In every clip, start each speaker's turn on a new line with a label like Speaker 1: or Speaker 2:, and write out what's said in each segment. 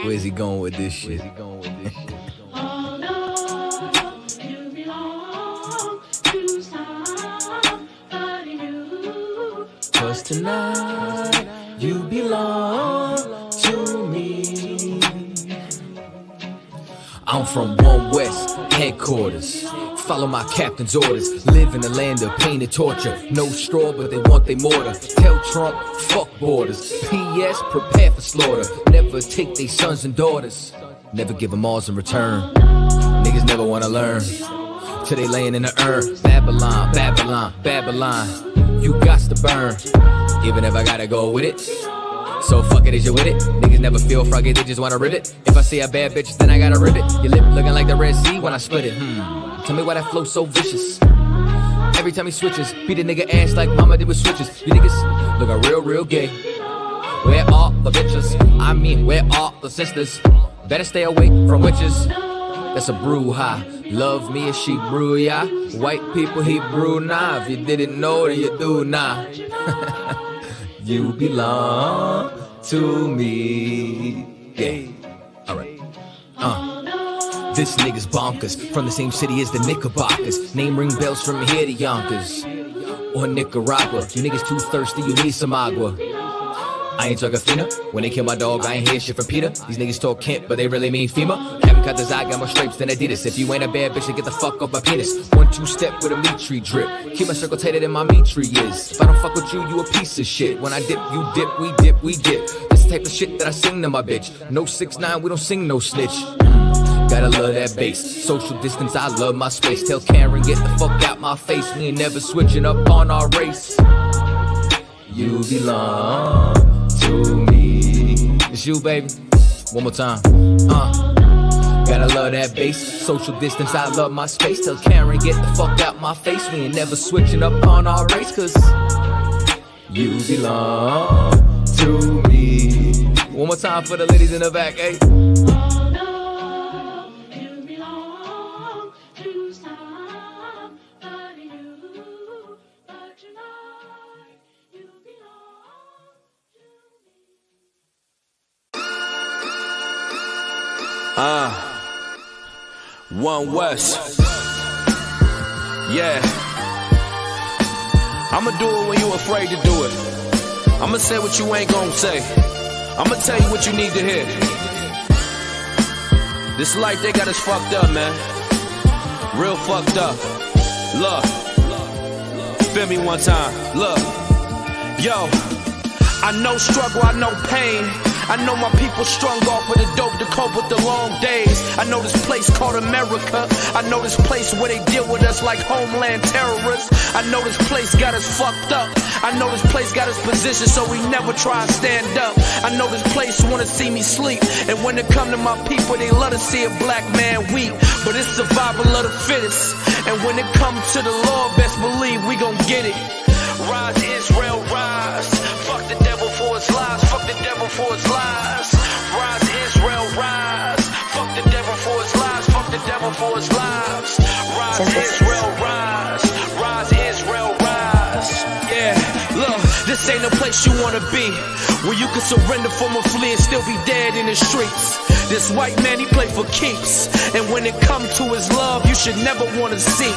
Speaker 1: Where's he going with this shit?
Speaker 2: Oh no, you belong to somebody new. 'Cause tonight you belong to me.
Speaker 1: I'm from One West, headquarters. Follow my captain's orders. Live in the land of pain and torture. No straw, but they want their mortar. Tell Trump, fuck borders. P.S. prepare for slaughter. Never take their sons and daughters. Never give them alls in return. Niggas never wanna learn. Till they laying in the urn. Babylon, Babylon, Babylon. You gots to burn. Even if I gotta go with it. So fuck it, is you with it? Niggas never feel froggy, they just wanna rip it. If I see a bad bitch, then I gotta rip it. Your lip looking like the Red Sea when I split it. Tell me why that flow so vicious. Every time he switches, beat a nigga ass like mama did with switches. You niggas looking real, real gay. Where are the bitches? I mean, where are the sisters? Better stay away from witches. That's a brouhaha. Love me if she brew ya. White people he brew now. If you didn't know, then you do now. You belong to me. Yeah. Alright. This nigga's bonkers. From the same city as the Knickerbockers. Name ring bells from here to Yonkers. Or Nicaragua. You niggas too thirsty, you need some agua. I ain't talking Fina. When they kill my dog, I ain't hear shit from Peter. These niggas talk Kent, but they really mean FEMA. Haven't cut his eye, got more stripes than Adidas. If you ain't a bad bitch, then get the fuck off my penis. 1-2 step with a meat tree drip. Keep my circle tighter than my meat tree is. If I don't fuck with you, you a piece of shit. When I dip, you dip, we dip, we dip. This the type of shit that I sing to my bitch. No 6ix9ine, we don't sing no snitch. Gotta love that bass. Social distance, I love my space. Tell Karen, get the fuck out my face. We ain't never switching up on our race. You belong to me. It's you, baby. One more time. Gotta love that bass. Social distance, I love my space. Tell Karen, get the fuck out my face. We ain't never switching up on our race. 'Cause you belong to me. One more time for the ladies in the back, eh?
Speaker 3: One West. Yeah. I'ma do it when you afraid to do it. I'ma say what you ain't gon' say. I'ma tell you what you need to hear. This life, they got us fucked up, man. Real fucked up. Look. Feel me one time. Look. Yo. I know struggle, I know pain. I know my people strung off with the dope to cope with the long days. I know this place called America. I know this place where they deal with us like homeland terrorists. I know this place got us fucked up. I know this place got us positioned so we never try to stand up. I know this place wanna see me sleep. And when it come to my people, they love to see a black man weak. But it's survival of the fittest. And when it comes to the Lord, best believe we gon' get it. Rise Israel, rise. Fuck the devil for his lies. Fuck the devil for his lies. Rise Israel, rise. Fuck the devil for his lies. Fuck the devil for his lives. Rise Israel, rise. Rise Israel, rise. Yeah, look, this ain't a place you wanna be. Where you can surrender from a flea and still be dead in the streets. This white man, he play for keeps. And when it comes to his love, you should never wanna see.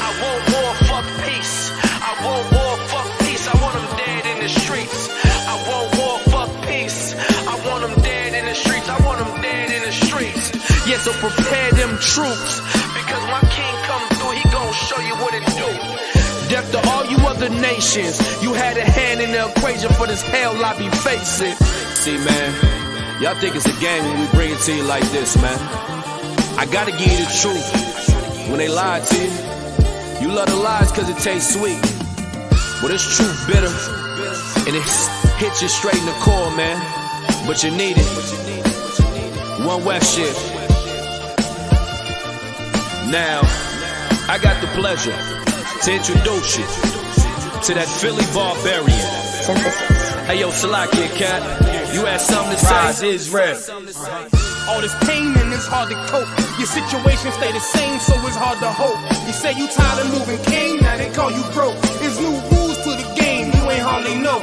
Speaker 3: I want war, fuck peace. I want war, fuck peace. I want them dead in the streets. I want war, fuck peace. I want them dead in the streets. I want them dead in the streets. Yeah, so prepare them troops. Because my king come through, he gon' show you what it do. Death to all you other nations. You had a hand in the equation for this hell I be facing. See, man, y'all think it's a game when we bring it to you like this, man. I gotta give you the truth. When they lie to you, you love the lies cause it tastes sweet. But it's truth bitter. And it hits you straight in the core, man. But you need it. One West shit. Now, I got the pleasure to introduce you to that Philly barbarian. Hey yo, Salakia cat, you had something to say?
Speaker 4: Rise Israel. All this pain and it's hard to cope. Your situation stay the same, so it's hard to hope. You say you tired of moving cane, now they call you broke. There's new rules to the game, you ain't hardly know.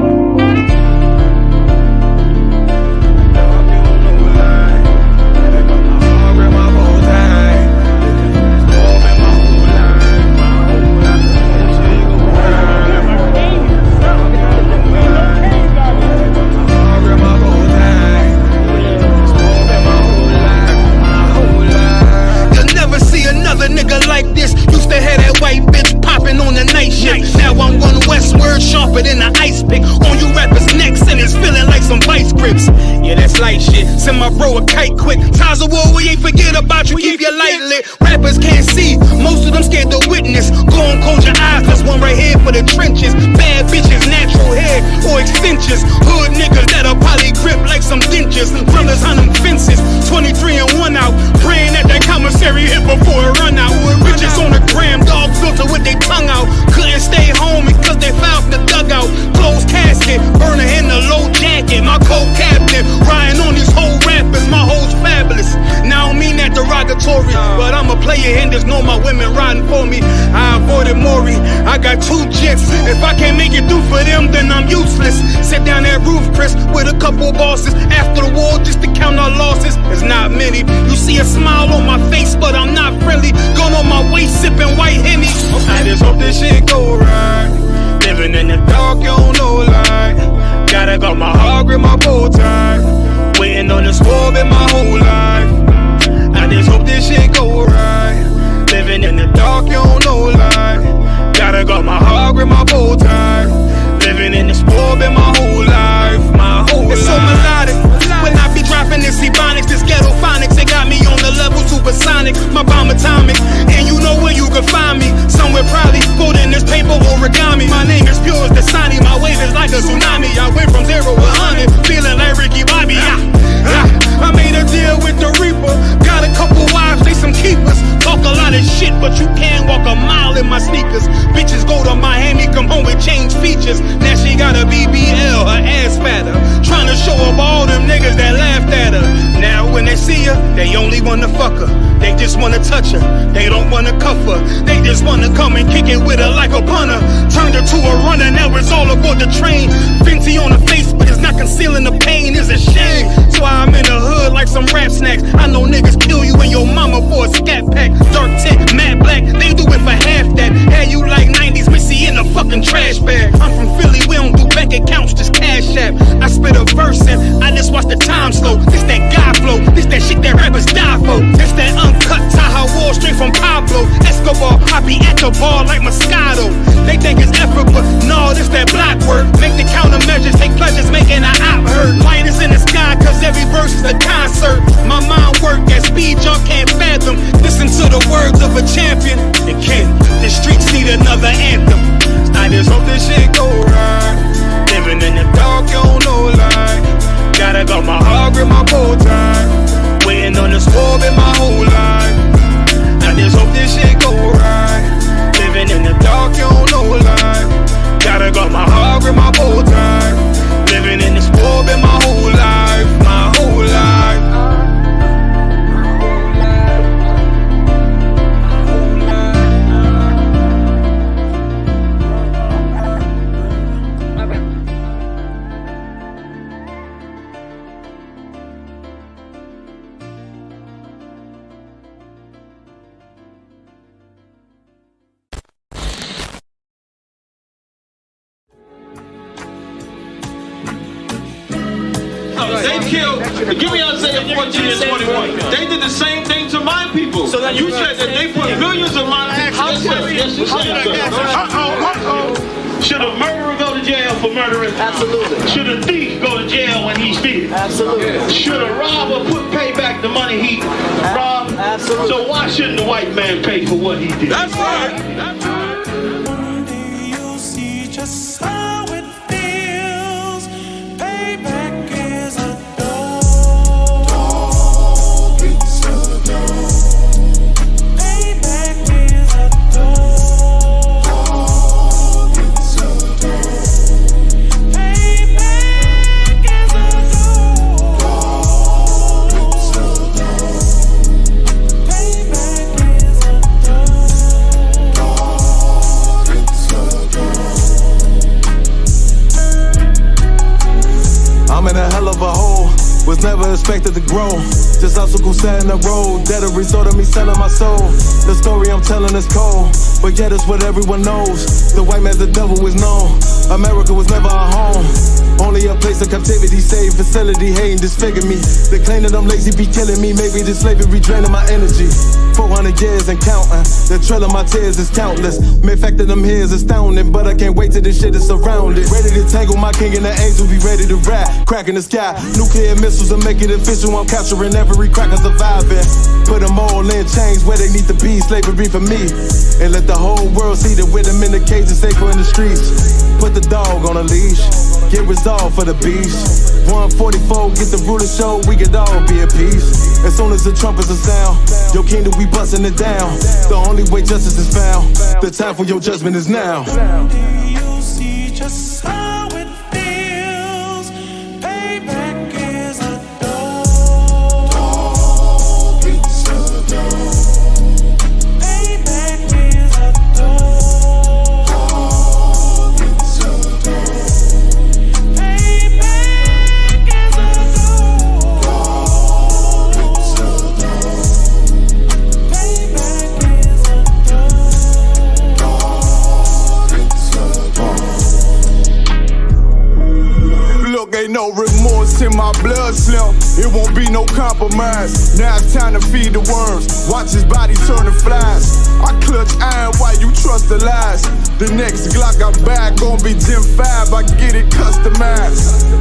Speaker 4: pick on you rappers' necks, and it's feeling like some vice grips. Yeah, that's light shit. Send my bro a kite quick. Times of war, we ain't forget about you. Keep your light lit. Rappers can't see. Most of them scared to witness. Go on, close your eyes. There's one right here for the trenches. Bad bitches, natural hair or extensions. Hood niggas that'll probably grip like some dentures. Brothers on them fences. 23 and 1 out. Praying that that commissary hit before it run out. Bitches on the gram, dog filter with their tongue out. Couldn't stay home because they found the dugout. Closed casket, burner in the low jacket. My co-captain, riding on these whole rappers. My hoes fabulous. Now I don't mean that derogatory, but I'm a player and there's no my women riding for me. I avoided Maury. I got 2 jets. If I can't make it through for them, then I'm useless. Sit down that roof, Chris, with a couple bosses. After the war, just to count our losses. There's not many. You see a smile on my face, but I'm not friendly. Gone on my way, sipping white Henny. I just hope this shit go right. Living in the dark, you don't know light. Gotta got my heart with my bow tie. Waiting on the squab in my whole life. I just hope this shit go right. Living in the dark, you don't know light. Gotta got my heart with my bow tie. Living in the squab in my whole life. My whole life. It's so melodic. When I be dropping this ebonics, this ghetto phonics, it got me on the level supersonic. My bomb atomic, and you know where you can find me. Somewhere probably folding this paper origami. My name is pure as the Sani. My wave is like a tsunami. I went from 0 to 100, feeling like Ricky Bobby. I made a deal with the Reaper. Got a couple wives, they some keepers. Talk a lot of shit, but you can't walk a mile in my sneakers. Bitches go to Miami, come home with change features. Now she got a BBL, her ass fatter. Trying to show up all them niggas that laughed at her. Now when they see her, they only wanna fuck her. They just wanna touch her, they don't wanna cuff her. They just wanna come and kick it with her like a punter. Turned her to a runner, now it's all aboard the train. Fenty on her face, but it's not concealing the pain, it's a shame. That's why I'm in the hood like some rap snacks. I know niggas kill you and your mama for a scat pack. Dark tint, matte black, they do it for half that. Had you like 90s Missy in a fucking trash bag. I'm from Philly, we don't do bank accounts, just cash app. I spit a verse and I just watch the time slow. This that guy flow, this that shit that rappers die for. This that uncut Taha Wall straight from Pablo Escobar. I be at the bar like Moscato. They think it's effort, but no, this that block work. Make the countermeasures, take pleasures, making an op hurt. Light is in the sky, cause every verse is a concert. My mind work at speed, y'all can't fathom. Listen to the words of a champion. It can't, the streets need another anthem. I just hope this shit go right. Living in the dark, you don't know light. Gotta got my heart with my bow tie. Waiting on the squab in my whole life. I just hope this shit go right. Living in the dark, you don't know light. Gotta got my heart with my bow tie. Living in the squab in my whole life. My whole life.
Speaker 5: They killed, give me Isaiah 14 and 21. They did the same thing to my people. So you said that they put millions of my actions. Yes, you said so. Should a murderer go to jail for murdering? Absolutely. Should a thief go to jail when he steals? Absolutely. Should a robber pay back the money he robbed? Absolutely. So why shouldn't the white man pay for what he did? That's right. That's right. One day you'll see just how it feels. Payback is a dog. It's a dog. Payback is a dog. It's a dog. Payback is a dog. It's a dog. Payback is a dog. It's a dog.
Speaker 6: I'm in a hell of a hole, was never expected to grow. Just obstacles set in the road, that a result of me selling my soul. The story I'm telling is cold, but yet it's what everyone knows. The white man's the devil is known. America was never our home. Only a place of captivity, save facility, hating, disfigure me. They claim that I'm lazy, be killing me. Maybe this slavery draining my energy. 400 years and counting. The trail of my tears is countless. Main fact that I'm here is astounding, but I can't wait till this shit is surrounded. Ready to tangle my king and the angels, be ready to rap. Cracking the sky, nuclear missiles will make it official. I'm capturing every cracker surviving. Put them all in chains where they need to be. Slavery for me. And let the whole world see that with them in the cage and safer in the streets. Put the dog on a leash. Get resolved for the beast. 144, get the ruler show, we could all be at peace. As soon as the trumpets are sound, your kingdom we busting it down. The only way justice is found, the time for your judgment is now.
Speaker 7: Do you see just how it feels? Payback is a dog. Dog eats a dog. Payback is a dog. Dog eats a dog. Payback is a dog. Dog eats a dog. Payback is a dog. Dog eats a dog.
Speaker 8: Look, ain't no remorse in my blood slim. It won't be no compromise. Now it's time to feed the worms. Watch his body turn to flies. I clutch iron while you trust the lies. The next Glock I buy gon' be Gen 5. I get it customized.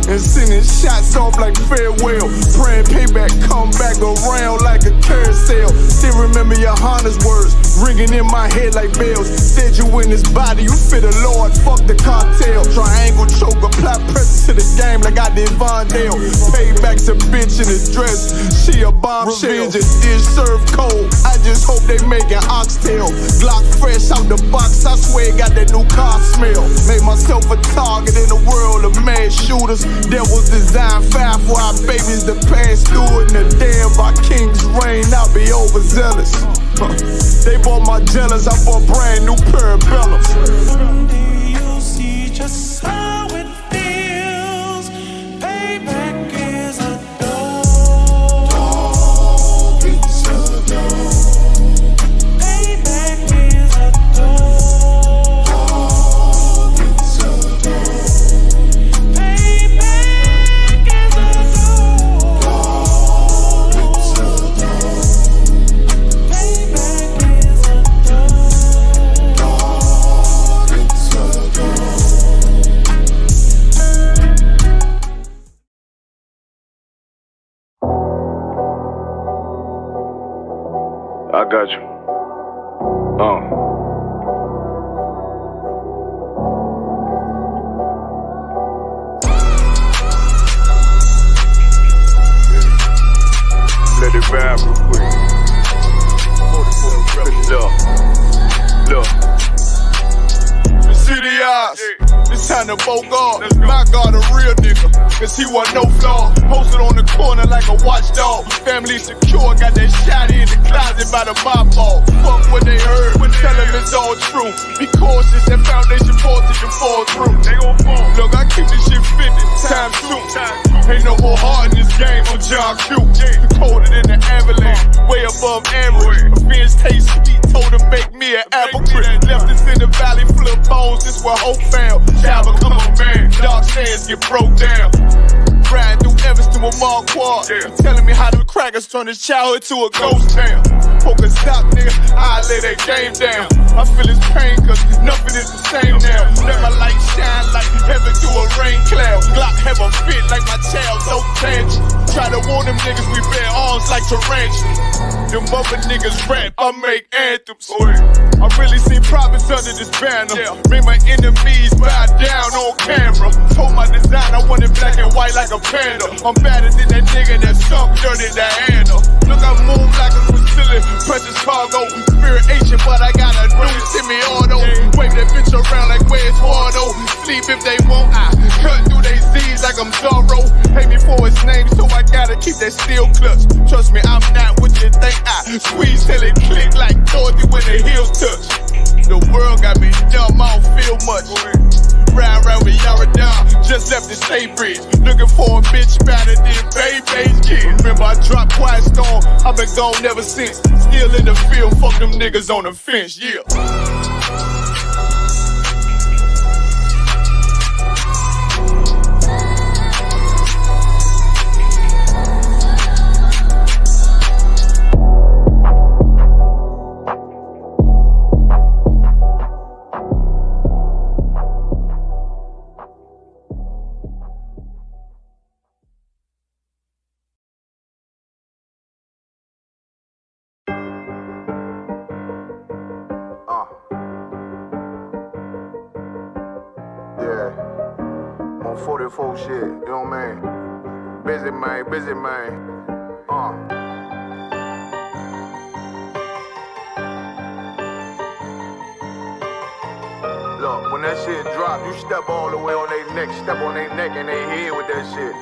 Speaker 8: And sending shots off like farewell. Praying payback come back around like a carousel. Still remember Johanna's words ringing in my head like bells. Said you in this body, you fit a Lord, fuck the cartel. Triangle choke, apply pressure to the game like I did Vondale. Payback's a bitch in a dress, she a bombshell. Revenge is served cold, I just hope they make an oxtail. Glock fresh out the box, I swear it got that new car smell. Made myself a target in the world of mad shooters. That was designed 5 for our babies to pass through it. And the day of our king's reign, I'll be overzealous. They bought my jealous, I bought brand new parabellums.
Speaker 7: Do you see just how it feels? Payback is a dog. Dog eats a dog. Payback is a dog. Dog eats a dog. Payback is a dog. Dog eats a dog. Payback is a dog. Dog eats a dog.
Speaker 8: I got you. Let it vibe real quick. Look. The city eyes. It's time to vote God. My God, a real nigga. Cause he wasn't no flaw. Posted on the corner like a watchdog. Family secure, got that shot in the closet by the mob ball. Fuck what they heard, tell them it's all true. Be cautious, that foundation voltage can fall through. They gon' fall. Look, I keep this shit 50 times 2. Ain't no more heart in this game, I'm John Q. Colder than the avalanche, way above average. Offense taste sweet, told him make me an apple crisp. Left us in the valley full of bones, this where hope found. Child become a man, dark sands get broke down. Riding through Evanston with Mark Quad. Telling me how them crackers turn his childhood to a ghost town. Poker stop, nigga, I lay that game down. I feel his pain, cause nothing is the same now. Let my light shine like heaven through a rain cloud. Glock have a fit like my child, no tangent. Try to warn them niggas, we bear arms like tarantulas. Them other niggas rap, I make anthems. I really seen prophets under this banner. Made my enemies bow down on camera. Told my design I wanted black and white like a panda. I'm better than that nigga that sunk dirty Diana. Look, I move like a Brazilian, precious cargo. Spirit ancient, but I got a new semi-auto. Wave that bitch around like where's Wardo. Sleep if they won't, I cut through they Z's like I'm Zorro. Pay me for his name, so I gotta keep that steel clutch. Trust me, I'm not what you think. I squeeze till it click like Dorothy when the heels touch. The world got me dumb, I don't feel much. Ride around with Yara just left the state bridge. Looking for a bitch better than Baby's kid. Remember I dropped Quiet Storm, I've been gone ever since. Still in the field, fuck them niggas on the fence, yeah. on 44 shit, you know what I mean? Busy man. Look, when that shit drop, you step all the way on their neck, step on their neck and they head with that shit.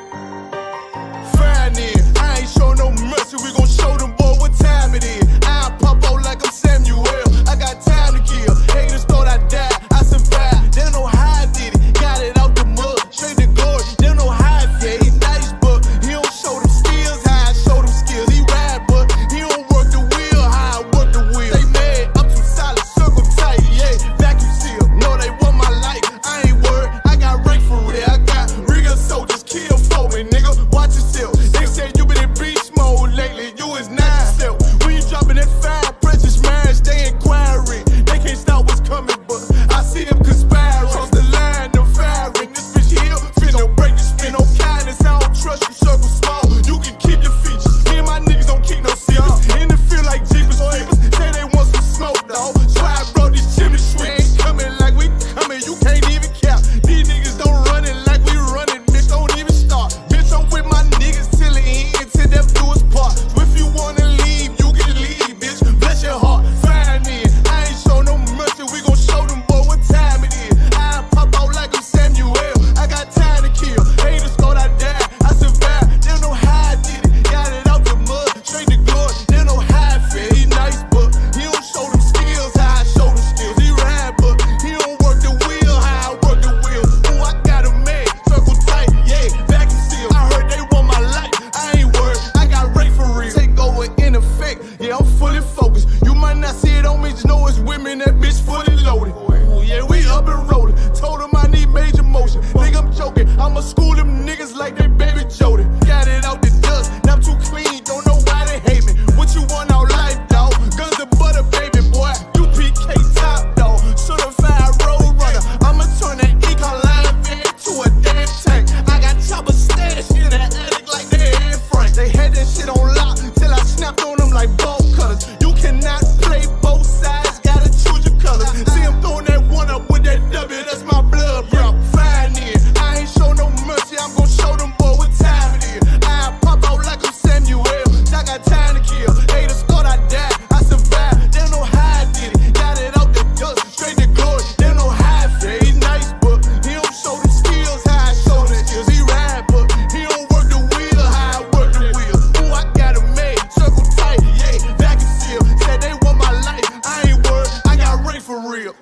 Speaker 6: Fine in, I ain't show no mercy, we gon' show them boy what time it is. I pop out like I'm Samuel, I got time to kill. Haters thought I died, I survived. They don't know how I did it, got it out the mud, straight to glory. They don't know how I feel, he nice but he don't show them skills, how I show them skills. He ride but he don't work the wheel, how I work the wheel. They mad, I'm too solid, circle tight, yeah, vacuum seal. No, they want my life, I ain't worried, I got rank for real. I got real soldiers, kill for me, nigga, watch yourself. They said you been in beast mode lately, you is not yourself. When you dropping that fire, precious marriage, they inquiring. They can't stop what's coming, but I see them conspiring. Cross the line, them firing. This bitch here, finna break the spin. No kindness, I don't trust you, circle small. You can keep your features. Me and my niggas don't keep no secrets. In the field like Jeepers Creepers, say they want some smoke, dawg. So I brought these chimney sweeps. Coming like we coming, you can't even cap. These niggas don't run it like we running, bitch, don't even start. Bitch, I'm with my niggas till the end, till death do us part. So if you wanna leave, you can leave, bitch. Bless your heart, fine in. I ain't show no mercy, we gon' show them boy what time it is. I pop out like I'm Samuel, I got time to kill. Haters thought I died, I survived. They don't know how I did it, got it out the mud, straight to glory. They don't know how I feel, he nice but he don't show them skills, how I show them skills. He ride but he don't work the wheel, how I work the wheel. Ooh, I got a man, circle tight, yeah, vacuum seal. I heard they want my life, I ain't worried, I got rate for real. Take over in effect, yeah, I'm fully focused. You might not see it on me, just know it's women, that bitch fully loaded. Ooh, yeah, we up and rolling. Told them I need major motion. Think I'm joking, I'ma school them niggas like they baby Jody. Got it out the dust, now I'm too clean, don't know why they hate me. What you want out life, dawg? Guns and butter, baby boy. U.P.K top, dawg. Certified road runner. I'ma turn that econ line van to a damn tank. I got choppers stashed in the attic like they Anne Frank. They had that shit on lock till I snapped on them like bolt cutters. You cannot play both sides, gotta choose your colors. See him throwing that one up with that W, that's my blood, bro. Fine in. I ain't show no mercy, I'm gon' show them boy what time it is. I pop out like I'm Samuel, I got time to kill. Haters thought I died, I survived. They don't know how I did it, got it out the dust, straight to glory. They don't know how I feel, he nice but he don't show the skills, how I show the skills. He ride but he don't work the wheel, how I work the wheel. Ooh, I got a man, circle tight, yeah, vacuum seal. Said they want my life, I ain't worried, I got rank for real.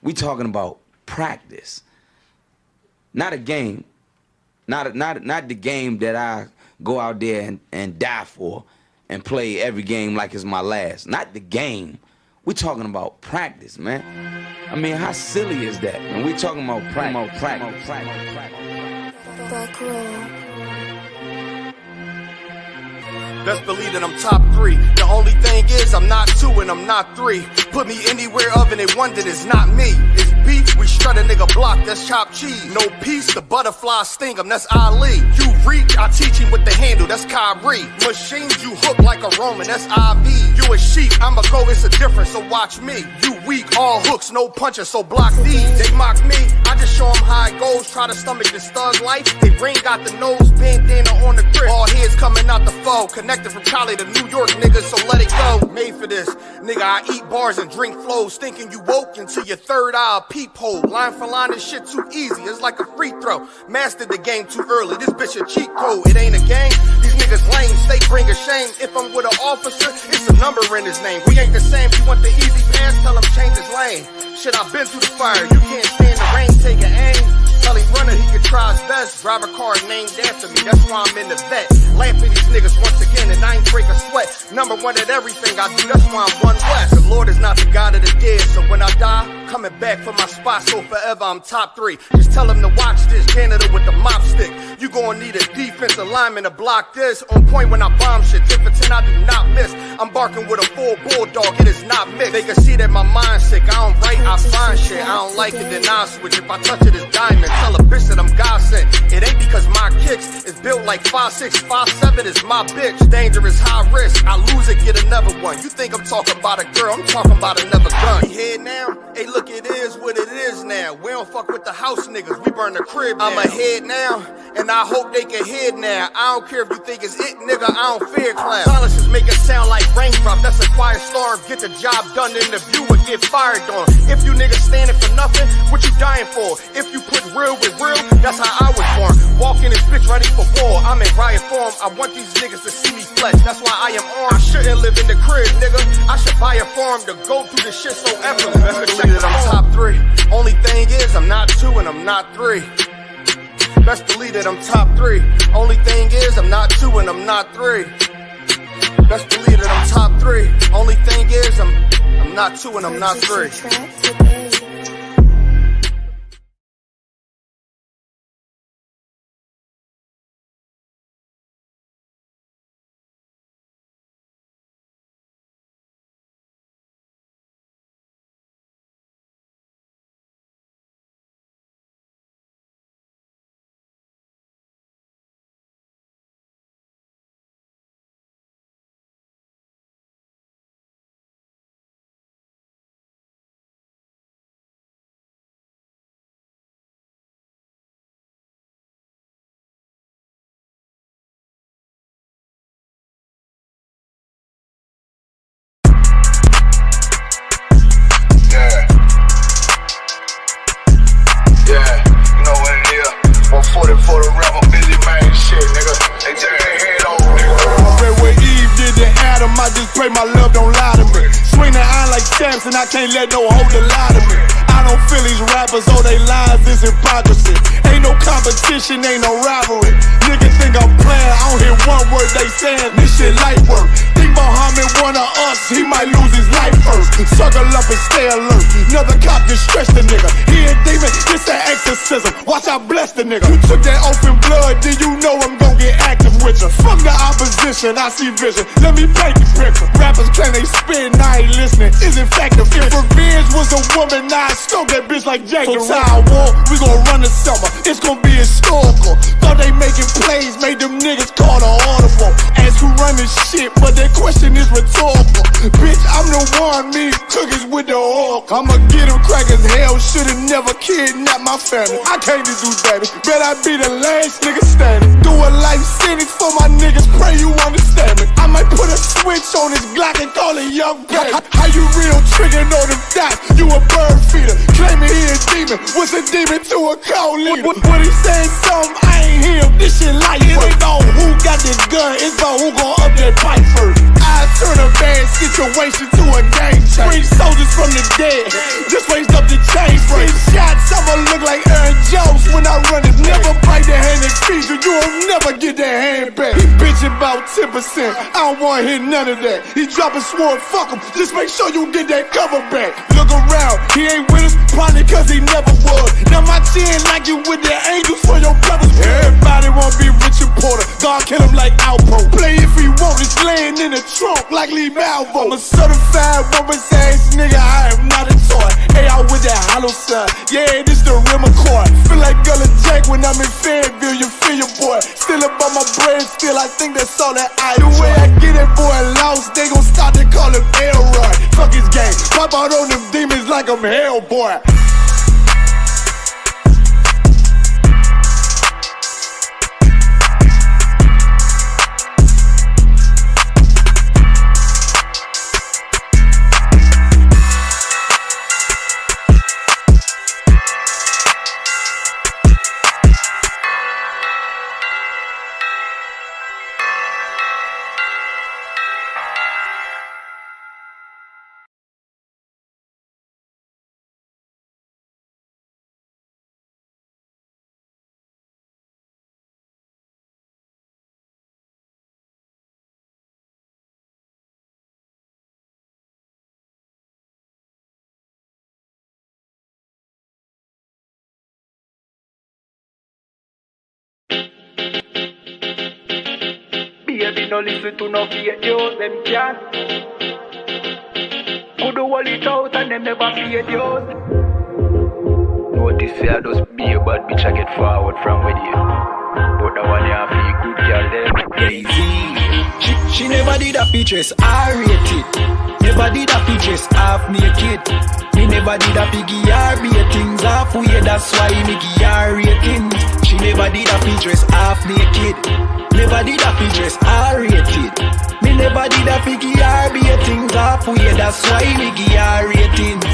Speaker 9: We talking about practice, not a game, not the game that I go out there and die for and play every game like it's my last. Not the game. We talking about practice, man. I mean, how silly is that? And we talking about practice.
Speaker 10: Back row.
Speaker 11: Best believe that I'm top 3. The only thing is I'm not 2 and I'm not 3. Put me anywhere other than one that is not me. It's beef, we strut a nigga block, that's chopped cheese. No peace, the butterfly sting him, that's Ali. You reach, I teach him with the handle, that's Kyrie. Machines, you hook like a Roman, that's IV. You a sheep, I'm a go, it's a difference, so watch me. You weak, all hooks, no punches, so block these. They mock me, I just show them how it goes. Try to stomach this thug life. They ring got the nose, bandana on the grip. All heads coming out the foe. Connected from Cali to New York, niggas, so let it go. Made for this, nigga, I eat bars and drink flows. Thinking you woke into your third eye, a peephole. Line for line, this shit too easy, it's like a free throw. Mastered the game too early, this bitch a cheat code. It ain't a game, these niggas lame, they bring a shame. If I'm with an officer, it's a number in his name. We ain't the same, you want the easy pass, tell him change his lane. Shit, I've been through the fire, you can't stand the rain, take an aim. Tell him runner, he can try his best. Drive a car named after me, that's why I'm in the vet. Laugh at these niggas once again and I ain't break a sweat. Number one at everything I do, that's why I'm one West. The Lord is not the God of the dead, so when I die, coming back for my spot, so forever I'm top 3. Just tell them to watch this, Canada with the mop stick. You gon' need a defensive lineman to block this. On point when I bomb shit, 10 for 10 I do not miss. I'm barking with a full bulldog, it is not mixed. They can see that my mind's sick, I don't write, I find shit. I don't like it, then I'll switch. If I touch it, it's diamond. Tell a bitch that I'm God sent. It ain't because my kicks is built like 5'6", 5'7" is my bitch. Dangerous, high risk, I lose it, get another one. You think I'm talking about a girl, I'm talking about another gun. We here now, hey look, it is what it is now. We don't fuck with the house niggas, we burn the crib now. I'm ahead now, and I hope they can hear now. I don't care if you think it's it, nigga, I don't fear clowns. Silences make it sound like raindrop, that's a quiet storm. Get the job done in the view and get fired on. If you niggas standing for nothing, what you dying for? If you put real with real, that's how I was born. Walk in this bitch ready for war, I'm in riot form. I want these niggas to see me flex, that's why I am armed. I shouldn't live in the crib, nigga, I should buy a farm to go through this shit so effortless. Best believe that I'm top 3. Only thing is I'm not 2 and I'm not 3. Best believe that I'm top 3. Only thing is I'm not 2 and I'm not 3. Best believe that I'm top 3. Only thing is I'm not 2 and I'm not 3.
Speaker 8: Pray my love don't lie to me. Swing the iron like Samson, I can't let no holder lie to me. I don't feel these rappers, all they lies is hypocrisy. Ain't no competition, ain't no rivalry. Niggas think I'm playing, I don't hear one word they saying. This shit light work. Think Muhammad one of us, he might lose his life first. Circle up and stay alert. Another cop just stretch the nigga. He a demon, this an exorcism. Watch I bless the nigga. You took that oath in blood, then you know I'm gon' get active with you. Fuck the opposition, I see vision. Let me paint the picture. Rappers claim they spit, I ain't listening. Is in fact the If revenge was a woman, now I stroke that bitch like Jack the Ripper. So war, we gon' run the summer. It's gon' be historical. Thought they making plays, made them niggas call the audible. Ask who run this shit, but that question is rhetorical. Bitch, I'm the one, me cookies with the oil. I'ma get them crackers, hell should've never kidnapped my family. I can't just do that, bet I be the last nigga standing. Do a life sentence for my niggas, pray you understand me. I might put a switch on this Glock and call it young baby. How you real trigger know them dots? You a bird feeder, claiming he a demon. What's a demon to a cold leader? When he said something, I ain't hear him. This shit light work. It ain't about who got this gun, it's about who gon' up that pipe first. I turn a bad situation to a game changer. Bring soldiers from the dead, just raised up the chain frame. Shots, I'ma look like Aaron Jones when I run it. Never bite the hand and feed you, you'll never get that hand back. He bitchin' about 10%, I don't wanna hear none of that. He dropping sword, fuck him, just make sure you get that cover back. Look around, he ain't with us, probably cause he never was. Now my chin like you with the angels for your brothers. Everybody wanna be Richard Porter, God kill him like Alpo. Play if he want, it's laying in the trunk like Lee Malvo. I'm a certified woman's ass nigga, I am not a toy. Hey, I with that hollow side, yeah, this the real McCoy. Feel like Gullah Jack when I'm in Fayetteville, you feel your boy. Still up on my bread, still I think that's all that I do. The way I get that boy lost, they gon' start to call him Elroy. Fuck his game, pop out on them demons like I'm Hellboy.
Speaker 12: Baby, no listen to no fake news, them can't. Could do all it out and them never fake news. Notice I just be a bad bitch, I get forward from with you. But the one you have feel good girl them lazy. She never did a features, I rate it. Never did a features, half naked. Me never did a piggy R things halfway, that's why me give her ratings. She never did a features, half naked. Never did a features, R rated. Me never did a piggy R things halfway, that's why me give her ratings.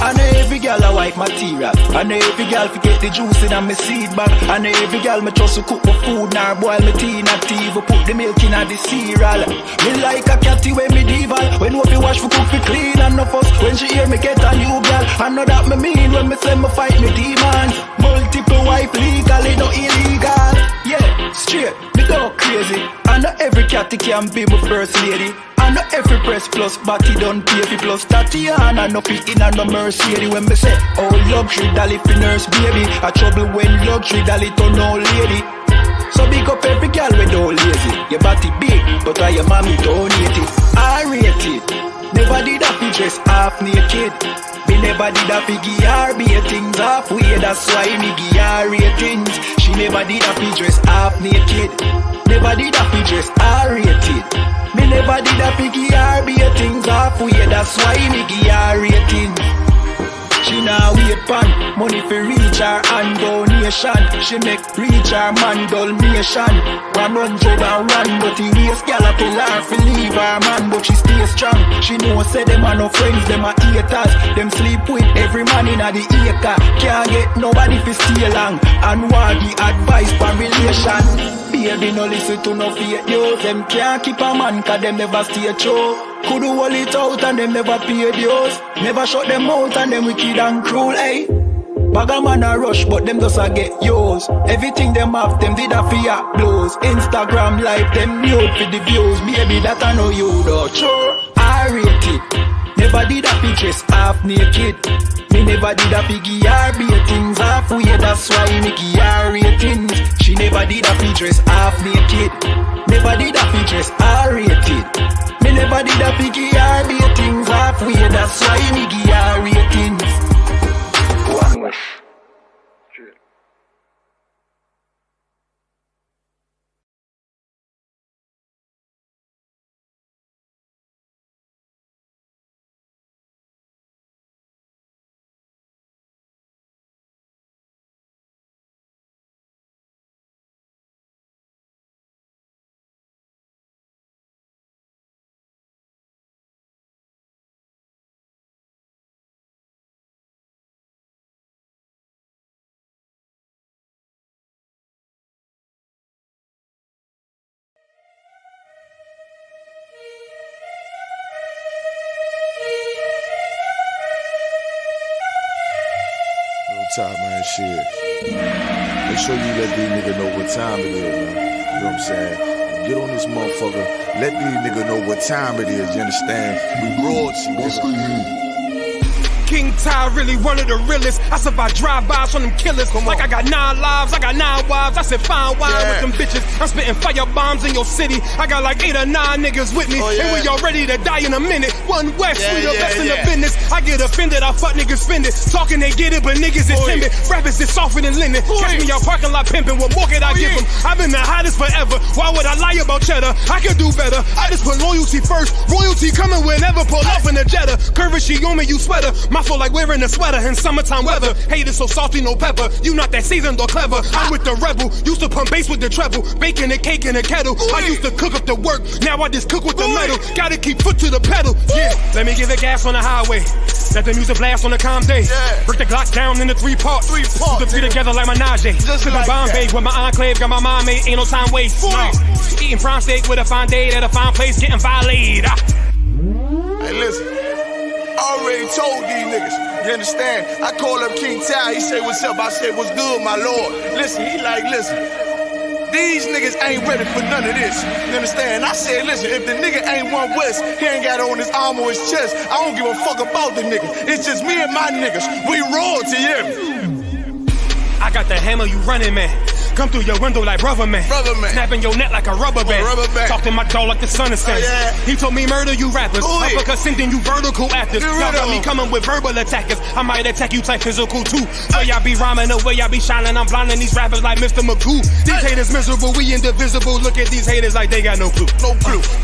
Speaker 12: I know every girl a wife material. I know every girl fi get the juice in a me seed bag. I know every girl me trust to cook my food, nor boil me tea, not tea, put the milk in a the cereal. Me like a catty when me medieval. When we wash for cook fi clean and no fuss. When she hear me get a new girl, I know that me mean when me say me fight me demons. Multiple wife legally, no illegal. Yeah, straight, me go crazy. I know every catty can be my first lady. I know every press plus body done pay fi plus Tatiana no fit in and no Mercedes. When me say oh luxury dolly fi nurse baby, a trouble when luxury dolly turn old lady. So big up every girl when don't lazy. Your body big, but why your mommy donate it? I rate it. Never did a fi dress half naked. Me never did a fi give her things halfway, that's why me give her ratings. She never did a fi dress half naked. Never did a fi dress R rated. Me never did a fi give her things halfway, that's why me give her ratings. She now wait pan money for reach her and donation. She make reach her man donation. 100 and run, but he waste gal a tell her fi leave her man, but she stay strong. She know say them are no friends, them are haters. Them sleep with every man in a the acre. Can't get nobody fi stay long and want the advice for relation. Baby no listen to no fake news. Them can't keep a man cause them never stay true. Could do all it out and them never pay dues. Never shut them out and them wicked and cruel, eh? Bagger man a rush but them just a get yours. Everything them have them did a fear blows. Instagram live them nude for the views. Baby that I know you though. Sure, I rate it. Never did a pictures half naked. Me never did a piggy R things halfway, that's why me give her ratings. She never did a pictures half naked. Never did a pictures R rated. Me never did a piggy R things halfway, that's why me give her ratings. One wish.
Speaker 13: Top man shit. Make sure you let these niggas know what time it is, man. You know what I'm saying? Get on this motherfucker. Let these niggas know what time it is. You understand? We royalty. What's the
Speaker 4: King Ty really one of the realest. I survived drive-bys from them killers. Like I got 9 lives, I got 9 wives. I said fine wine with them bitches. I'm spitting fire bombs in your city. I got like 8 or 9 niggas with me. And we all ready to die in a minute. One West, we the best in the business. I get offended, I fuck niggas fended. Talking they get it, but niggas is timid. Rappers is softer than linen. Catch me out parking lot pimping. What more could I give them? I've been the hottest forever. Why would I lie about cheddar? I could do better. I just put loyalty first. Royalty coming whenever. Pull off in the Jetta. Curvy, she on me, you sweater. My feel like wearing a sweater in summertime weather. Haters so salty, no pepper. You not that seasoned or clever. I'm with the rebel. Used to pump bass with the treble. Baking a cake in a kettle. I used to cook up the work. Now I just cook with the metal. Gotta keep foot to the pedal. Yeah, let me give it gas on the highway. Let the music blast on the calm day. Break the Glock down into 3 parts. Put the 3 together like my Najee. Just like Bombay with my enclave. Got my mind made. Ain't no time waste. No. Eating prime steak with a fine date at a fine place. Getting violated.
Speaker 8: Hey, listen. I already told these niggas. You understand? I call up King Ty. He say, what's up? I say, what's good, my lord? Listen, he like, listen. These niggas ain't ready for none of this. You understand? I said, listen, if the nigga ain't One West, he ain't got it on his arm or his chest. I don't give a fuck about the nigga. It's just me and my niggas. We royalty, yeah.
Speaker 4: I got the hammer, you running, man. Come through your window like brother man. Snapping your neck like a rubber band. Talk to my dog like the sun is setting. He told me murder you rappers. Uppercut sending you vertical actors. Y'all got me coming with verbal attackers. I might attack you type physical too. So y'all be rhyming the way y'all be shining. I'm blinding these rappers like Mr. McCool. These haters miserable, we indivisible. Look at these haters like they got no clue.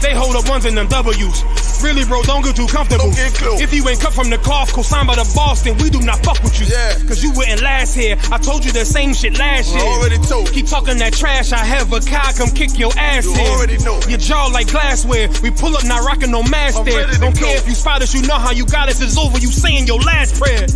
Speaker 4: They hold up ones and them W's. Really, bro, don't get too comfortable. If you ain't cut from the cloth, co-signed by the boss, then we do not fuck with you. Cause you wouldn't last here. I told you the same shit last year. Already told. Keep talking that trash. I have a car come kick your ass in. Already know. Your jaw like glassware. We pull up not rocking no mask there. Don't care if you spot us, you know how you got us. It's over. You saying your last prayer.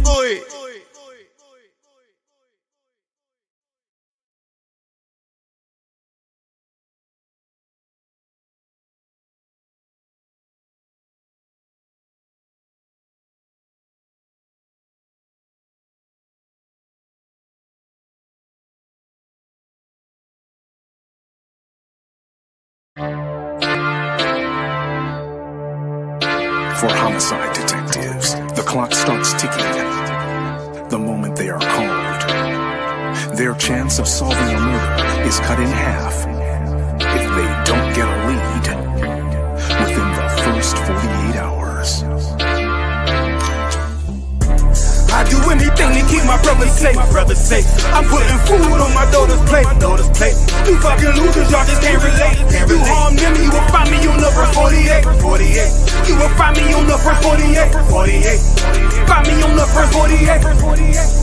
Speaker 14: For homicide detectives, the clock starts ticking. The moment they are called, their chance of solving a murder is cut in half if they don't get a lead within the first 48 hours.
Speaker 4: I do anything to keep my brothers safe. I'm putting food on my daughter's plate. You fucking losers, y'all just can't relate. You harm them, you will find me on the first 48. You will find me on the first 48. Find me on the first 48.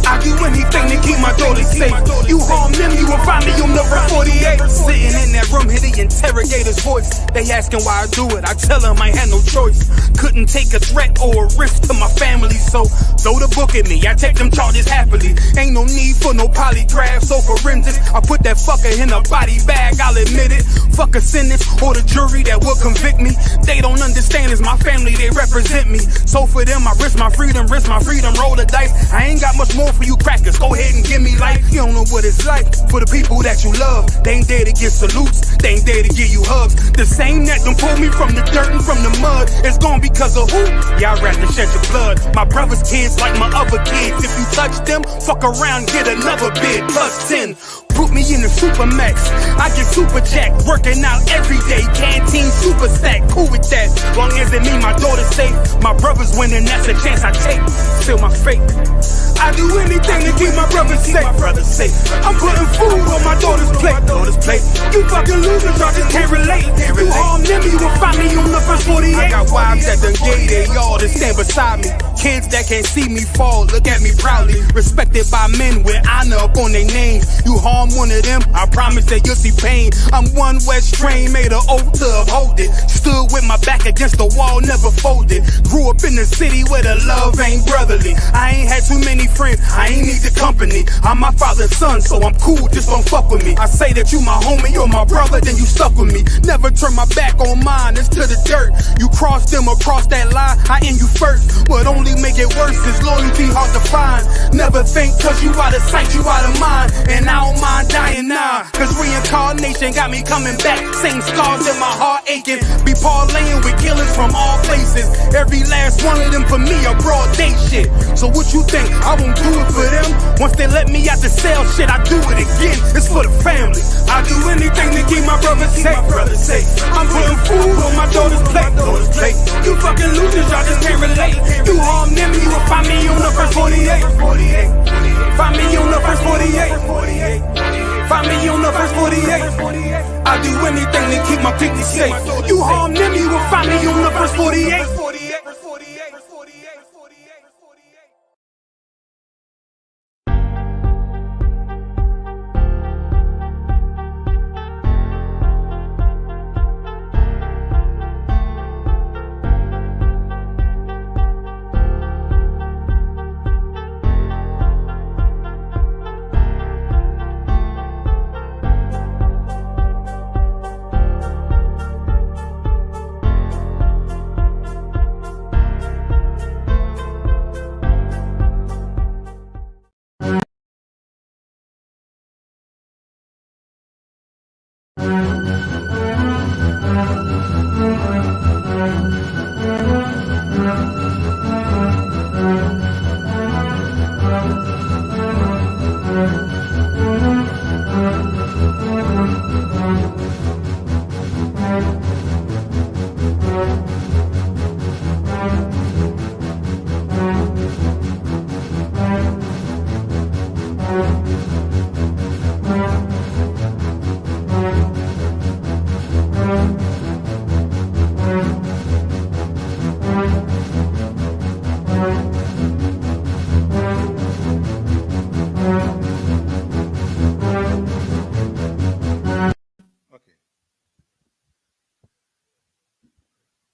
Speaker 4: I do anything to keep my daughter safe. You harm them, you will find me on the first 48. Sitting in that room, hear the interrogator's voice. They asking why I do it. I tell them I had no choice. Couldn't take a threat or a risk to my family, so throw the book at me. I take them charges happily. Ain't no need for no polygraphs or forensics. I put that fucker in a body bag, I'll admit it. Fuck a sentence or the jury that will convict me. They don't understand, it's my family, they represent me. So for them, I risk my freedom, roll the dice. I ain't got much more for you crackers, go ahead and give me life. You don't know what it's like for the people that you love. They ain't there to get salutes, they ain't there to give you hugs. The same that done pulled me from the dirt and from the mud, it's gone because of who? Y'all rather shed your blood. My brother's kids like my other kids. If you touch them, fuck around, get another bid, plus 10. Put me in the Supermax, I get super jacked, working out every day, canteen super stack, cool with that. Long as it mean my daughter's safe, my brother's winning, that's a chance I take. Still my fate. I do anything to keep my brothers safe. I'm putting food on my daughter's plate. You fucking losers, y'all just can't relate. You harm them, you will find me on the first 48. I got wives that done gave their y'all to stand beside me. Kids that can't see me fall, look at me proudly. Respected by men with honor up on their names. You harm one of them, I promise that you'll see pain. I'm one West train, made an oath to uphold it. Stood with my back against the wall, never folded. Grew up in the city where the love ain't brotherly. I ain't had too many friends, I ain't need the company. I'm my father's son, so I'm cool, just don't fuck with me. I say that you my homie, you're my brother, then you stuck with me. Never turn my back on mine, it's to the dirt. You cross them across that line, I end you first. But only make it worse is loyalty hard to find. Never think cause you out of sight, you out of mind. And I don't mind dying now, cause reincarnation got me coming back. Same scars in my heart aching. Be parlaying with killers from all places. Every last one of them for me a broad day shit. So what you think, I won't do it for them? Once they let me out the cell, shit, I do it again. It's for the family. I do anything to keep my brothers safe. I'm putting food on my daughter's plate. You fucking losers, y'all just can't relate. You harm them, you will find me on the first 48. Find me on the first 48. Find me on the first 48. I do anything to keep my people safe. You harm them, you will find me on the first 48.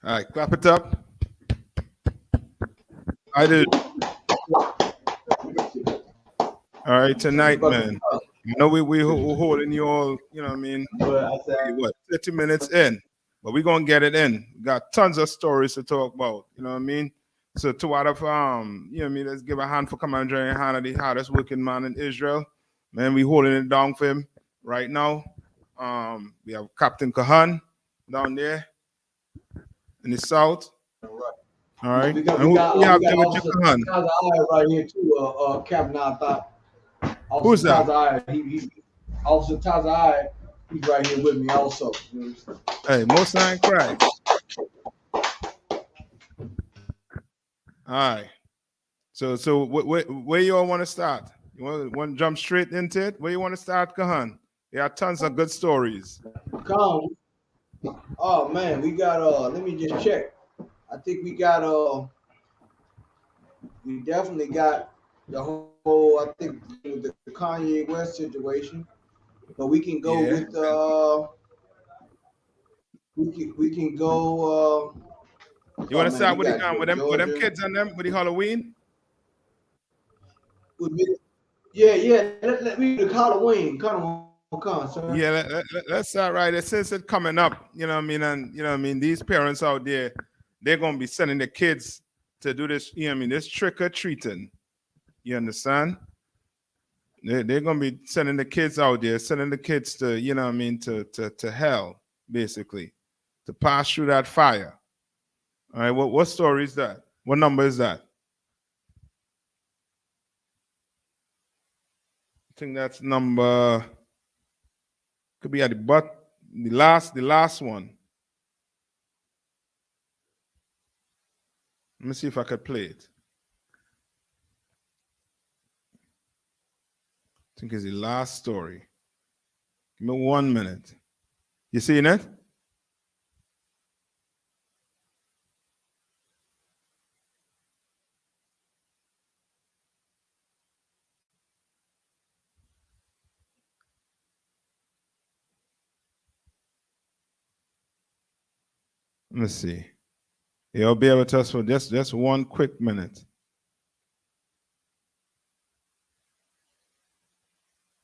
Speaker 15: All right, clap it up. I did. All right, tonight, man. You know we holding you all. You know what I mean? What 30 minutes in, but we gonna get it in. We got tons of stories to talk about. You know what I mean? So two out of you know what I mean. Let's give a hand for Commander GEN.YAHANNA, the hardest working man in Israel. Man, we holding it down for him right now. We have Captain Kahan down there in the south. All right.
Speaker 16: We got,
Speaker 15: And
Speaker 16: we got,
Speaker 15: who you
Speaker 16: we
Speaker 15: have
Speaker 16: got
Speaker 15: there with
Speaker 16: Officer
Speaker 15: you, Kahan?
Speaker 16: Taza right here too, Captain. I thought.
Speaker 15: Who's that?
Speaker 16: Officer Taza, he's right here with me also.
Speaker 15: Hey, Most High Christ. All right. So where you all want to start? You want to jump straight into it? Where you want to start, Kahan? There are tons of good stories.
Speaker 16: Come. Oh man, we got let me just check. I think we got we definitely got the whole I think the Kanye West situation. But we can go with we can go
Speaker 15: you want to start with them kids and them with the Halloween?
Speaker 16: Yeah. Let me do the Halloween. Come, sir.
Speaker 15: Yeah, let's start right there. Since it's coming up, you know what I mean, and you know what I mean, these parents out there, they're gonna be sending the kids to do this, you know what I mean, this trick or treating. You understand? They're gonna be sending the kids out there, sending the kids to, you know what I mean, to hell, basically, to pass through that fire. All right, what story is that? What number is that? I think that's number, could be at the the last one. Let me see if I could play it. I think it's the last story. Give me 1 minute. You seeing it? Let me see. You'll be able to us for just 1 quick minute.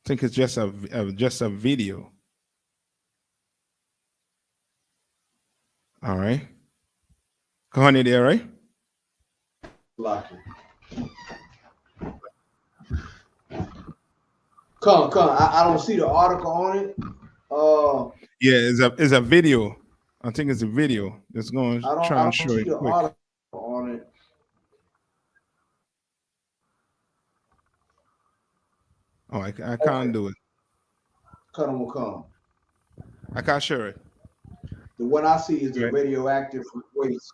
Speaker 15: I think it's just a video. All right. Honey there, right?
Speaker 16: Come. I don't see the article on it.
Speaker 15: Yeah, it's a video. I think it's a video that's going to try and show it quick.
Speaker 16: Article on it.
Speaker 15: Oh, I can't do it.
Speaker 16: Come.
Speaker 15: I can't show it.
Speaker 16: The one I see is the radioactive waste.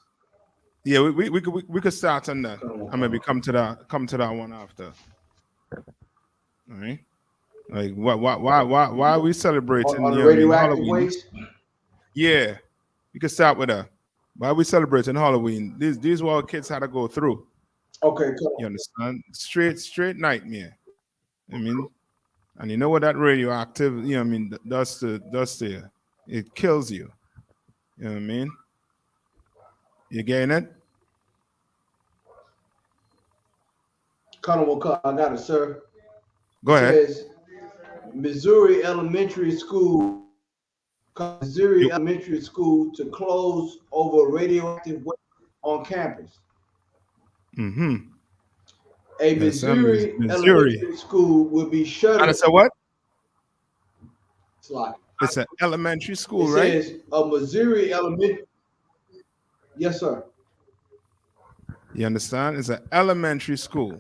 Speaker 15: Yeah, we could start on that. And maybe come to that one after. All right. Like why are we celebrating
Speaker 16: on the radioactive waste?
Speaker 15: Yeah, you can start with that. Why are we celebrating Halloween? These were what kids had to go through.
Speaker 16: Okay, cool.
Speaker 15: You understand? Straight nightmare. I mean, and you know what that radioactive, you know what I mean, does to you? It kills you. You know what I mean? You getting it?
Speaker 16: Colonel, I got it, sir.
Speaker 15: Go ahead.
Speaker 16: It says Missouri Elementary School to close over radioactive waste on campus.
Speaker 15: Mm-hmm.
Speaker 16: A Missouri elementary school will be shuttered.
Speaker 15: And it's a what?
Speaker 16: It's
Speaker 15: an elementary school,
Speaker 16: it
Speaker 15: right?
Speaker 16: It says a Missouri elementary. Yes, sir.
Speaker 15: You understand? It's an elementary school.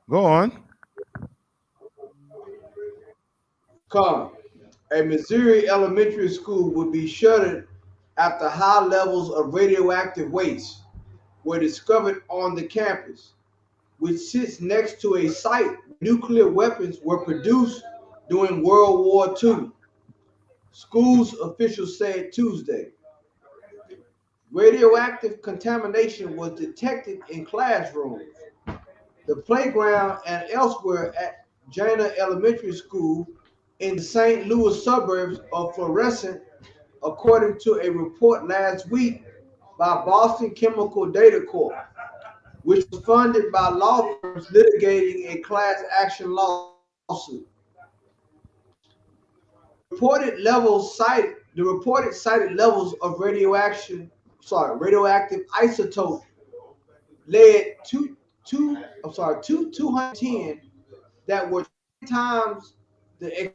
Speaker 15: Go on.
Speaker 16: Come. A Missouri elementary school will be shuttered after high levels of radioactive waste were discovered on the campus, which sits next to a site where nuclear weapons were produced during World War II. Schools officials said Tuesday. Radioactive contamination was detected in classrooms, the playground, and elsewhere at GEN.YAHANNA Elementary School in the St. Louis suburbs of Florissant, according to a report last week by Boston Chemical Data Corp, which was funded by law firms litigating a class action lawsuit. The reported cited levels of radioactive isotope led to 210 that were 10 times the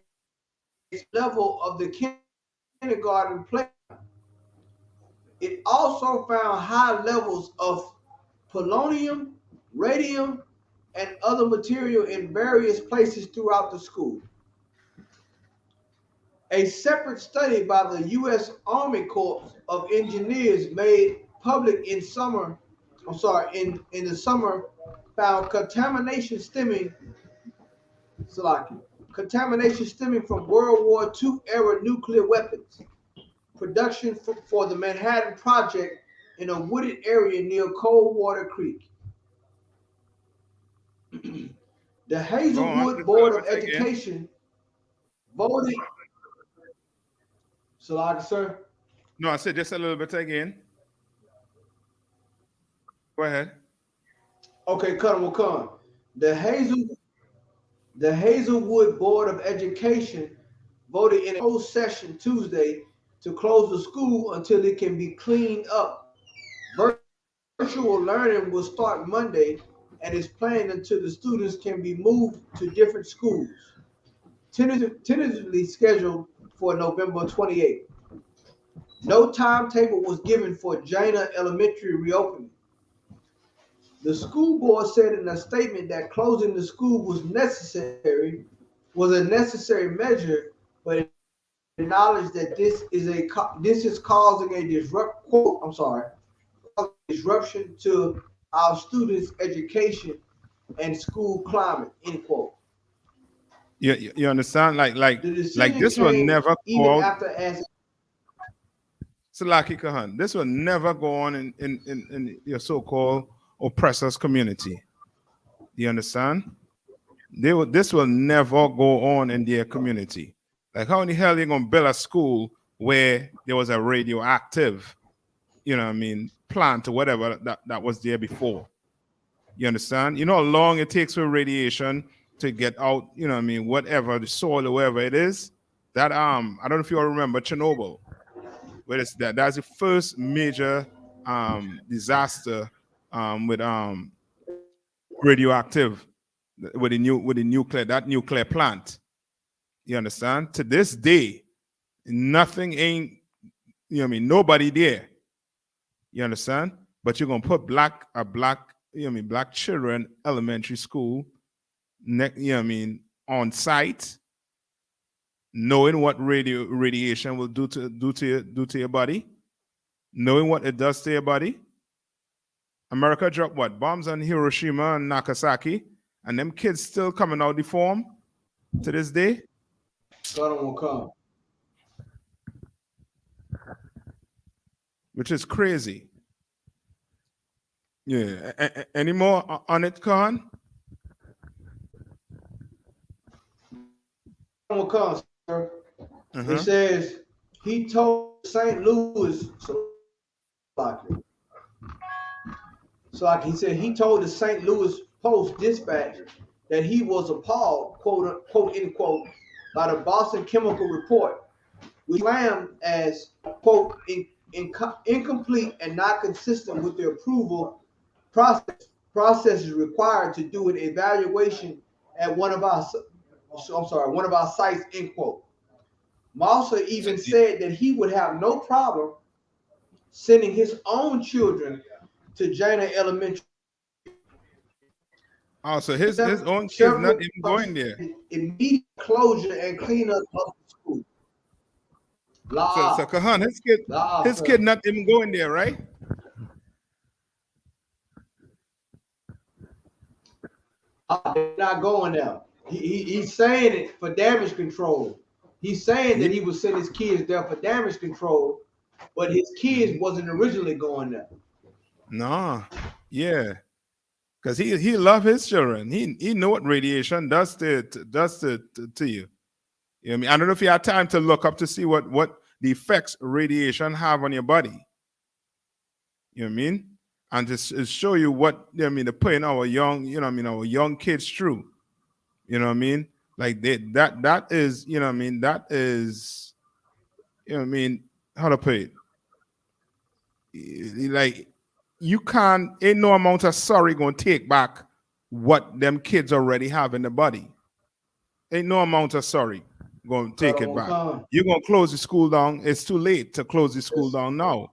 Speaker 16: level of the kindergarten playground. It also found high levels of polonium, radium, and other material in various places throughout the school. A separate study by the U.S. Army Corps of Engineers made public in the summer found contamination stemming from World War II era nuclear weapons production for the Manhattan Project in a wooded area near Coldwater Creek. The Hazelwood Board of Education voted. Sir?
Speaker 15: No, I said just a little bit again. Go ahead.
Speaker 16: Okay, will come. The Hazelwood Board of Education voted in a closed session Tuesday to close the school until it can be cleaned up. Virtual learning will start Monday and is planned until the students can be moved to different schools, tentatively scheduled for November 28th. No timetable was given for Jana Elementary reopening. The school board said in a statement that closing the school was a necessary measure, but acknowledged that this is causing a disruption to our students' education and school climate. End quote.
Speaker 15: You understand? Like this will never go out. Salaki Kahan, this will never go on in your so-called oppressors community. Do you understand? This will never go on in their community. Like, how in the hell are you going to build a school where there was a radioactive, plant or whatever that was there before? You understand? You know how long it takes for radiation to get out, whatever, the soil or wherever it is? That, I don't know if you all remember Chernobyl. Where it's that's the first major disaster with radioactive with the nuclear plant. You understand? To this day, nothing ain't, nobody there. You understand? But you're gonna put black children elementary school on site, knowing what radiation will do to your body, knowing what it does to your body. America dropped what? Bombs on Hiroshima and Nagasaki, and them kids still coming out deformed to this day.
Speaker 16: God will come.
Speaker 15: Which is crazy. Yeah. Any more on it, Khan?
Speaker 16: Will come, sir. He says he told St. Louis, he said he told the St. Louis Post-Dispatch that he was appalled, quote end quote, by the Boston Chemical report, which slammed as quote incomplete and not consistent with the approval processes required to do an evaluation at one of our sites, end quote. Mauser even said that he would have no problem sending his own children to Jana Elementary.
Speaker 15: Oh, so his own kids not even going there.
Speaker 16: Immediate closure and cleanup of the school.
Speaker 15: So Kahan, his kid not even going there, right?
Speaker 16: They're not going there. He's saying it for damage control. He's saying that he would send his kids there for damage control, but his kids wasn't originally going there.
Speaker 15: No, yeah, because he love his children. He know what radiation does to you. You know what I mean? I don't know if you had time to look up to see what the effects radiation have on your body. You know what I mean? And just show you what they're putting our young, our young kids through. You know what I mean? Like that is, that is, how to put it? Like you can't, ain't no amount of sorry gonna take back what them kids already have in the body. Ain't no amount of sorry gonna take it back. You're gonna close the school down. It's too late to close the school down now.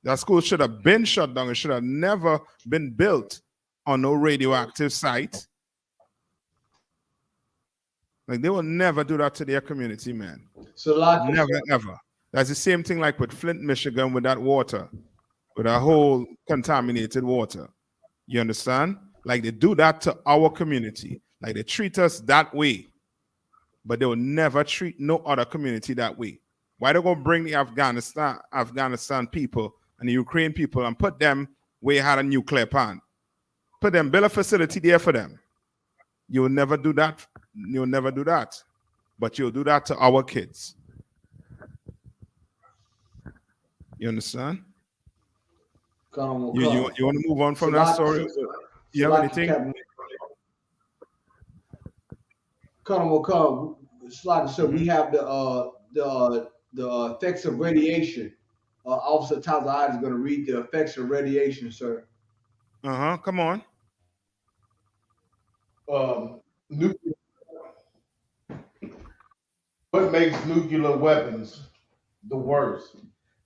Speaker 15: That school should have been shut down. It should have never been built on no radioactive site. Like they will never do that to their community, man. Never, ever. That's the same thing like with Flint, Michigan, with that water, with that whole contaminated water. You understand? Like they do that to our community. Like they treat us that way, but they will never treat no other community that way. Why they gonna bring the Afghanistan people and the Ukraine people and put them where you had a nuclear plant? Put them, build a facility there for them. You'll never do that. You'll never do that. But you'll do that to our kids. You understand? You want to move on from that story? You have anything?
Speaker 16: So we have the effects of radiation. Officer Tazahad is going to read the effects of radiation, sir.
Speaker 15: Come on.
Speaker 8: What makes nuclear weapons the worst?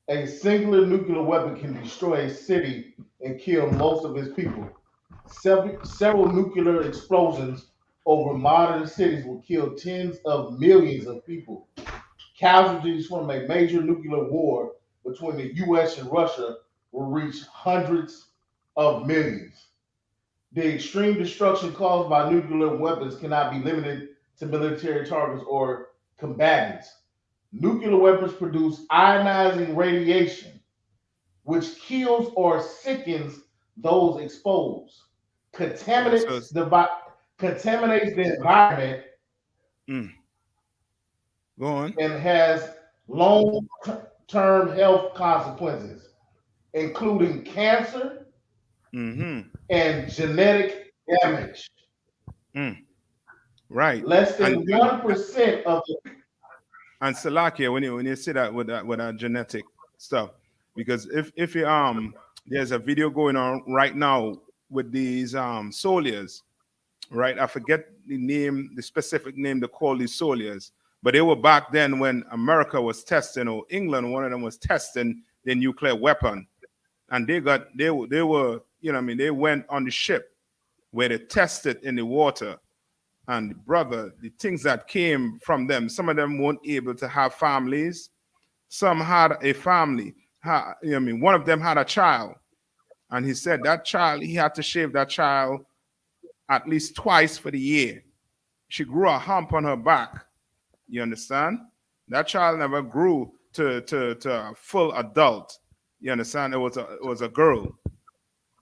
Speaker 8: A singular nuclear weapon can destroy a city and kill most of its people. Several nuclear explosions over modern cities will kill tens of millions of people. Casualties from a major nuclear war between the U.S. and Russia will reach hundreds of millions. The extreme destruction caused by nuclear weapons cannot be limited to military targets or combatants. Nuclear weapons produce ionizing radiation, which kills or sickens those exposed, contaminates the environment,
Speaker 15: Go on.
Speaker 8: and has long-term health consequences, including cancer and genetic damage.
Speaker 15: Right.
Speaker 8: Less than 1% of the
Speaker 15: and Salakia, when you see that with that genetic stuff, because if you there's a video going on right now with these soldiers, right? I forget the specific name they call these soldiers, but they were back then when America was testing, or England, one of them was testing the nuclear weapon, and they were they went on the ship where they tested in the water. And brother, the things that came from them, some of them weren't able to have families. Some had a family. One of them had a child. And he said that child, he had to shave that child at least twice for the year. She grew a hump on her back. You understand? That child never grew to a full adult. You understand? It was a girl.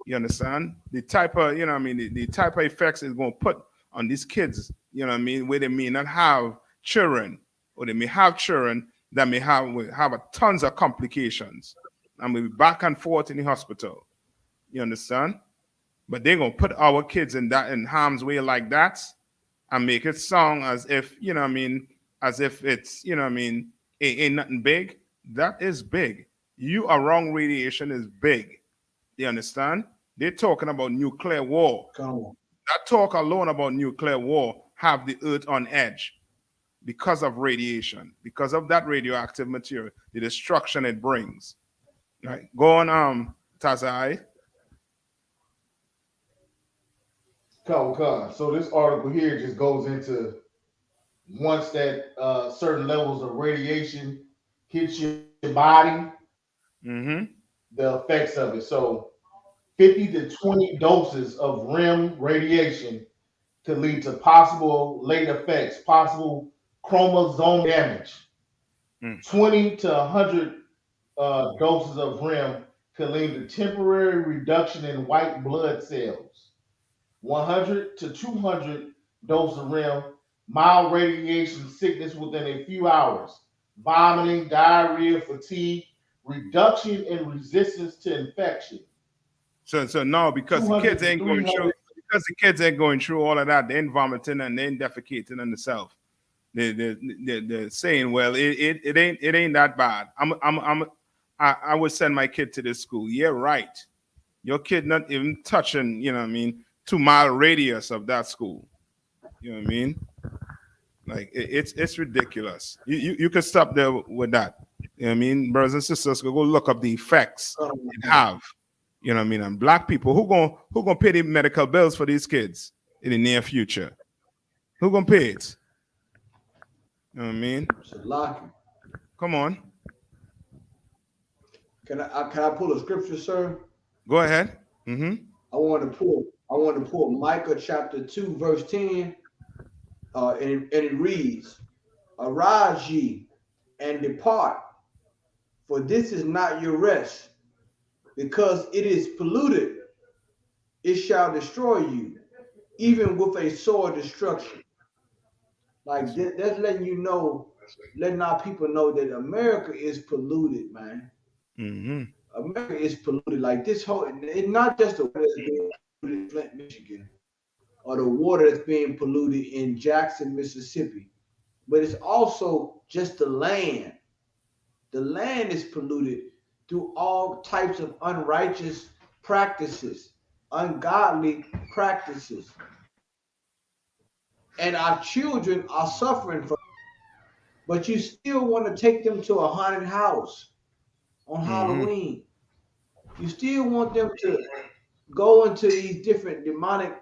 Speaker 15: You understand? The type of, the type of effects it's going to put on these kids, where they may not have children, or they may have children that may have tons of complications and will be back and forth in the hospital. You understand? But they're gonna put our kids in harm's way like that and make it sound as if, as if it's, ain't nothing big. That is big. You are wrong, radiation is big. You understand? They're talking about nuclear war. That talk alone about nuclear war have the earth on edge because of radiation, because of that radioactive material, the destruction it brings. Right. Go on, Tazai.
Speaker 8: So this article here just goes into once that certain levels of radiation hits your body, the effects of it. So 50 to 20 doses of REM radiation could lead to possible late effects, possible chromosome damage. 20 to 100 doses of REM could lead to temporary reduction in white blood cells. 100 to 200 doses of REM, mild radiation sickness within a few hours, vomiting, diarrhea, fatigue,
Speaker 17: reduction in resistance to infection.
Speaker 15: So no, because the kids ain't going through all of that, they ain't vomiting and they ain't defecating on themselves. They're saying, well, it ain't that bad. I would send my kid to this school. Yeah, right. Your kid not even touching, 2-mile radius of that school. You know what I mean? Like it's ridiculous. You can stop there with that. You know what I mean? Brothers and sisters, go look up the effects it have. You know what I mean? And black people, who gonna pay the medical bills for these kids in the near future? Who gonna pay it? You know what I mean? Come on.
Speaker 16: Can I pull a scripture, sir?
Speaker 15: Go ahead. Mm-hmm.
Speaker 16: I want to pull Micah chapter 2, verse 10. And it reads, "Arise ye and depart, for this is not your rest, because it is polluted. It shall destroy you, even with a sore destruction." Like that's letting you know, letting our people know that America is polluted, man.
Speaker 15: Mm-hmm.
Speaker 16: America is polluted. Like this whole, it's not just the water that's being polluted in Flint, Michigan, or the water that's being polluted in Jackson, Mississippi, but it's also just the land. The land is polluted through all types of unrighteous practices, ungodly practices. And our children are suffering from it. But you still want to take them to a haunted house on Halloween. You still want them to go into these different demonic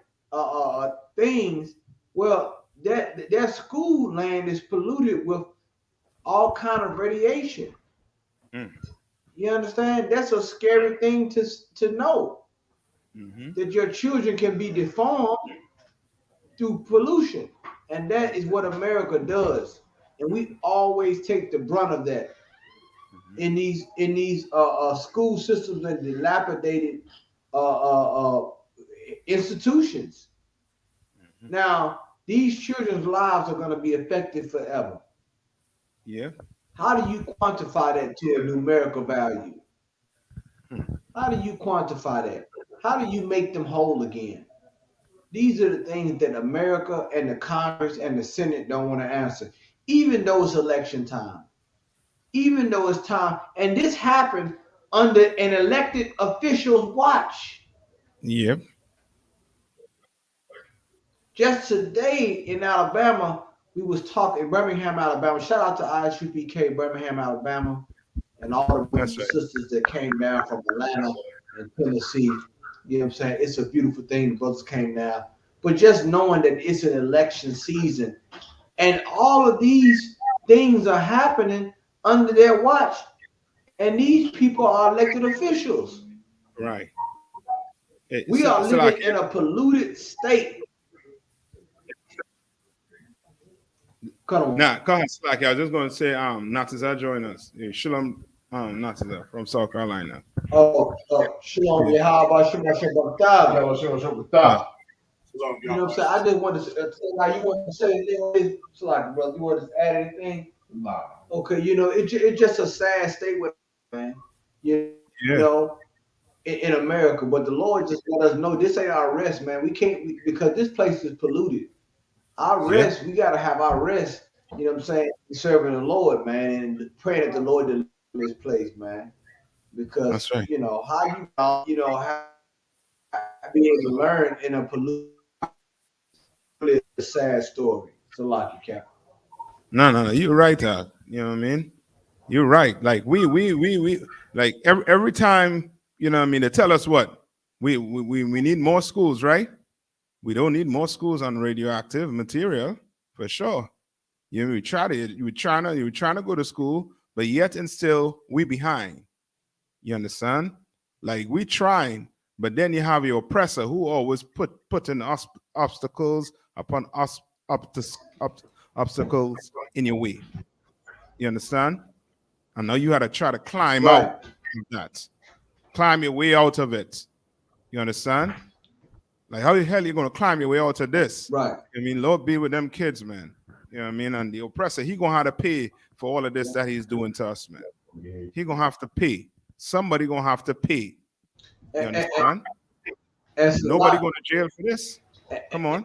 Speaker 16: things. Well, their school land is polluted with all kind of radiation. You understand? That's a scary thing to know. That your children can be deformed through pollution. And that is what America does. And we always take the brunt of that in these school systems and dilapidated institutions. Now, these children's lives are going to be affected forever.
Speaker 15: Yeah.
Speaker 16: How do you quantify that to a numerical value? How do you quantify that? How do you make them whole again? These are the things that America and the Congress and the Senate don't want to answer, even though it's election time, even though it's time. And this happened under an elected official's watch.
Speaker 15: Yep.
Speaker 16: Just today in Alabama, we was talking, Birmingham, Alabama. Shout out to I.S.U.P.K, Birmingham, Alabama, and all the brothers and sisters that came down from Atlanta and Tennessee. You know what I'm saying? It's a beautiful thing. The brothers came down. But just knowing that it's an election season and all of these things are happening under their watch. And these people are elected officials.
Speaker 15: Right.
Speaker 16: We are living in a polluted state.
Speaker 15: Nah, go ahead, Slacky. I was just going to say, Natazar join us. Shalom, Natazar from South Carolina.
Speaker 16: Shalom, Yahweh, Shalom, you know what I'm saying? I just want to say, like, you want to say anything? Slacky, brother, you want to add anything?
Speaker 17: Nah.
Speaker 16: Okay, it's just a sad state with, man. You know, in America, but the Lord just let us know this ain't our rest, man. We can't, because this place is polluted. Our rest, we got to have our rest. You know what I'm saying? Serving the Lord, man, and praying that the Lord deliver this place, man. Because
Speaker 15: that's right.
Speaker 16: How you how be able to learn in a polluted, really a sad story. It's a lot, Cap.
Speaker 15: No, you're right, you know what I mean? You're right. Like we like every time, you know what I mean, they tell us what we need more schools, right? We don't need more schools on radioactive material for sure. You know, you were trying to go to school, but yet and still we behind. You understand? Like we trying, but then you have your oppressor who always putting obstacles upon obstacles in your way. You understand? I know you had to try to climb out of that. Climb your way out of it. You understand? Like, how the hell are you going to climb your way out of this?
Speaker 16: Right.
Speaker 15: I mean, Lord be with them kids, man. You know what I mean? And the oppressor, he going to have to pay for all of this that he's doing to us, man. he gonna have to pay. Somebody gonna have to pay. You understand? Nobody going to jail for this. Come on.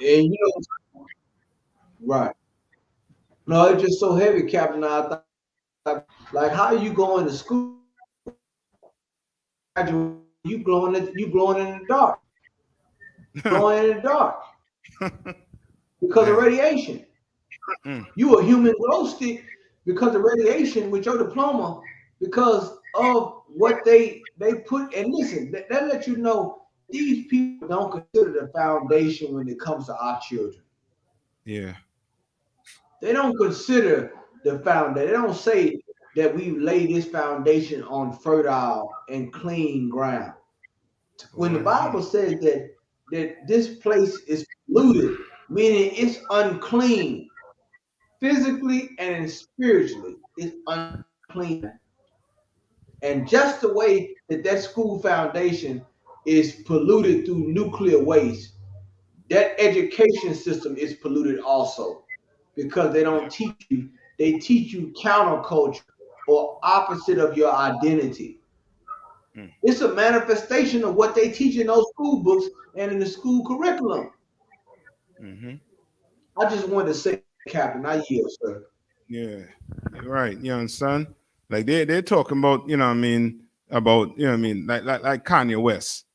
Speaker 16: And you know, right? No, it's just so heavy, Captain. I thought, like, how are you going to school? You glowing in the dark, glowing in the dark because of radiation. You a human glow stick because of radiation with your diploma because of what they put. And listen, that let you know these people don't consider the foundation when it comes to our children.
Speaker 15: Yeah.
Speaker 16: They don't consider the foundation. They don't say that we lay this foundation on fertile and clean ground. When the Bible says that this place is polluted, meaning it's unclean, physically and spiritually, it's unclean. And just the way that school foundation is polluted through nuclear waste, that education system is polluted also because they don't teach you, they teach you counterculture or opposite of your identity. It's a manifestation of what they teach in those school books and in the school curriculum. I just wanted to say, Captain, I yield, sir.
Speaker 15: Yeah, you're right. You understand? Like they're talking about, you know what I mean, about, you know what I mean, like Kanye West.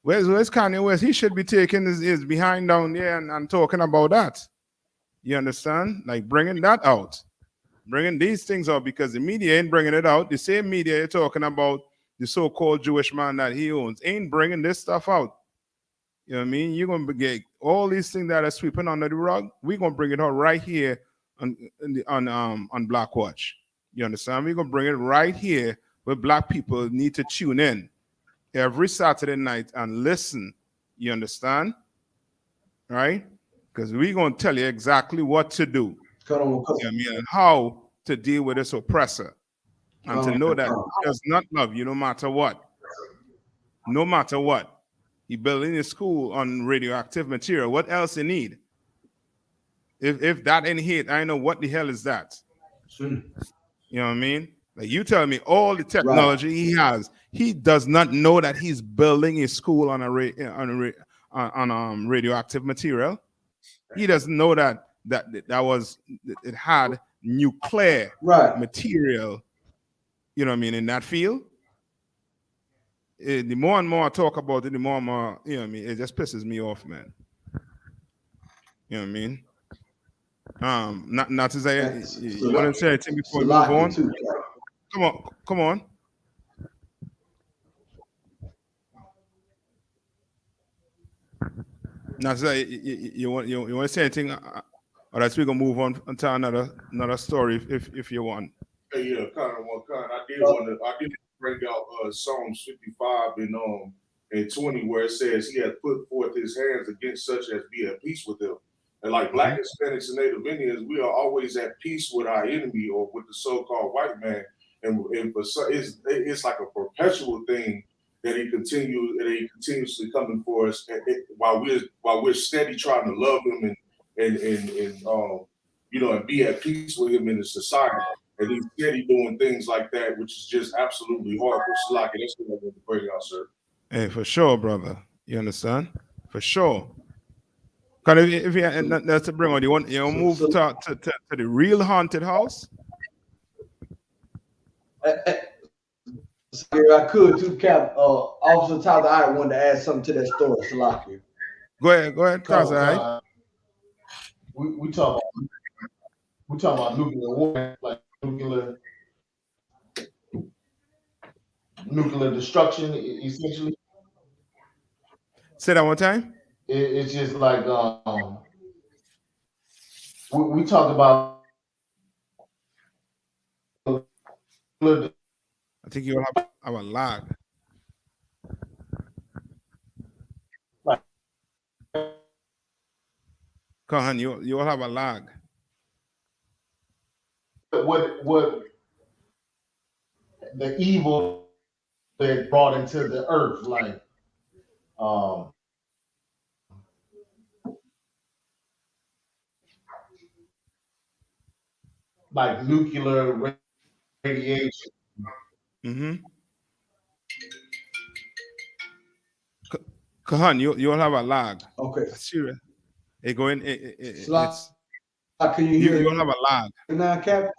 Speaker 15: Where's Kanye West? He should be taking his behind down there and talking about that. You understand? Like bringing that out. Bringing these things out because the media ain't bringing it out. The same media you're talking about, the so-called Jewish man that he owns, ain't bringing this stuff out. You know what I mean? You're going to get all these things that are sweeping under the rug. We're going to bring it out right here on BLACKWATCH. You understand? We're going to bring it right here where black people need to tune in every Saturday night and listen. You understand? Right? Because we're going to tell you exactly what to do. You know what I mean? And how to deal with this oppressor. And to know that he does not love you no matter what. No matter what. He building his school on radioactive material. What else he need? If that ain't hate, I know what the hell is that. You know what I mean? Like you tell me all the technology he has, he does not know that he's building his school on radioactive material. He doesn't know that it had nuclear material. You know what I mean in that field. The more and more I talk about it, the more and more, you know what I mean, it just pisses me off, man. You know what I mean? Not to say you want to say anything before we move on. Come on. Not to say you want to say anything, or else we gonna move on to another story if you want.
Speaker 13: Hey, yeah, kind. I did bring out Psalms 55 and 20 where it says he had put forth his hands against such as be at peace with them. And like Black Hispanics and Native Indians, we are always at peace with our enemy or with the so-called white man. And for some, it's like a perpetual thing that he continuously coming for us while we're steady trying to love him and be at peace with him in the society. And he's steady doing things like that, which is just absolutely horrible. Slack, that's what I want to bring out, sir.
Speaker 15: Hey, for sure, brother. You understand? For sure. Because if you that's to bring on, you want move to the real haunted house?
Speaker 16: I could too, Cap. Officer Tyler, I wanted to add something to that story, Salaki.
Speaker 15: Go ahead, Tyler.
Speaker 17: We talk about nuclear war, like nuclear destruction, essentially.
Speaker 15: Say that one time.
Speaker 17: It's just like we talked about.
Speaker 15: I think you'll have a lag. Come on, you will have a lag.
Speaker 17: What the evil that brought into the earth, like nuclear radiation.
Speaker 15: Mm-hmm. Kahan, you'll have a lag.
Speaker 16: Okay.
Speaker 15: Serious. It going.
Speaker 16: Salak,
Speaker 15: It's
Speaker 16: can you hear
Speaker 15: you'll
Speaker 16: it
Speaker 15: have a lag.
Speaker 16: now, Cap?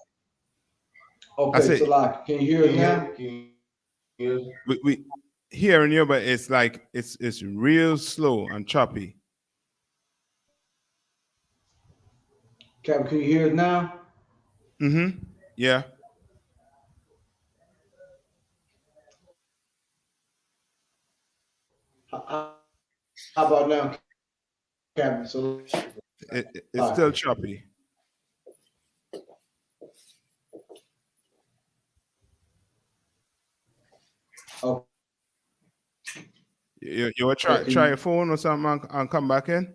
Speaker 15: I
Speaker 16: Okay,
Speaker 15: say
Speaker 16: Salak, can you hear it now?
Speaker 15: we hearing you, but it's like it's real slow and choppy.
Speaker 16: Cap, can you hear it now?
Speaker 15: Mm-hmm. Yeah.
Speaker 16: How about now, Cap? So,
Speaker 15: It's still choppy.
Speaker 16: oh,
Speaker 15: You will try your phone or something and come back in.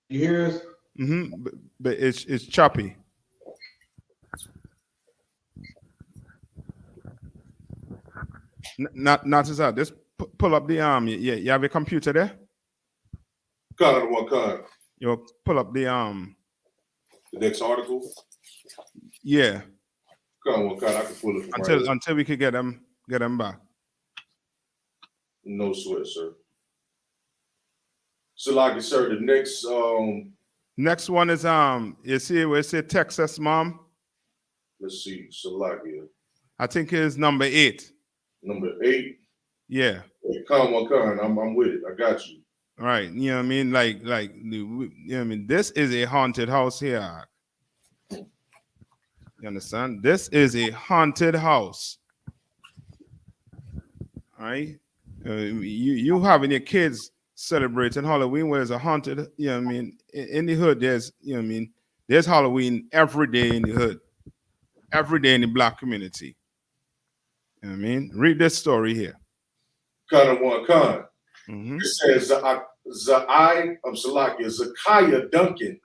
Speaker 16: You hear us?
Speaker 15: Mm-hmm. But it's choppy. Not as that. Just pull up the You have a computer there.
Speaker 8: Kind one kind.
Speaker 15: You pull up the
Speaker 8: The next article.
Speaker 15: Yeah.
Speaker 8: Kind one kind. I can pull it from
Speaker 15: Until we could get them back.
Speaker 8: No sweat, sir. So, like I said, the
Speaker 15: next one is you see where it say Texas mom.
Speaker 8: Let's see, Salakia.
Speaker 15: I think it's number 8.
Speaker 8: Number 8.
Speaker 15: Yeah.
Speaker 8: Come on, kind. I'm with it. I got you.
Speaker 15: Right. You know what I mean? Like you know what I mean? This is a haunted house here. You understand? This is a haunted house. All right. You having your kids celebrating Halloween where there's a haunted, you know what I mean? In the hood, there's, you know what I mean? There's Halloween every day in the hood, every day in the black community. You know what I mean? Read this story here.
Speaker 8: Kind of one kind.
Speaker 15: Mm-hmm.
Speaker 8: It says Zakiah Duncan,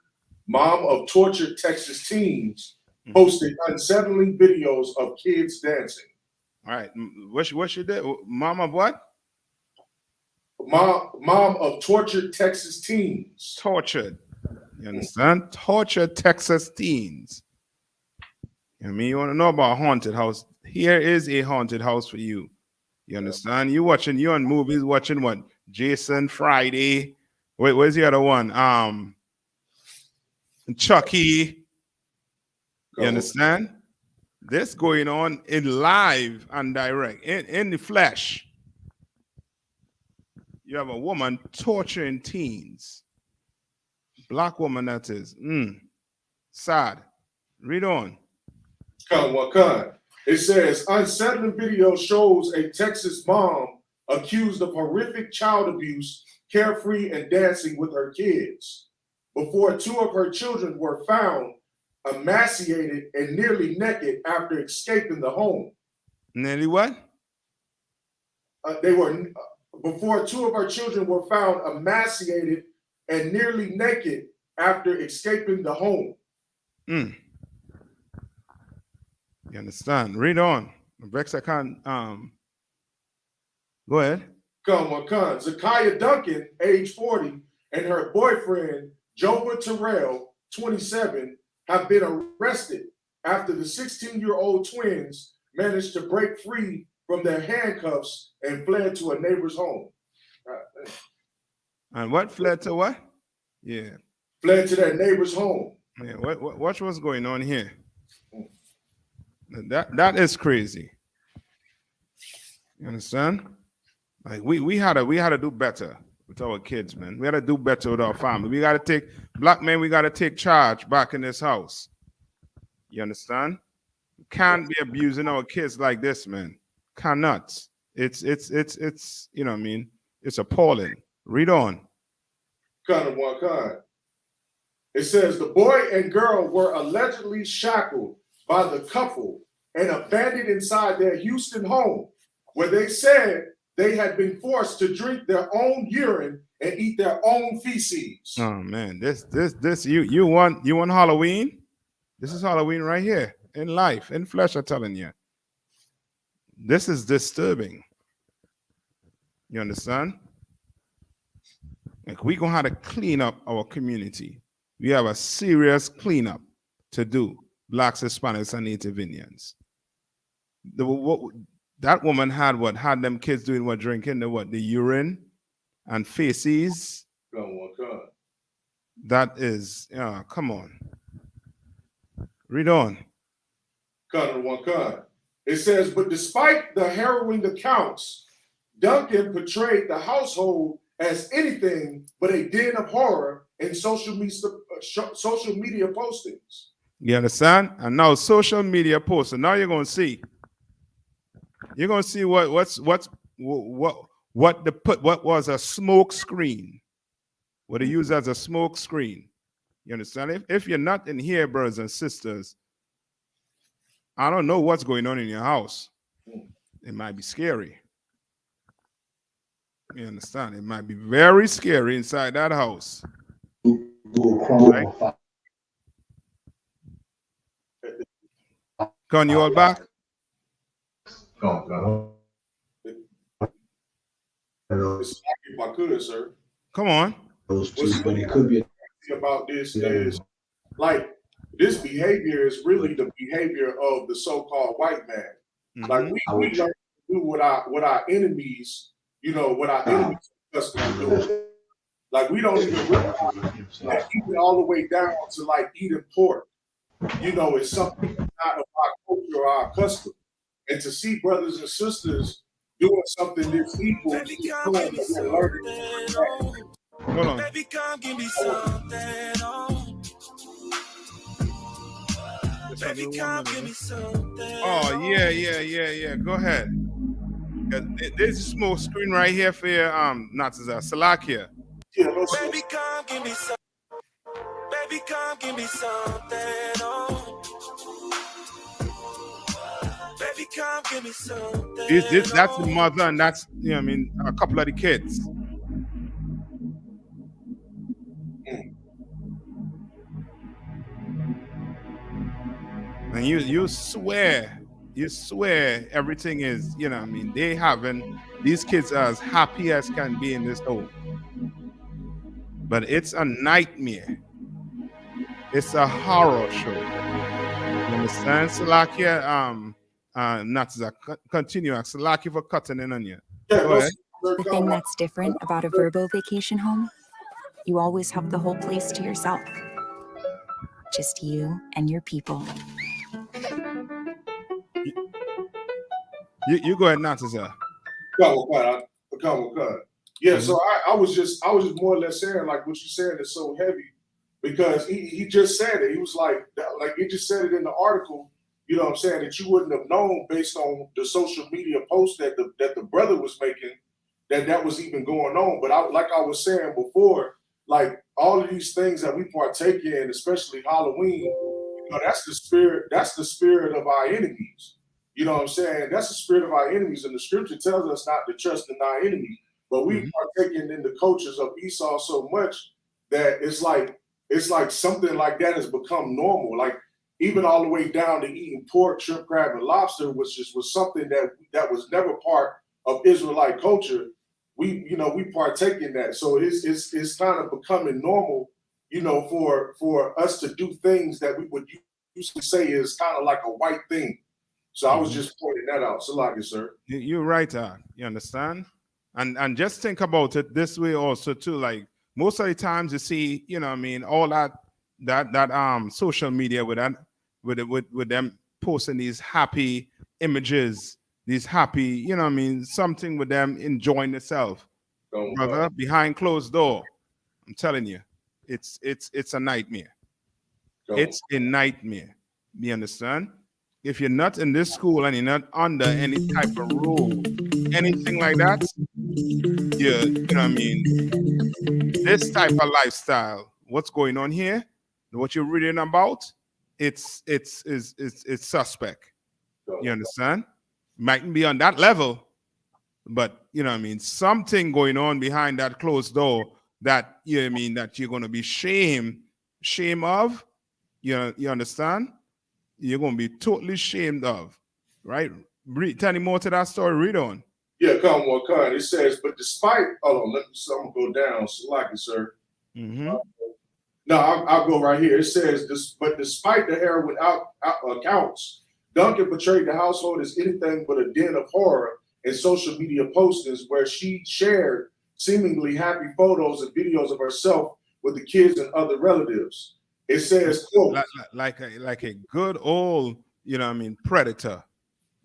Speaker 8: mom of tortured Texas teens, posted unsettling videos of kids dancing.
Speaker 15: All right. What she did? Mom of what?
Speaker 8: Mom of tortured Texas teens.
Speaker 15: Tortured. You understand? Tortured Texas teens. I mean, you want to know about a haunted house? Here is a haunted house for you. You understand? You on movies watching what? Jason Friday. Wait, where's the other one? Chucky. You understand? This going on in live and direct, in the flesh. You have a woman torturing teens. Black woman, that is. Sad. Read on.
Speaker 8: It says, unsettling video shows a Texas mom accused of horrific child abuse, carefree and dancing with her kids. Before 2 of her children were found emaciated and nearly naked after escaping the home.
Speaker 15: Nearly what?
Speaker 8: Before 2 of her children were found emaciated and nearly naked after escaping the home.
Speaker 15: You understand? Read on. Rex, I can't. Go ahead.
Speaker 8: Zakiah Duncan, age 40, and her boyfriend, Jova Terrell, 27, have been arrested after the 16-year-old twins managed to break free from their handcuffs and fled to a neighbor's home.
Speaker 15: And what fled to what? Yeah.
Speaker 8: Fled to their neighbor's home.
Speaker 15: Yeah. Watch what's going on here. That is crazy. You understand? Like we had to do better with our kids, man. We had to do better with our family. We got to take black men. We got to take charge back in this house. You understand? We can't be abusing our kids like this, man. Cannot. It's you know what I mean? It's appalling. Read on.
Speaker 8: It says the boy and girl were allegedly shackled by the couple and abandoned inside their Houston home, where they said they had been forced to drink their own urine and eat their own feces.
Speaker 15: Oh man, this you want Halloween? This is Halloween right here in life, in flesh. I'm telling you, this is disturbing. You understand? Like we gonna have to clean up our community. We have a serious cleanup to do. blacks, Hispanics, and Native Indians. That woman had what? Had them kids doing what? Drinking the urine and feces. That is, come on. Read on.
Speaker 13: It says, but despite the harrowing accounts, Duncan portrayed the household as anything but a den of horror in social media postings.
Speaker 15: You understand? And now social media posts. And now you're going to see. You're going to see what was a smoke screen. What they use as a smoke screen. You understand? If you're not in here, brothers and sisters, I don't know what's going on in your house. It might be scary. You understand? It might be very scary inside that house. Right? Con, you all back?
Speaker 13: If I could, sir.
Speaker 15: Come on.
Speaker 13: What's about this is like this behavior is really the behavior of the so-called white man. Like we learn to do what our enemies, what our enemies custom to do. Like we don't even realize that even all the way down to like eating pork, it's something not of our culture or our custom. And to see brothers and sisters doing something this evil,
Speaker 15: hold on.
Speaker 7: Baby, come give me something. Baby, come give me something.
Speaker 15: Oh, yeah. Go ahead. There's a smoke screen right here for your not Salakia.
Speaker 7: Baby, come give me some. Baby, come give me something. Baby, come give me something.
Speaker 15: That's the mother, and that's a couple of the kids. And you swear everything is, they having these kids are as happy as can be in this home. But it's a nightmare. It's a horror show. You understand? Salakia, continue. Salakia for cutting in on you. Go ahead.
Speaker 18: The thing that's different about a Verbo vacation home, you always have the whole place to yourself. Just you and your people.
Speaker 15: You go ahead, Natsa.
Speaker 13: Yeah, so I was just more or less saying like what you said is so heavy because he just said it. He was like he just said it in the article. You know what I'm saying, that you wouldn't have known based on the social media post that the brother was making that was even going on. But like I was saying before, like all of these things that we partake in, especially Halloween, that's the spirit of our enemies. You know what I'm saying? That's the spirit of our enemies, and the scripture tells us not to trust in our enemy. But we partaking in the cultures of Esau so much that it's like something like that has become normal. Like even all the way down to eating pork, shrimp, crab, and lobster, was something that was never part of Israelite culture. We partake in that, so it's kind of becoming normal, for us to do things that we would usually say is kind of like a white thing. So I was just pointing that out. So like it, sir.
Speaker 15: You're right, you understand? And just think about it this way also too. Like most of the times you see, all that social media with them posting these happy images, these happy, something with them enjoying themselves. Brother, behind closed door. I'm telling you, it's a nightmare. It's a nightmare. You understand? If you're not in this school and you're not under any type of rule, anything like that, this type of lifestyle, what's going on here, what you're reading about, it's suspect. You understand? Mightn't be on that level, but something going on behind that closed door that that you're going to be shame of. You understand? You're going to be totally shamed of, right? Tell me more to that story. Read on.
Speaker 13: Yeah, come on. It says, but despite, hold on, I'm going to go down. Select it, sir.
Speaker 8: No, I'll go right here. It says this, but despite the heroin accounts, Duncan portrayed the household as anything but a den of horror in social media postings where she shared seemingly happy photos and videos of herself with the kids and other relatives. It says, quote,
Speaker 15: like a good old, you know what I mean, predator.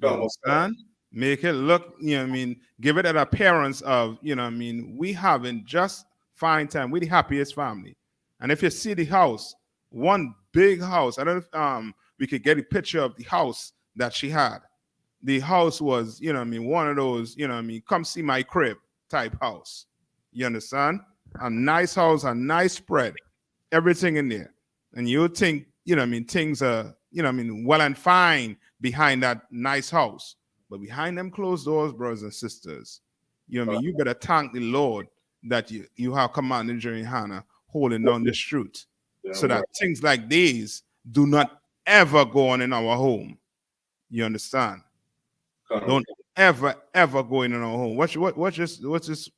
Speaker 15: You understand? Make it look, you know what I mean, give it an appearance of, you know what I mean, we having just fine time. We're the happiest family. And if you see the house, one big house, I don't know if we could get a picture of the house that she had. The house was, you know what I mean, one of those, you know what I mean, come see my crib type house. You understand? A nice house, a nice spread, everything in there. And you think, you know what I mean, things are, you know what I mean, well and fine behind that nice house. But behind them closed doors, brothers and sisters, you know what I mean, you better thank the Lord that you have Commander GEN.YAHANNA holding down this truth, so that things like these do not ever go on in our home. You understand? Don't ever go in our home. What's this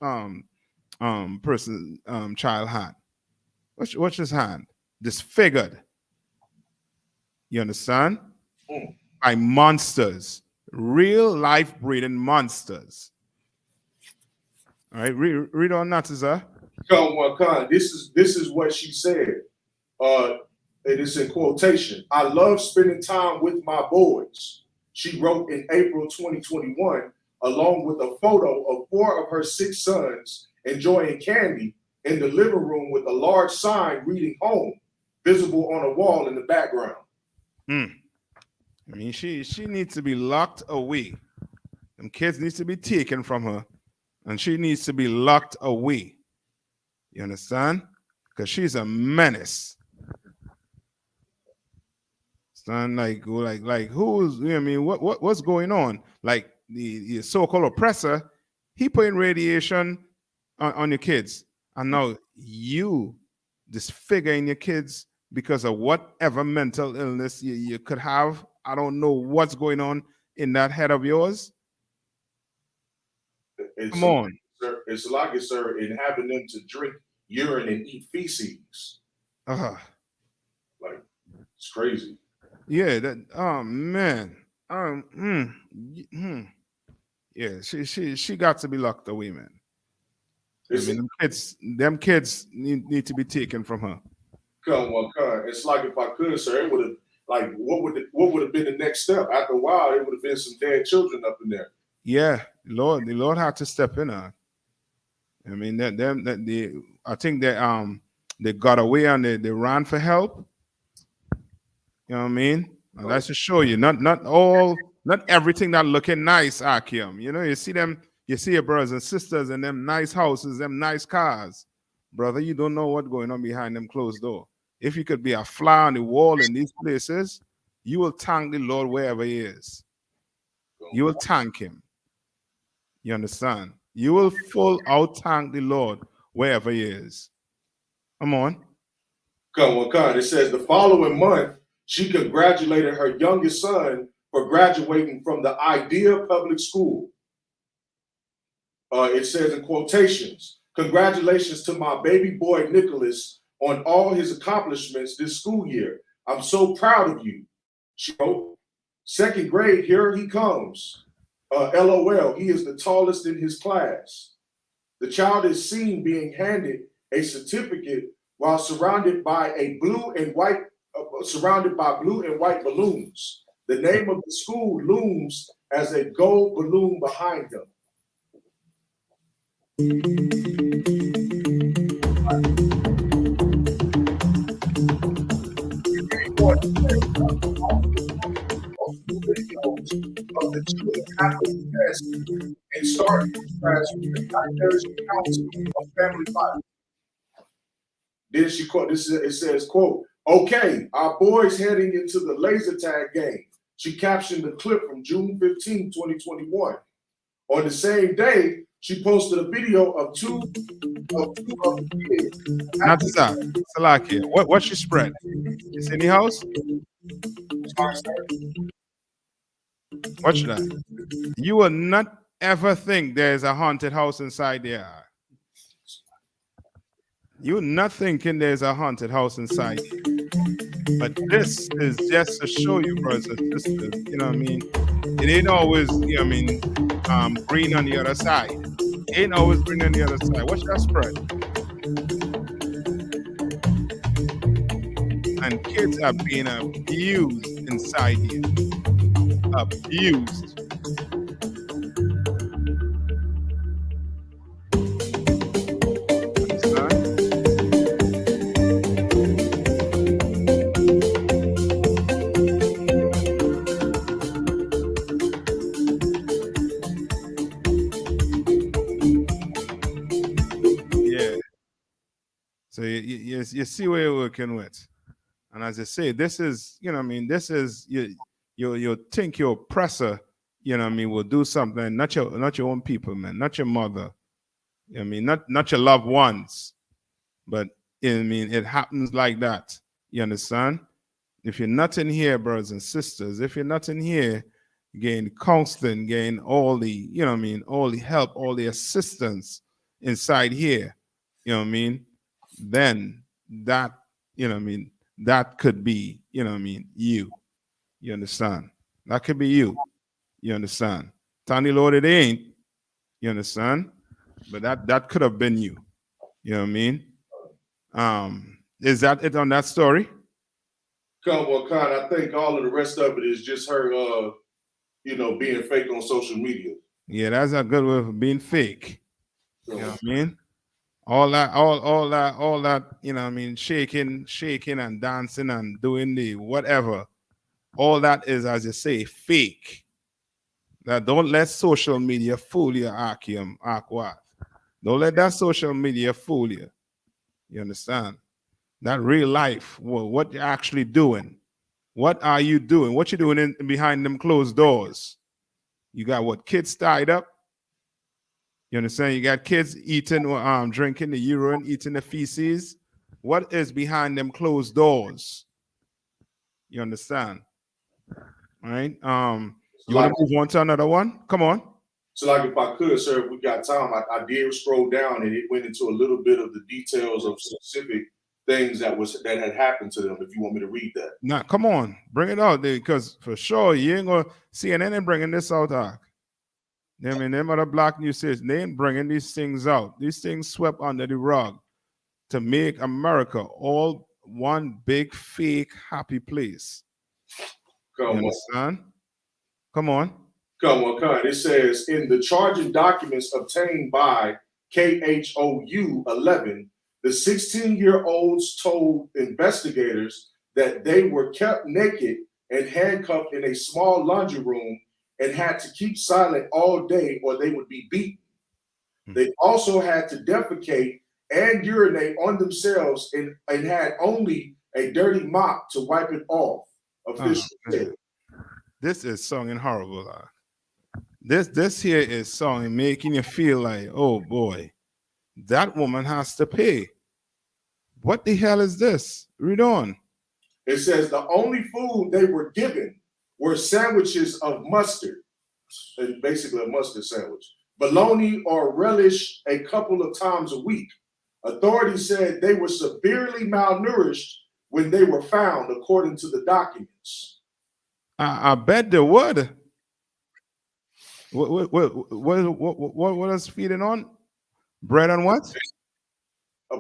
Speaker 15: person child hand? What's his hand? Disfigured. You understand? By monsters, real life breeding monsters. All right, read on that, sir.
Speaker 8: This is what she said. And it's in quotation. I love spending time with my boys. She wrote in April 2021, along with a photo of 4 of her 6 sons enjoying candy in the living room with a large sign reading home visible on a wall in the background.
Speaker 15: I mean, she needs to be locked away. Them kids needs to be taken from her, and she needs to be locked away. You understand? Because she's a menace. Son, like who's, you know what I mean, what's going on? Like the so-called oppressor, he putting radiation on your kids, and now you disfiguring your kids because of whatever mental illness you could have. I don't know what's going on in that head of yours. Come on.
Speaker 8: It's like it, sir, in having them to drink urine and eat feces. Like, it's crazy.
Speaker 15: Yeah, that, oh man. Yeah, she got to be locked away, man. I mean, them kids need to be taken from her.
Speaker 8: It's like, if I could, sir, it would have, like, what would have been the next step? After a while, it would have been some dead children up in there.
Speaker 15: Yeah, the Lord had to step in on. I mean, I think that they got away and they ran for help. You know what I mean? And that's to show you, not everything that looking nice, Akim. You know, you see them, you see your brothers and sisters in them nice houses, them nice cars. Brother, you don't know what's going on behind them closed door. If you could be a fly on the wall in these places, you will thank the Lord wherever he is. You will thank him. You understand? You will full out thank the Lord wherever he is. Come on.
Speaker 8: It says the following month, she congratulated her youngest son for graduating from the IDEA public school. It says in quotations, congratulations to my baby boy, Nicholas, on all his accomplishments this school year. I'm so proud of you. She wrote, 2nd grade, here he comes. LOL, he is the tallest in his class. The child is seen being handed a certificate while surrounded by blue and white balloons. The name of the school looms as a gold balloon behind them. Of the children after test and starting class with the nightmares accounts of family life. Then she quote, it says, quote, okay, our boys heading into the laser tag game. She captioned the clip from June 15, 2021. On the same day, she posted a video of two of the kids.
Speaker 15: Not to stop. Salakia. What's your spread? Is in the house? Watch that. You will not ever think there's a haunted house inside there. You're not thinking there's a haunted house inside. But this is just to show you, brothers and sisters, you know what I mean? It ain't always, you know what I mean, green on the other side. It ain't always green on the other side. Watch that spread. And kids are being abused inside here. Abused. So you see where you're working with. And as I say, this is, you know what I mean, this is, you think your oppressor, you know what I mean, will do something, not your own people, man, not your mother. You know what I mean, not your loved ones. But, you know what I mean, it happens like that. You understand? If you're not in here, brothers and sisters, if you're not in here, gain counseling, gain all the, you know what I mean, all the help, all the assistance inside here, you know what I mean, then that, you know what I mean, that could be, you know what I mean, you. You understand? That could be you. You understand? Tony Lord, it ain't. You understand? But that could have been you. You know what I mean? Is that it on that story?
Speaker 8: Well, Con, I think all of the rest of it is just her, you know, being fake on social media.
Speaker 15: Yeah, that's a good way of being fake. You know what I mean? All that, you know what I mean, shaking and dancing and doing the whatever. All that is, as you say, fake. That don't let social media fool you, Akwat. Don't let that social media fool you. You understand? That real life, what you're actually doing. What are you doing? What you doing behind them closed doors? You got what, kids tied up? You understand? You got kids eating, drinking the urine, eating the feces. What is behind them closed doors? You understand? All right. You want to move on to another one? Come on.
Speaker 8: So, like, if I could, sir, if we got time, I did scroll down and it went into a little bit of the details of specific things that had happened to them. If you want me to read that.
Speaker 15: Nah, come on, bring it out there, because for sure you ain't gonna CNN ain't bringing this out. I mean, them other black news stations, they ain't bringing these things out. These things swept under the rug to make America all one big fake happy place. You understand? Come on.
Speaker 8: Come on. It says in the charging documents obtained by KHOU 11, the 16-year-olds told investigators that they were kept naked and handcuffed in a small laundry room and had to keep silent all day or they would be beaten. They also had to defecate and urinate on themselves and had only a dirty mop to wipe it off.
Speaker 15: This is sounding horrible. This here is sounding making you feel like, oh boy, that woman has to pay. What the hell is this? Read on.
Speaker 8: It says the only food they were given were sandwiches of mustard, basically a mustard sandwich, bologna or relish a couple of times a week. Authorities said they were severely malnourished when they were found, according to the documents.
Speaker 15: I bet they would. What is feeding on? Bread and what?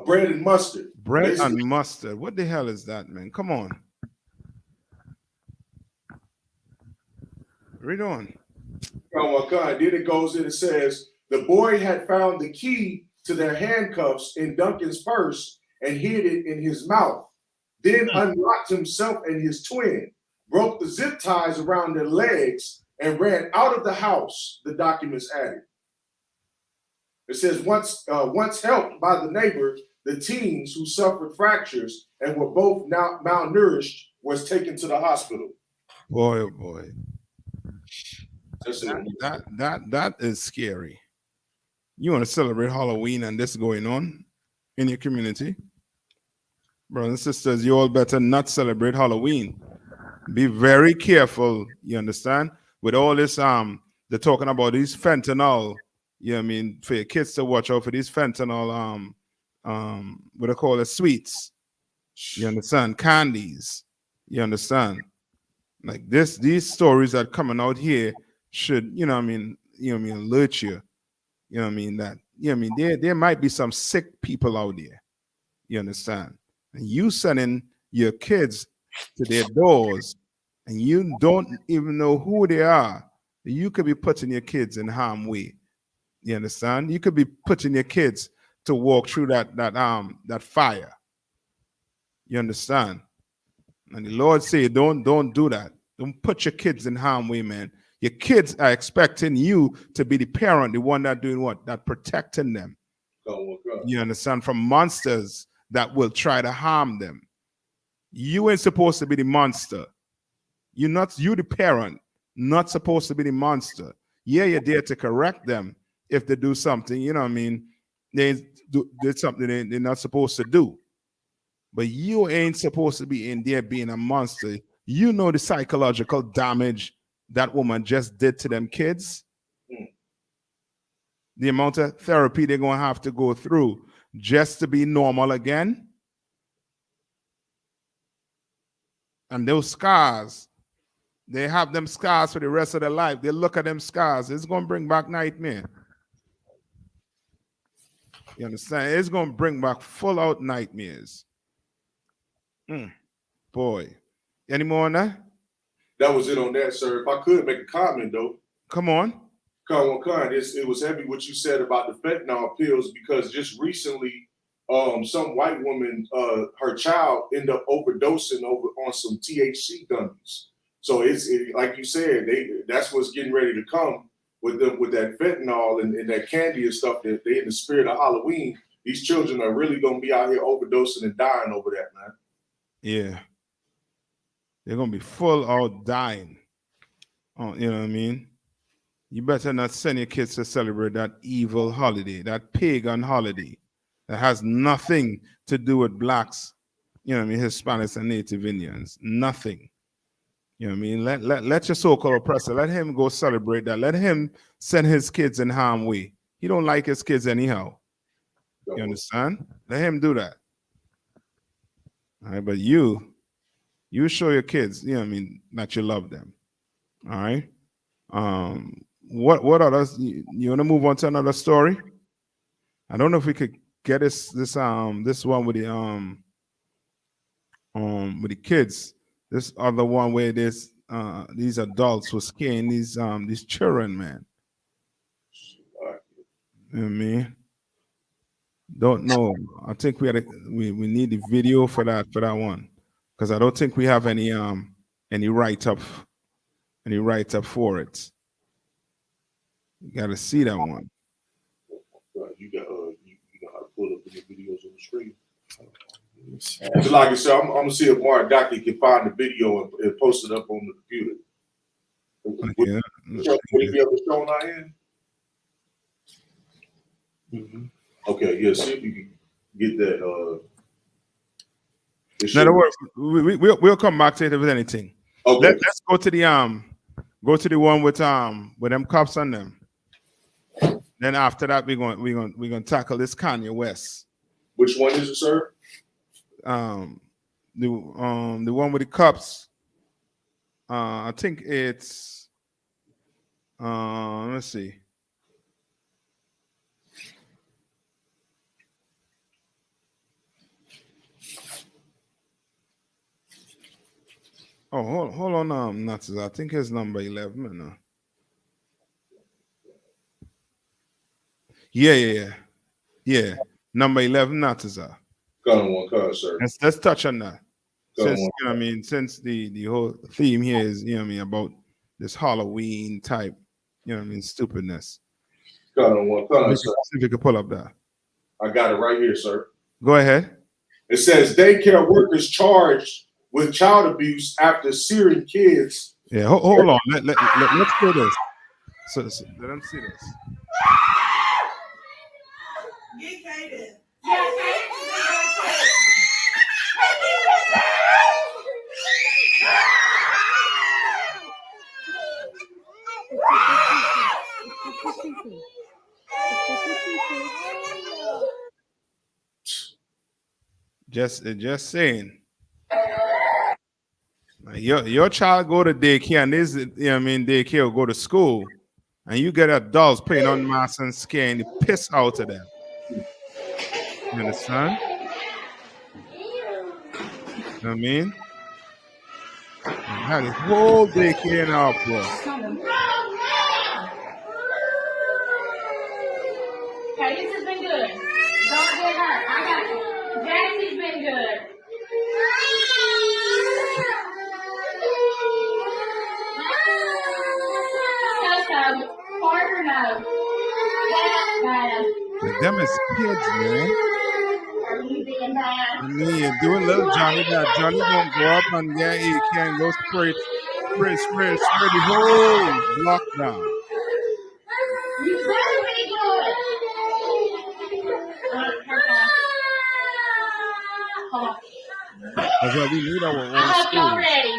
Speaker 8: Bread and mustard.
Speaker 15: Bread basically. And mustard. What the hell is that, man? Come on. Read on.
Speaker 8: Oh my God. Then it goes in and says the boy had found the key to their handcuffs in Duncan's purse and hid it in his mouth. Then unlocked himself and his twin, broke the zip ties around their legs, and ran out of the house, the documents added. It says once helped by the neighbor, the teens who suffered fractures and were both now malnourished was taken to the hospital.
Speaker 15: Boy, oh boy. That is scary. You want to celebrate Halloween and this going on in your community? Brothers and sisters, you all better not celebrate Halloween. Be very careful, you understand? With all this, they're talking about these fentanyl, you know what I mean, for your kids to watch out for these fentanyl what they call it, sweets. You understand? Candies. You understand? Like these stories that coming out here should, alert you. You know what I mean? That, there might be some sick people out there. You understand? And you sending your kids to their doors and you don't even know who they are. You could be putting your kids in harm's way. You understand? You could be putting your kids to walk through that fire. You understand? And the Lord say, don't do that. Don't put your kids in harm's way, man. Your kids are expecting you to be the parent, the one that doing what? That protecting them. You understand? From monsters that will try to harm them. You ain't supposed to be the monster. You the parent, not supposed to be the monster. Yeah, you're there to correct them if they do something, you know what I mean? They did something they're not supposed to do. But you ain't supposed to be in there being a monster. You know the psychological damage that woman just did to them kids. The amount of therapy they're going to have to go through just to be normal again. And those scars, they have them scars for the rest of their life. They look at them scars. It's going to bring back nightmare. You understand? It's going to bring back full out nightmares. Boy. Any more on that?
Speaker 8: That was it on that, sir. If I could make a comment, though.
Speaker 15: Come on.
Speaker 8: It was heavy what you said about the fentanyl pills, because just recently, some white woman, her child ended up overdosing on some THC gummies. So it's like you said, that's what's getting ready to come with that fentanyl and that candy and stuff. That they in the spirit of Halloween, these children are really gonna be out here overdosing and dying over that, man.
Speaker 15: Yeah. They're gonna be full out dying. Oh, you know what I mean? You better not send your kids to celebrate that evil holiday, that pagan holiday that has nothing to do with blacks, you know what I mean, Hispanics and Native Indians. Nothing. You know what I mean? Let your so-called oppressor, let him go celebrate that. Let him send his kids in harm's way. He don't like his kids anyhow. You understand? Let him do that. All right, but you show your kids, you know what I mean, that you love them. All right. What others? You want to move on to another story? I don't know if we could get this one with the kids. This other one where these adults were scaring these children, man. You know what I mean? Don't know. I think we need the video for that one, because I don't think we have any write up for it. You got to see that one.
Speaker 8: You know how to pull up the videos on the screen. So like I said, I'm gonna see if Mark Docky can find the video and post it up on the computer.
Speaker 15: Yeah.
Speaker 8: Would it be able to show on our end? Okay, yeah, see if you can get that.
Speaker 15: No, we'll come back to it if there's anything.
Speaker 8: Okay.
Speaker 15: Let's go to the one with them cops on them. Then after that, we're going to tackle this Kanye West.
Speaker 8: Which one is it, sir?
Speaker 15: The one with the cops. I think it's let's see. Oh, hold on, Nazis. I think it's number 11 now. Yeah. Number 11, Nazis.
Speaker 8: Gun on one card, sir.
Speaker 15: Let's touch on that. Since the whole theme here is, about this Halloween type, stupidness.
Speaker 8: Gun on one card, sir.
Speaker 15: See if you can pull up that.
Speaker 8: I got it right here, sir.
Speaker 15: Go ahead.
Speaker 8: It says daycare workers charged with child abuse after searing kids.
Speaker 15: Yeah, hold on. Let's do this. So let them see this. Just saying. Your child go to daycare and daycare will go to school, and you get adults playing on mass and scaring the piss out of them. You understand? You know what I mean? And had the whole daycare in our uproar.
Speaker 2: Okay, this has been good. Don't get hurt. I got you. Jackie's been good. So, Parker, no. Bad.
Speaker 15: Them is kids, man.
Speaker 2: Are you being bad?
Speaker 15: I mean, you're doing little Johnny that Johnny gonna go up and he can go spray the whole block down.
Speaker 2: You better be good. Hold on.
Speaker 15: That's why we need our
Speaker 2: I
Speaker 15: own
Speaker 2: hope y'all
Speaker 15: schools.
Speaker 2: ready.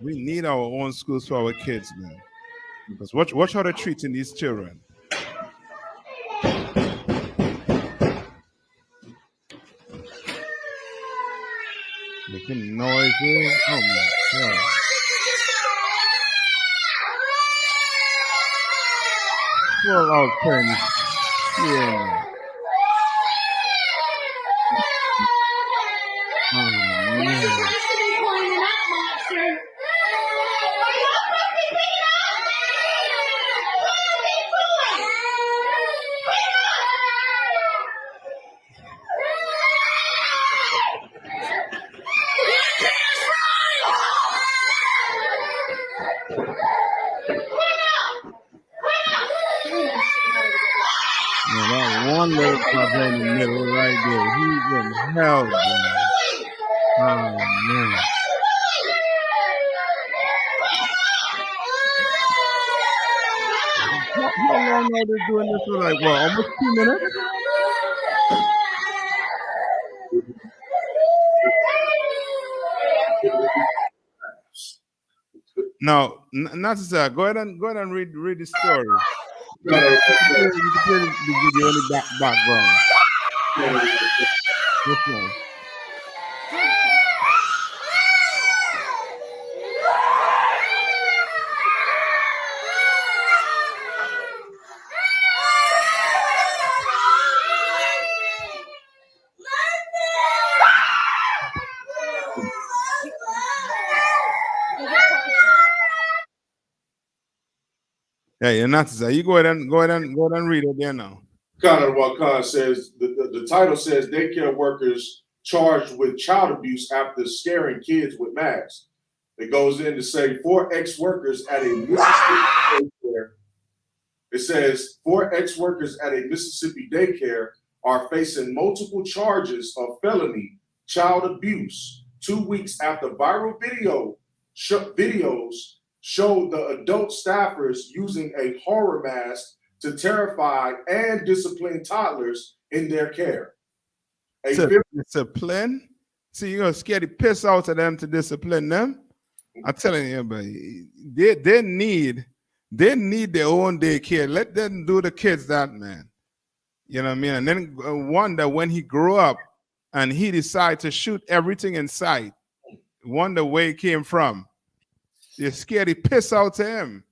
Speaker 15: We need our own schools for our kids, man. Because watch how they're treating these children. Making noises. Oh my God. Full out playing. Yeah. Oh man. Yeah, that one little brother in the middle right there. He's in hell, man. Oh man. How long are they doing this for? Like what? Almost 2 minutes? No, not to say. Go ahead and read the story. You can play the video in the background. This one. Yeah, you're not to say. You go ahead and read it there now.
Speaker 8: Kanye West says the title says daycare workers charged with child abuse after scaring kids with masks. It goes in to say 4 ex-workers at a Mississippi daycare. It says 4 ex-workers at a Mississippi daycare are facing multiple charges of felony child abuse 2 weeks after viral videos showed the adult staffers using a horror mask to terrify and discipline toddlers in their care.
Speaker 15: Discipline? See, you're gonna scare the piss out of them to discipline them. I'm telling you, but they need their own daycare. Let them do the kids that, man. You know what I mean? And then wonder when he grew up and he decided to shoot everything in sight. Wonder where he came from. You scared the piss out of him.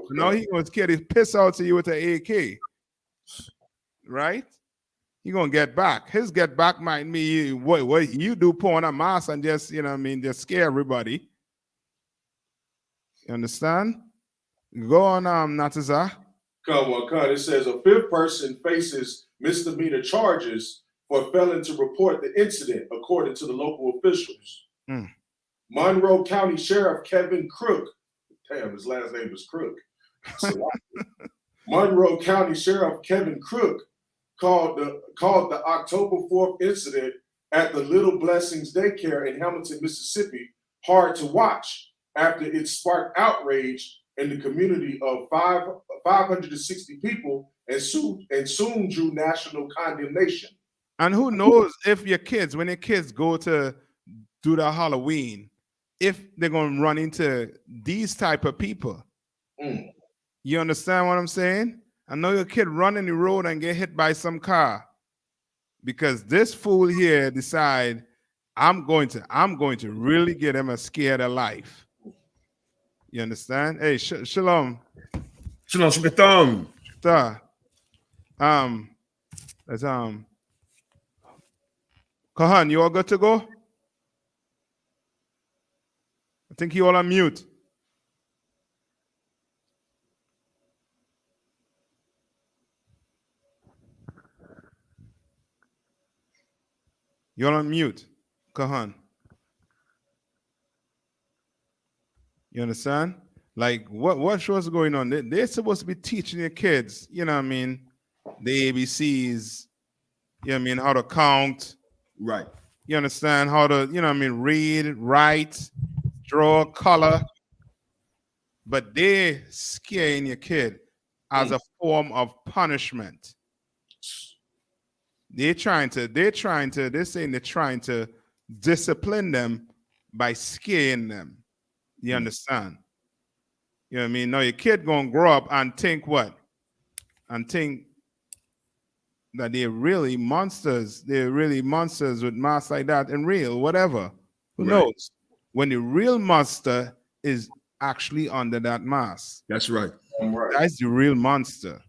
Speaker 15: No, he gonna scare the piss out of you with an AK. Right? He gonna get back. His get back might mean what you do, put on a mask and just, you know what I mean, just scare everybody. You understand? Go on, Nataza.
Speaker 8: It says a 5th person faces misdemeanor charges for failing to report the incident, according to the local officials. Monroe County Sheriff Kevin Crook, damn, his last name is Crook. Monroe County Sheriff Kevin Crook called the October 4th incident at the Little Blessings Daycare in Hamilton, Mississippi, hard to watch after it sparked outrage in the community of 560 people and soon drew national condemnation.
Speaker 15: And who knows if your kids, when your kids go to do the Halloween, if they're going to run into these type of people. You understand what I'm saying? I know your kid run in the road and get hit by some car. because this fool here decide I'm going to really get him a scared of life. You understand? Hey, shalom.
Speaker 19: Shalom, shmitam.
Speaker 15: Let's Kahan, you all good to go? I think you all on mute. You're on mute, Kahan. You understand? Like what's going on? They're supposed to be teaching your kids, you know what I mean, the ABCs, you know what I mean, how to count.
Speaker 19: Right.
Speaker 15: You understand how to, you know what I mean, read, write, draw, color. But they're scaring your kid as a form of punishment. They're saying they're trying to discipline them by scaring them. You understand? You know what I mean? Now your kid gonna grow up and think what? And think that they're really monsters. They're really monsters with masks like that and real, whatever. Who knows? When the real monster is actually under that mask.
Speaker 19: That's right.
Speaker 15: That's the real monster.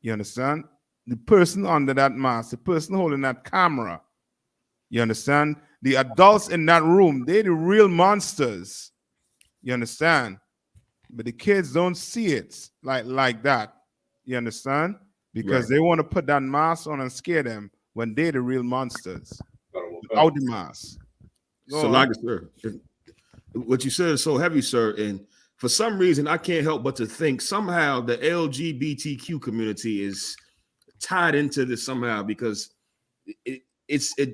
Speaker 15: You understand? The person under that mask, the person holding that camera. You understand? The adults in that room, they're the real monsters. You understand? But the kids don't see it like that. You understand? Because they want to put that mask on and scare them when they're the real monsters. Without the mask.
Speaker 19: So, like, sir, what you said is so heavy, sir. And for some reason, I can't help but to think somehow the LGBTQ community is tied into this somehow, because it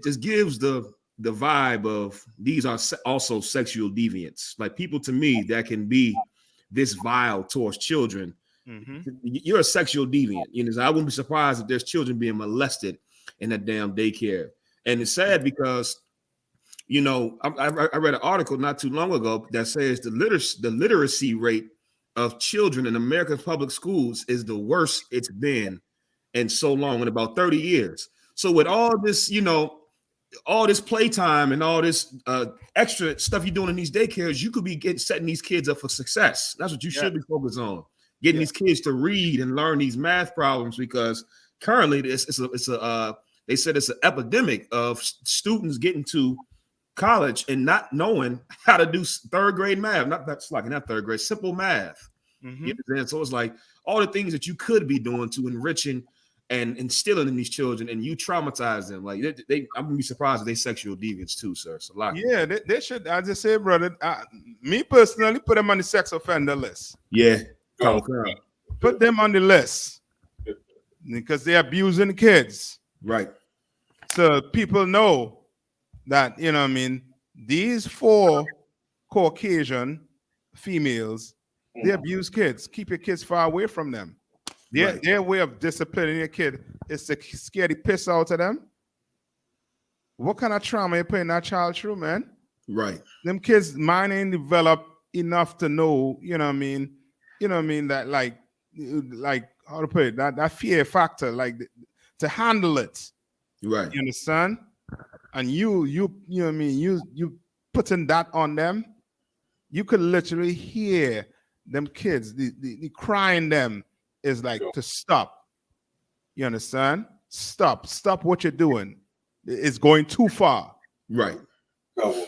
Speaker 19: just gives the vibe of these are also sexual deviants. Like, people to me that can be this vile towards children. You're a sexual deviant. You know, I wouldn't be surprised if there's children being molested in that damn daycare. And it's sad because, you know, I read an article not too long ago that says the literacy rate of children in America's public schools is the worst it's been in so long, in about 30 years. So with all this, you know, all this playtime and all this extra stuff you're doing in these daycares, you could be setting these kids up for success. That's what you should be focused on. Getting these kids to read and learn these math problems, because currently they said it's an epidemic of students getting to college and not knowing how to do third grade math. Not third grade, simple math. You know, so it's like all the things that you could be doing to enriching and instilling in these children, and you traumatize them. Like I'm gonna be surprised if they sexual deviants too, sir. It's a lot.
Speaker 15: Yeah, they should. I just say, brother, me personally, put them on the sex offender list.
Speaker 19: Yeah.
Speaker 15: Put them on the list because they're abusing kids.
Speaker 19: Right.
Speaker 15: So people know that, you know what I mean, these 4 Caucasian females, they abuse kids. Keep your kids far away from them. Their way of disciplining your kid is to scare the piss out of them. What kind of trauma you putting that child through, man?
Speaker 19: Right.
Speaker 15: Them kids' mind ain't developed enough to know, you know what I mean? You know what I mean? That like how to put it, that fear factor, like to handle it.
Speaker 19: Right.
Speaker 15: You understand? And you know what I mean? You putting that on them, you could literally hear them kids, the crying them is like to stop. You understand? Stop what you're doing. It's going too far.
Speaker 19: Right.
Speaker 17: Go.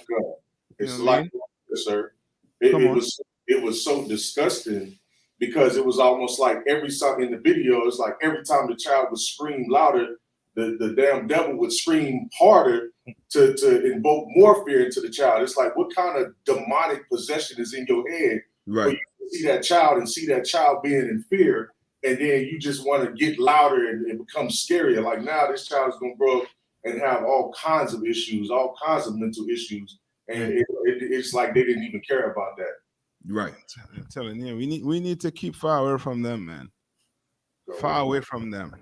Speaker 17: It's like, sir. It was so disgusting because it was almost like every time in the video, it's like every time the child would scream louder, the damn devil would scream harder to invoke more fear into the child. It's like, what kind of demonic possession is in your head?
Speaker 19: Right.
Speaker 17: You see that child and see that child being in fear, and then you just want to get louder and become scarier. Like, now this child is going to grow up and have all kinds of issues, all kinds of mental issues. And it's like they didn't even care about that.
Speaker 19: Right.
Speaker 15: I'm telling you, we need to keep far away from them, man. Far away from them.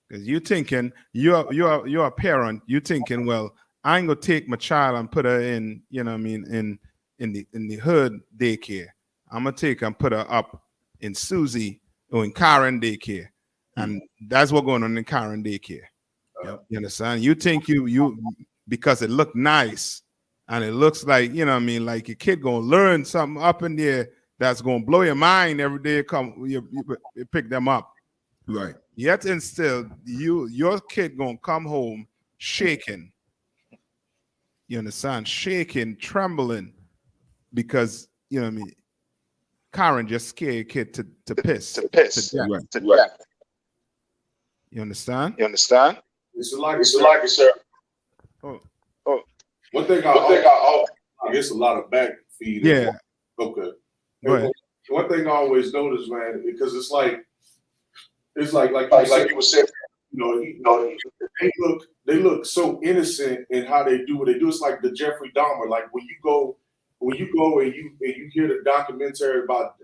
Speaker 15: Because you thinking, you're a parent, you thinking, well, I ain't gonna take my child and put her in, you know what I mean, in the hood daycare. I'm gonna take her and put her up in Susie or in Karen daycare. And that's what's going on in Karen daycare. You understand? You think you because it looked nice and it looks like, you know what I mean, like your kid gonna learn something up in there that's gonna blow your mind every day. You pick them up.
Speaker 19: Right.
Speaker 15: Yet and still, your kid gonna come home shaking. You understand? Shaking, trembling, because you know what I mean. Karen just scared your kid to piss. To death.
Speaker 19: Right.
Speaker 15: To death. You understand?
Speaker 17: It's a lot, sir.
Speaker 15: Oh.
Speaker 17: One thing I guess a lot of back feed.
Speaker 15: Yeah.
Speaker 17: Okay.
Speaker 15: Go ahead.
Speaker 17: One thing I always notice, man, because it's like you were saying, they look so innocent in how they do what they do. It's like the Jeffrey Dahmer. Like when you go and you hear the documentary about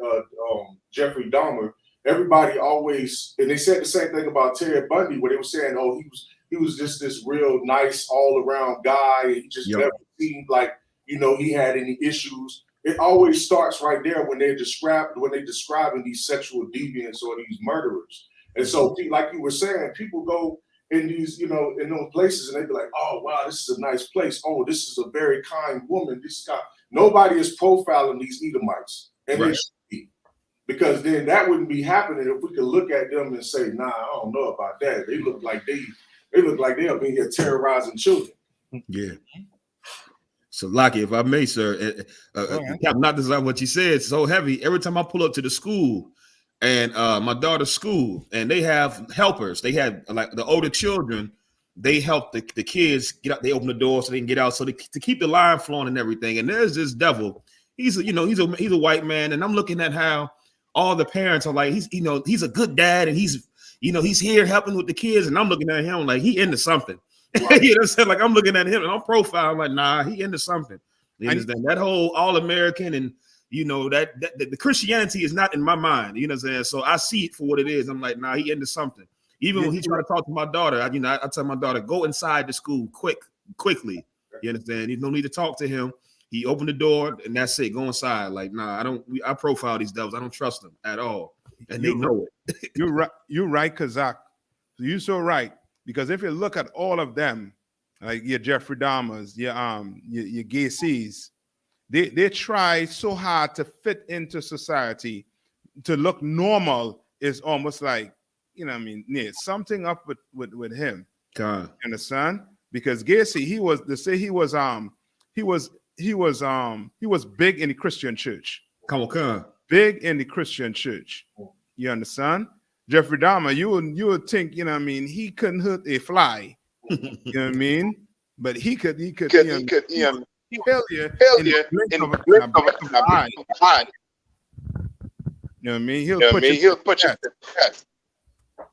Speaker 17: Jeffrey Dahmer, everybody always, and they said the same thing about Ted Bundy, where they were saying, oh, he was just this real nice all around guy. And he just never seemed like, he had any issues. It always starts right there when they're describing these sexual deviants or these murderers. And so, like you were saying, people go in these, in those places and they be like, oh, wow, this is a nice place. Oh, this is a very kind woman. This guy. Nobody is profiling these Edomites. And they should be. Because then that wouldn't be happening if we could look at them and say, nah, I don't know about that. They look like they are being here terrorizing children.
Speaker 19: Yeah. So, Lockie, if I may, sir, not design what you said. It's so heavy. Every time I pull up to the school and my daughter's school, and they have helpers. They had like the older children. They help the kids get out. They open the door so they can get out. So to keep the line flowing and everything. And there's this devil. He's a white man, and I'm looking at how all the parents are like, he's a good dad, and he's here helping with the kids, and I'm looking at him like he into something. You know what I'm saying? Like I'm looking at him and I'm profiling like, nah, he into something. You understand? That whole all-American and that the Christianity is not in my mind. You know what I'm saying? So I see it for what it is. I'm like, nah, he into something. Even when he tried to talk to my daughter, I tell my daughter, go inside the school quickly. You understand? You don't need to talk to him. He opened the door and that's it. Go inside. Like, nah, I profile these devils. I don't trust them at all. And they know it.
Speaker 15: You're right, Kazak. You're so right. Because if you look at all of them, like your Jeffrey Dahmers, your Gacy's, they try so hard to fit into society, to look normal. Is almost like, something up with him.
Speaker 19: God.
Speaker 15: You understand? Because Gacy, he was big in the Christian church.
Speaker 19: Come on.
Speaker 15: Big in the Christian church. You understand? Jeffrey Dahmer, you would think, he couldn't hurt a fly. You know what I mean? But he could kill you in the blink of an eye. You know what I mean? He'll put you to death.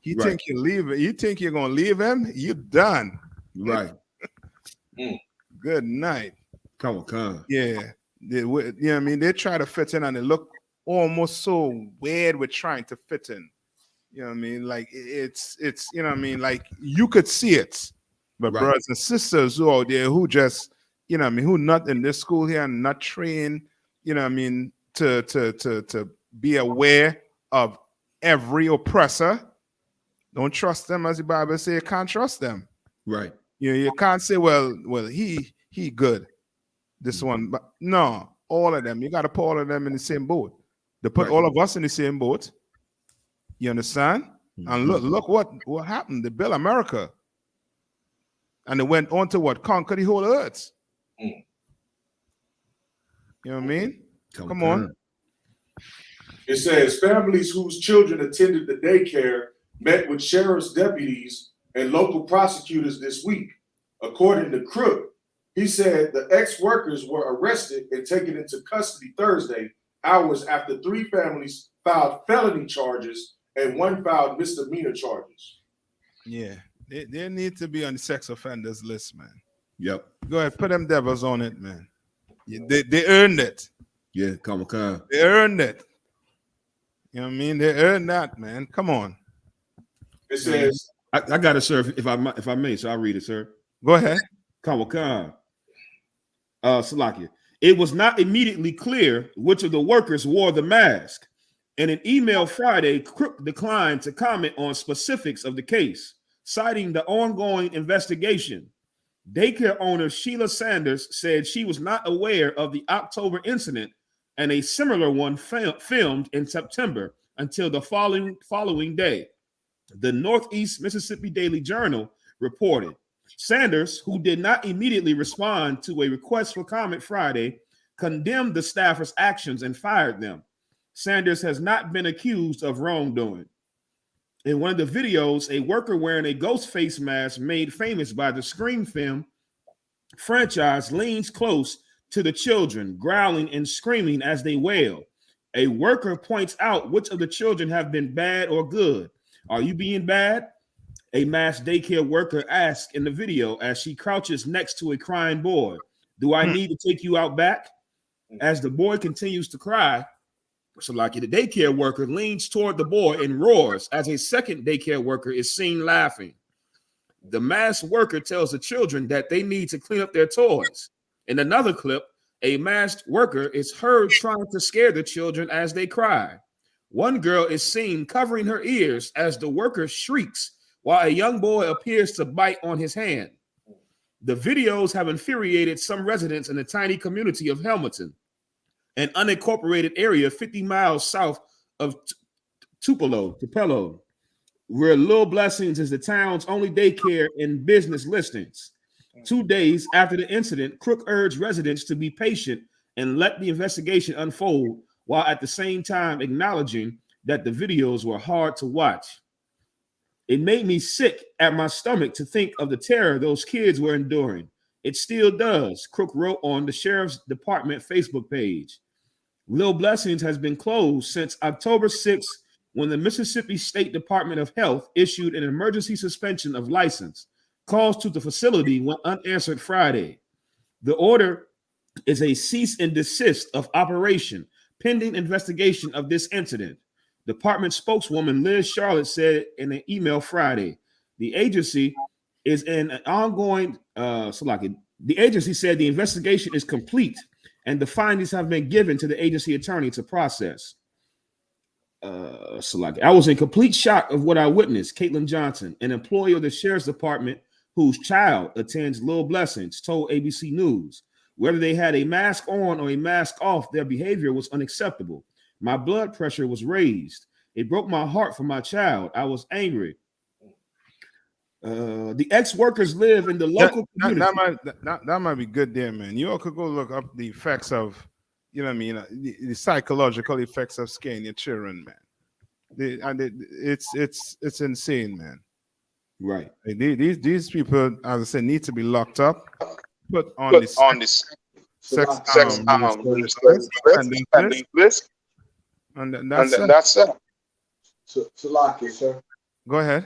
Speaker 15: You think you leave it? You think you're gonna leave him? You done.
Speaker 19: Right.
Speaker 15: Good night.
Speaker 19: Come on.
Speaker 15: Yeah. You know what I mean? They try to fit in and they look almost so weird with trying to fit in. You know what I mean? Like it's you know what I mean? Like you could see it. But brothers and sisters who out there who just, you know what I mean, who not in this school here and not trained, you know what I mean, to be aware of every oppressor. Don't trust them, as the Bible says. You can't trust them.
Speaker 19: Right.
Speaker 15: You can't say, well, he good. This one, but no, all of them. You got to put all of them in the same boat. They put all of us in the same boat. You understand? And look what happened. They built America. And they went on to conquer the whole earth. You know what I mean? Come on.
Speaker 17: It says families whose children attended the daycare met with sheriff's deputies and local prosecutors this week. According to Crook, he said the ex-workers were arrested and taken into custody Thursday, hours after 3 families filed felony charges and 1 filed misdemeanor charges.
Speaker 15: Yeah, they need to be on the sex offenders list, man.
Speaker 19: Yep.
Speaker 15: Go ahead, put them devils on it, man. They earned it.
Speaker 19: Yeah, come on.
Speaker 15: They earned it. You know what I mean? They earned that, man. Come on.
Speaker 17: It says,
Speaker 19: I got it, sir. If I may, so I'll read it, sir.
Speaker 15: Go ahead.
Speaker 19: Come on. Salakia. It was not immediately clear which of the workers wore the mask. In an email Friday, Crook declined to comment on specifics of the case. citing the ongoing investigation. Daycare owner Sheila Sanders said she was not aware of the October incident and a similar one filmed in September until the following day. The Northeast Mississippi Daily Journal reported. Sanders, who did not immediately respond to a request for comment Friday, condemned the staffers' actions and fired them. Sanders has not been accused of wrongdoing. In one of the videos, a worker wearing a ghost face mask made famous by the Scream film franchise leans close to the children, growling and screaming as they wail. A worker points out which of the children have been bad or good. Are you being bad? A masked daycare worker asks in the video as she crouches next to a crying boy. Do I need to take you out back? As the boy continues to cry, Salaki, the daycare worker leans toward the boy and roars as a second daycare worker is seen laughing. The masked worker tells the children that they need to clean up their toys. In another clip, a masked worker is heard trying to scare the children as they cry. One girl is seen covering her ears as the worker shrieks while a young boy appears to bite on his hand. The videos have infuriated some residents in the tiny community of Helmerton, an unincorporated area 50 miles south of Tupelo, where Little Blessings is the town's only daycare and business listings. 2 days after the incident, Crook urged residents to be patient and let the investigation unfold, while at the same time acknowledging that the videos were hard to watch. It made me sick at my stomach to think of the terror those kids were enduring. It still does, Crook wrote on the Sheriff's Department Facebook page. Little Blessings has been closed since October 6th, when the Mississippi State Department of Health issued an emergency suspension of license. Calls to the facility went unanswered Friday. The order is a cease and desist of operation pending investigation of this incident. Department spokeswoman Liz Charlotte said in an email Friday, the agency is in an ongoing, the agency said the investigation is complete and the findings have been given to the agency attorney to process. I was in complete shock of what I witnessed, Caitlin Johnson, an employee of the Sheriff's Department whose child attends Little Blessings, told ABC News. Whether they had a mask on or a mask off, their behavior was unacceptable. My blood pressure was raised. It broke my heart for my child. I was angry. The ex-workers live in the local community.
Speaker 15: That might be good there, man. You all could go look up the effects of, you know what I mean, the psychological effects of scaring your children, man. It's insane, man.
Speaker 19: Right.
Speaker 15: These people, as I said, need to be locked up, put on this sex and that's it.
Speaker 16: So, Salaki, sir.
Speaker 15: Go ahead.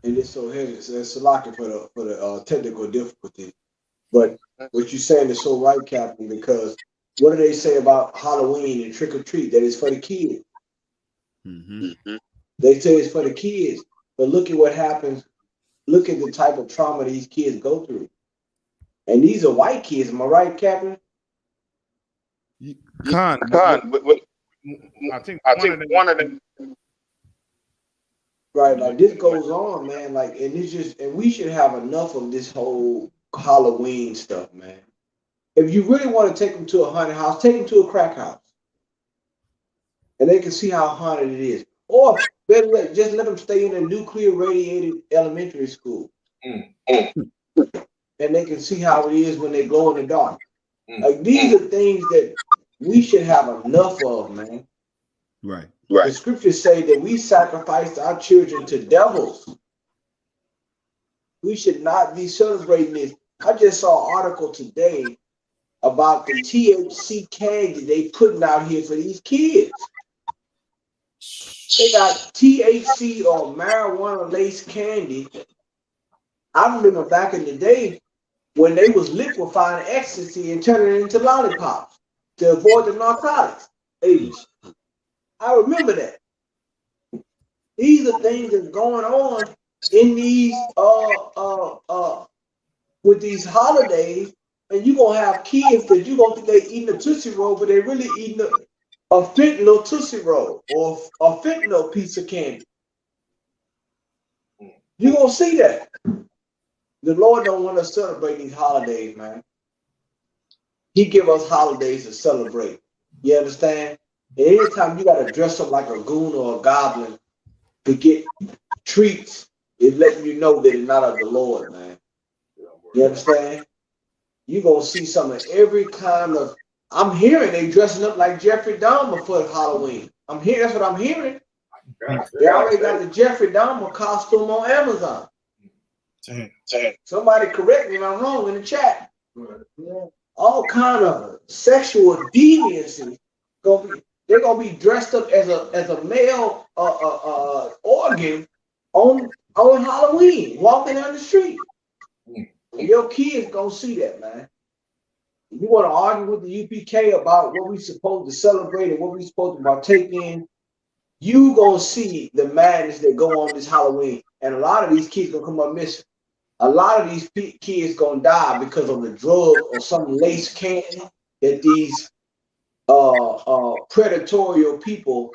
Speaker 16: And it's so heavy. So that's Salaki for the technical difficulty. But what you're saying is so right, Captain, because what do they say about Halloween and trick or treat? That is for the kids.
Speaker 19: Mm-hmm.
Speaker 16: They say it's for the kids, but look at what happens. Look at the type of trauma these kids go through. And these are white kids, am I right, Captain?
Speaker 15: I think one of them.
Speaker 16: Right, like this goes on, man. Like, and it's just, and we should have enough of this whole Halloween stuff, man. If you really want to take them to a haunted house, take them to a crack house, and they can see how haunted it is. Or better yet, just let them stay in a nuclear radiated elementary school, and they can see how it is when they glow in the dark. Like, these are things that we should have enough of, man.
Speaker 19: Right.
Speaker 16: The scriptures say that we sacrificed our children to devils. We should not be celebrating this. I just saw an article today about the THC candy they putting out here for these kids. They got THC or marijuana laced candy. I remember back in the day when they was liquefying ecstasy and turning it into lollipops to avoid the narcotics age. I remember that. These are things that's going on in these with these holidays, and you're gonna have kids that you gonna think they eating a Tootsie Roll, but they really eating a fentanyl Tootsie Roll or a fentanyl piece of candy. You gonna see that. The Lord don't want us to celebrate these holidays, man. He give us holidays to celebrate. You understand? And anytime you gotta dress up like a goon or a goblin to get treats, it's letting you know that it's not of the Lord, man. You understand? You gonna see some of every kind of. I'm hearing they dressing up like Jeffrey Dahmer for Halloween. I'm hearing that's what I'm hearing. They already got the Jeffrey Dahmer costume on Amazon. Somebody correct me if I'm wrong in the chat. All kind of sexual deviancy. They're gonna be dressed up as a male organ on Halloween, walking down the street. And your kids gonna see that, man. If you want to argue with the UPK about what we supposed to celebrate and what we supposed to partake in, you gonna see the madness that go on this Halloween. And a lot of these kids gonna come up missing. A lot of these kids gonna die because of the drug or some lace candy that these predatorial people,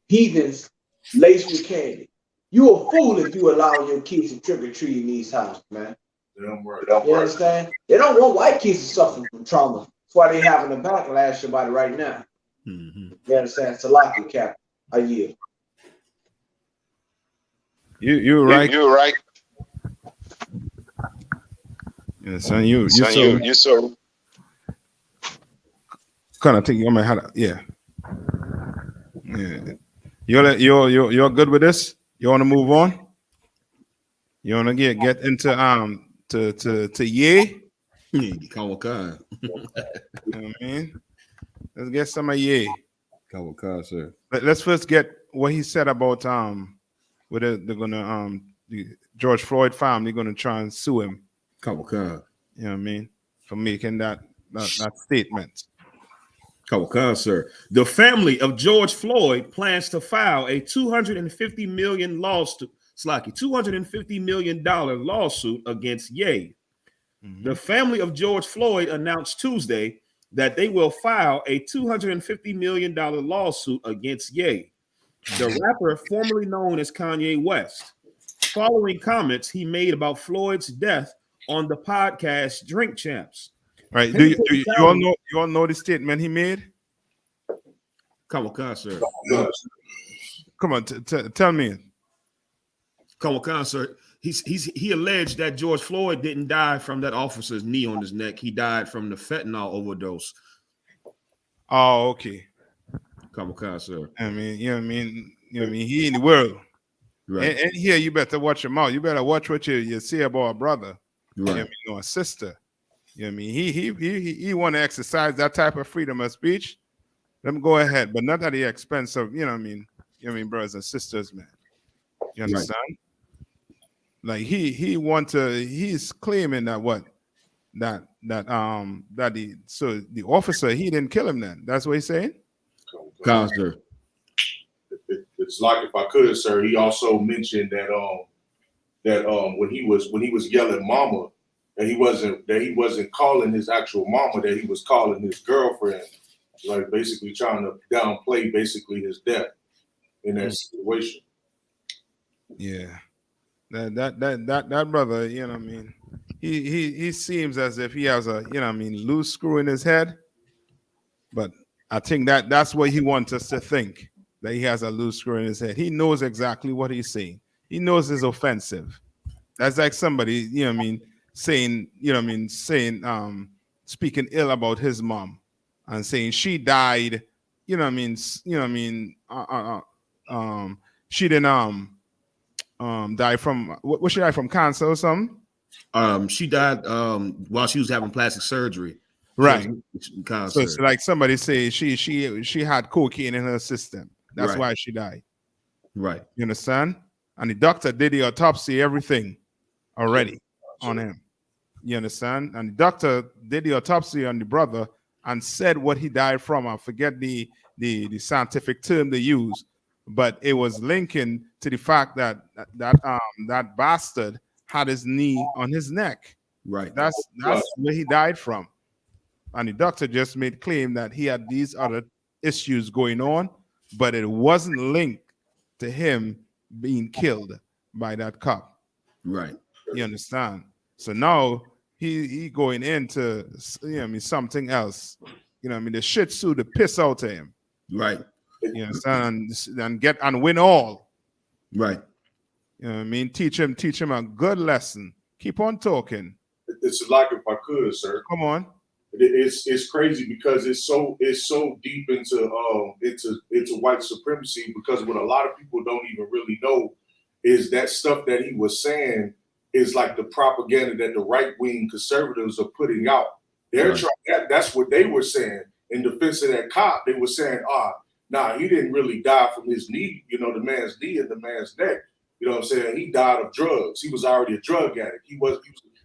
Speaker 16: heathens, lace with candy. You a fool if you allow your kids to trick or treat in these houses, man. You understand? They don't want white kids to suffer from trauma. That's why they having a backlash about it right now. You understand? Salaki cap. A year.
Speaker 15: You're right.
Speaker 20: You're right.
Speaker 15: Yeah, son, you so kind of think you might have yeah. You're good with this? You want to move on? You want to get into to Ye?
Speaker 19: Kawaka.
Speaker 15: You know what I mean? Let's get some of Ye.
Speaker 19: Kawaka, sir.
Speaker 15: Let's first get what he said about whether they're gonna the George Floyd family gonna try and sue him.
Speaker 19: Kawaka.
Speaker 15: You know what I mean? For making that statement.
Speaker 19: Kawaka, sir. The family of George Floyd plans to file a $250 million lawsuit. $250 million lawsuit against Ye. The family of George Floyd announced Tuesday that they will file a $250 million lawsuit against Ye, the rapper formerly known as Kanye West, following comments he made about Floyd's death on the podcast Drink Champs.
Speaker 15: Right. Do you all know the statement he made?
Speaker 19: Come on, sir.
Speaker 15: Come on, tell me.
Speaker 19: Come on, sir. He alleged that George Floyd didn't die from that officer's knee on his neck. He died from the fentanyl overdose.
Speaker 15: Oh, okay.
Speaker 19: Come on, sir.
Speaker 15: I mean, you know what I mean? You know what I mean? He in the world.
Speaker 19: Right.
Speaker 15: And here you better watch your mouth. You better watch what you say about a brother.
Speaker 19: Right.
Speaker 15: You know what I mean? Or a sister. You know what I mean? He want to exercise that type of freedom of speech. Let him go ahead, but not at the expense of, you know what I mean? You know what I mean, brothers and sisters, man. You understand? Right. Like he's claiming that the officer, he didn't kill him then. That's what he's saying?
Speaker 19: Sir.
Speaker 17: It's like, if I could, sir, he also mentioned that when he was yelling mama, that he wasn't calling his actual mama, that he was calling his girlfriend, like basically trying to downplay basically his death in that situation.
Speaker 15: Yeah. That brother, you know what I mean? He seems as if he has a, you know what I mean, loose screw in his head. But I think that's what he wants us to think, that he has a loose screw in his head. He knows exactly what he's saying. He knows it's offensive. That's like somebody, you know what I mean, saying, you know what I mean, saying, speaking ill about his mom and saying she died, you know what I mean, she didn't die from what she died from, cancer or something?
Speaker 19: She died while she was having plastic surgery.
Speaker 15: Right. So it's like somebody say she had cocaine in her system. That's why she died.
Speaker 19: Right.
Speaker 15: You understand? And the doctor did the autopsy, everything already on him. You understand? And the doctor did the autopsy on the brother and said what he died from. I forget the scientific term they use, but it was linking to the fact that that bastard had his knee on his neck.
Speaker 19: Right.
Speaker 15: That's where he died from. And the doctor just made claim that he had these other issues going on, but it wasn't linked to him being killed by that cop.
Speaker 19: Right.
Speaker 15: You understand? So now he going into something else. The Shih Tzu to piss out of him.
Speaker 19: Right.
Speaker 15: You understand? And win all.
Speaker 19: Right.
Speaker 15: You know what I mean? Teach him a good lesson. Keep on talking.
Speaker 17: It's like, if I could, sir.
Speaker 15: Come on.
Speaker 17: It's crazy because it's so deep into white supremacy, because what a lot of people don't even really know is that stuff that he was saying is like the propaganda that the right-wing conservatives are putting out. They're trying, that's what they were saying in defense of that cop. They were saying, he didn't really die from his knee, the man's knee and the man's neck. You know what I'm saying? He died of drugs. He was already a drug addict. He was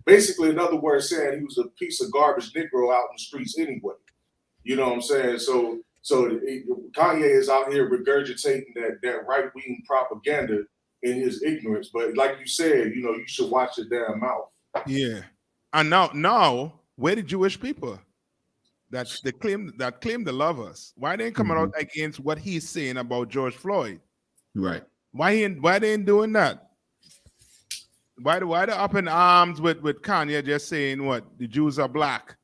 Speaker 17: basically, in other words, saying he was a piece of garbage Negro out in the streets anyway. You know what I'm saying? So Kanye is out here regurgitating that right-wing propaganda in his ignorance. But like you said, you should watch your damn mouth.
Speaker 15: Yeah. And now, where the Jewish people that claim to love us? Why they ain't coming out against what he's saying about George Floyd?
Speaker 19: Right.
Speaker 15: Why they ain't doing that? Why they up in arms with Kanye just saying what? The Jews are black.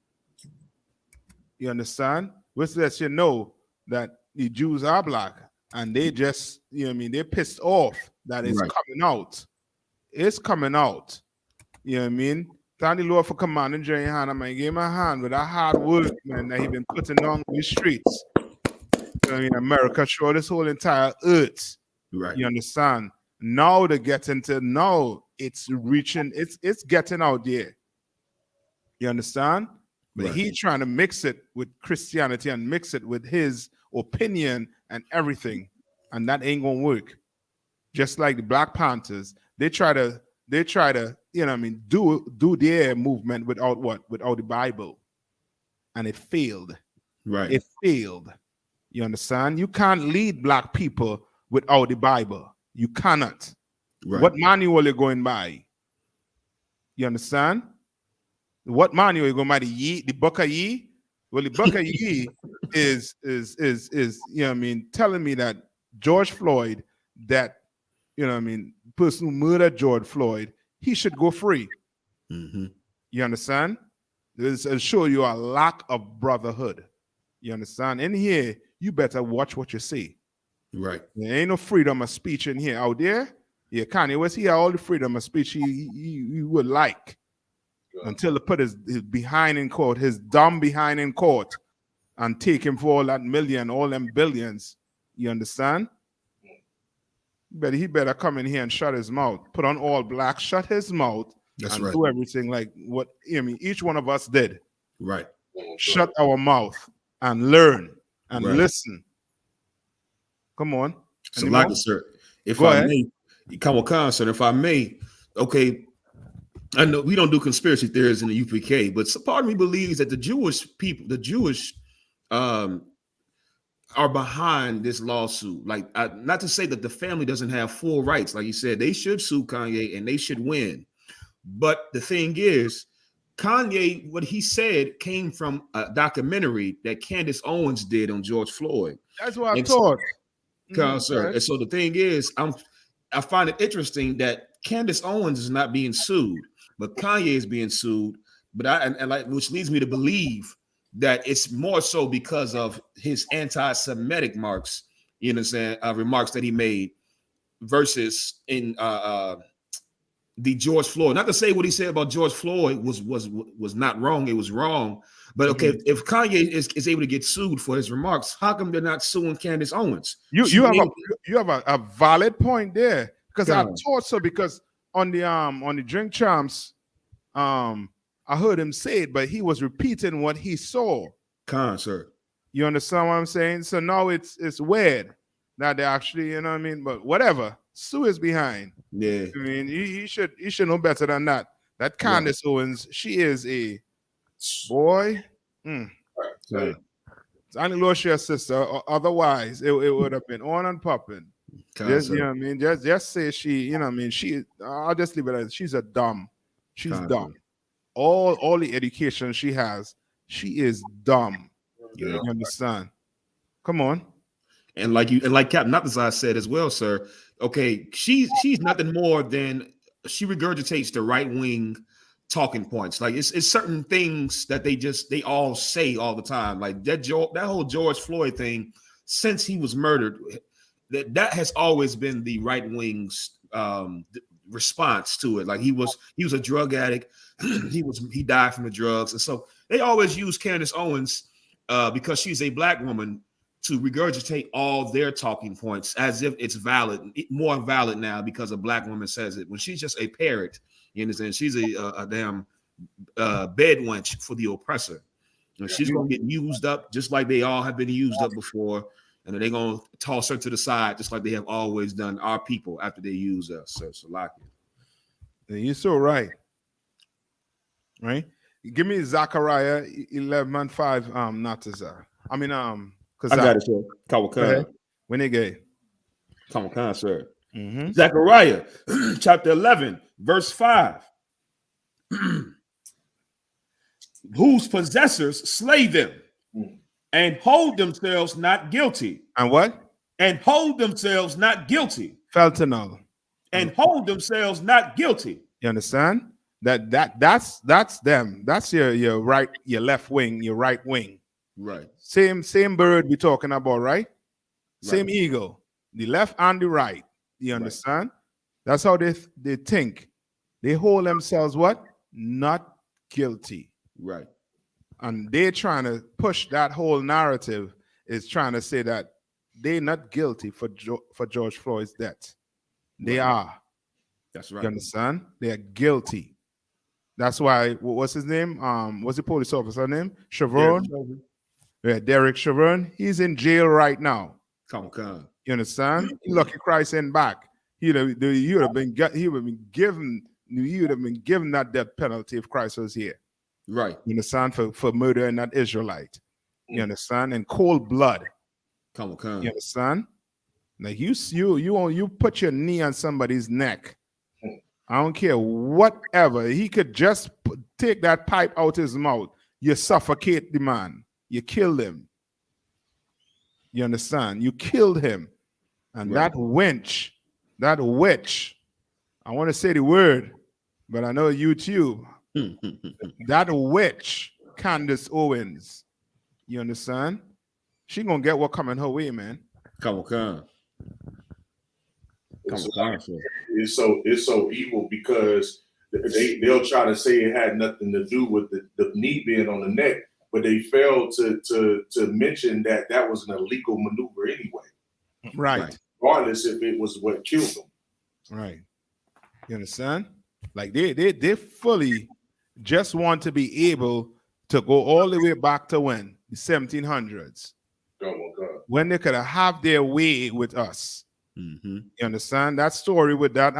Speaker 15: You understand? Which lets you know that the Jews are black, and they just, they're pissed off that it's coming out. It's coming out. You know what I mean? Thank the Lord for commanding Gen.YAHANNA, man. Give him a hand with that hard work, man, that he been putting on the streets. You know what I mean? America, sure, this whole entire earth.
Speaker 19: Right.
Speaker 15: You understand? Now it's reaching, it's getting out there. You understand? But he trying to mix it with Christianity and mix it with his opinion and everything. And that ain't gonna work. Just like the Black Panthers, they try to, do their movement without what? Without the Bible. And it failed.
Speaker 19: Right.
Speaker 15: It failed. You understand? You can't lead black people without the Bible. You cannot.
Speaker 19: Right.
Speaker 15: What manual you're going by? You understand? What manual you're going by? The Book of Ye? Well, the Book of Ye is telling me that George Floyd, that person who murdered George Floyd, he should go free. You understand? It'll show you a lack of brotherhood. You understand? In here, you better watch what you say.
Speaker 19: Right.
Speaker 15: There ain't no freedom of speech in here. Out there, Kanye West, he had all the freedom of speech he would like. Until they put his behind in court, his dumb behind in court, and take him for all that million, all them billions. You understand? He better come in here and shut his mouth. Put on all black, shut his mouth, and do everything like what each one of us did.
Speaker 19: Right.
Speaker 15: Shut our mouth and learn and listen. Come on.
Speaker 19: So, like I said, if I may, come on, concert, if I may, okay. I know we don't do conspiracy theories in the UPK, but part of me believes that the Jewish people, are behind this lawsuit. Like, not to say that the family doesn't have full rights. Like you said, they should sue Kanye and they should win. But the thing is, Kanye, what he said came from a documentary that Candace Owens did on George Floyd.
Speaker 15: That's what I thought.
Speaker 19: Sir. And so the thing is, I find it interesting that Candace Owens is not being sued, but Kanye is being sued. But which leads me to believe that it's more so because of his anti-Semitic remarks, remarks that he made versus in the George Floyd. Not to say what he said about George Floyd was not wrong, it was wrong. But okay, if Kanye is able to get sued for his remarks, how come they're not suing Candace Owens? You
Speaker 15: have a valid point there, because I thought so, because on the Drink Champs, I heard him say it, but he was repeating what he saw.
Speaker 19: Sir.
Speaker 15: You understand what I'm saying? So now it's weird that they actually, but whatever. Sue is behind.
Speaker 19: Yeah.
Speaker 15: I mean, he should know better than that. That Candace Owens, she is a boy.
Speaker 19: Right.
Speaker 15: It's only Lucia's sister. Otherwise, it would have been on and popping. Just, just say she, I'll just leave it as she's a dumb. She's dumb. All the education she has, she is dumb. You understand? Come on.
Speaker 19: And like Captain Nataza said as well, sir. Okay, she's nothing more than she regurgitates the right wing talking points. Like it's certain things that they all say all the time. Like that whole George Floyd thing, since he was murdered, that has always been the right wing's response to it. Like he was a drug addict. he died from the drugs, and so they always use Candace Owens because she's a black woman to regurgitate all their talking points as if it's valid, more valid now because a black woman says it, when she's just a parrot. You understand? She's a damn bed wench for the oppressor. And she's going to get used up just like they all have been used up before. And they're going to toss her to the side just like they have always done our people after they use us. So lock it.
Speaker 15: You're so right. Right? Give me Zechariah 11:5. Not to Zach. I mean, because
Speaker 19: I got it, sir. Kawakan.
Speaker 15: When they gay.
Speaker 19: Kawakan, sir. Zechariah chapter 11, verse 5. Whose possessors slay them and hold themselves not guilty.
Speaker 15: And what?
Speaker 19: And hold themselves not guilty.
Speaker 15: Fentanyl.
Speaker 19: And hold themselves not guilty.
Speaker 15: You understand? That's them. That's your right, your left wing, your right wing.
Speaker 19: Right.
Speaker 15: Same bird we're talking about, right? Same eagle. The left and the right. You understand? That's how they think. They hold themselves what? Not guilty.
Speaker 19: Right.
Speaker 15: And they're trying to push that whole narrative, is trying to say that they're not guilty for George Floyd's death. They are.
Speaker 19: That's right.
Speaker 15: You understand? They are guilty. That's why, what's his name? What's the police officer name? Chevron? Derek Chevron. He's in jail right now.
Speaker 19: Come.
Speaker 15: You understand? Lucky Christ in back. He would have been given that death penalty if Christ was here.
Speaker 19: Right.
Speaker 15: You understand? For murdering that Israelite. You understand? In cold blood.
Speaker 19: Come.
Speaker 15: You understand? Like you put your knee on somebody's neck. I don't care whatever. He could just take that pipe out his mouth. You suffocate the man. You kill him. You understand? You killed him. And that witch, I want to say the word, but I know YouTube. That witch, Candace Owens, you understand? She gonna get what coming her way, man.
Speaker 19: Come.
Speaker 17: It's so evil because they'll try to say it had nothing to do with the knee being on the neck, but they failed to mention that was an illegal maneuver anyway.
Speaker 15: Right.
Speaker 17: Regardless if it was what killed them.
Speaker 15: Right. You understand? Like they fully just want to be able to go all the way back to when? The 1700s.
Speaker 17: Oh my God.
Speaker 15: When they could have their way with us. You understand? That story with that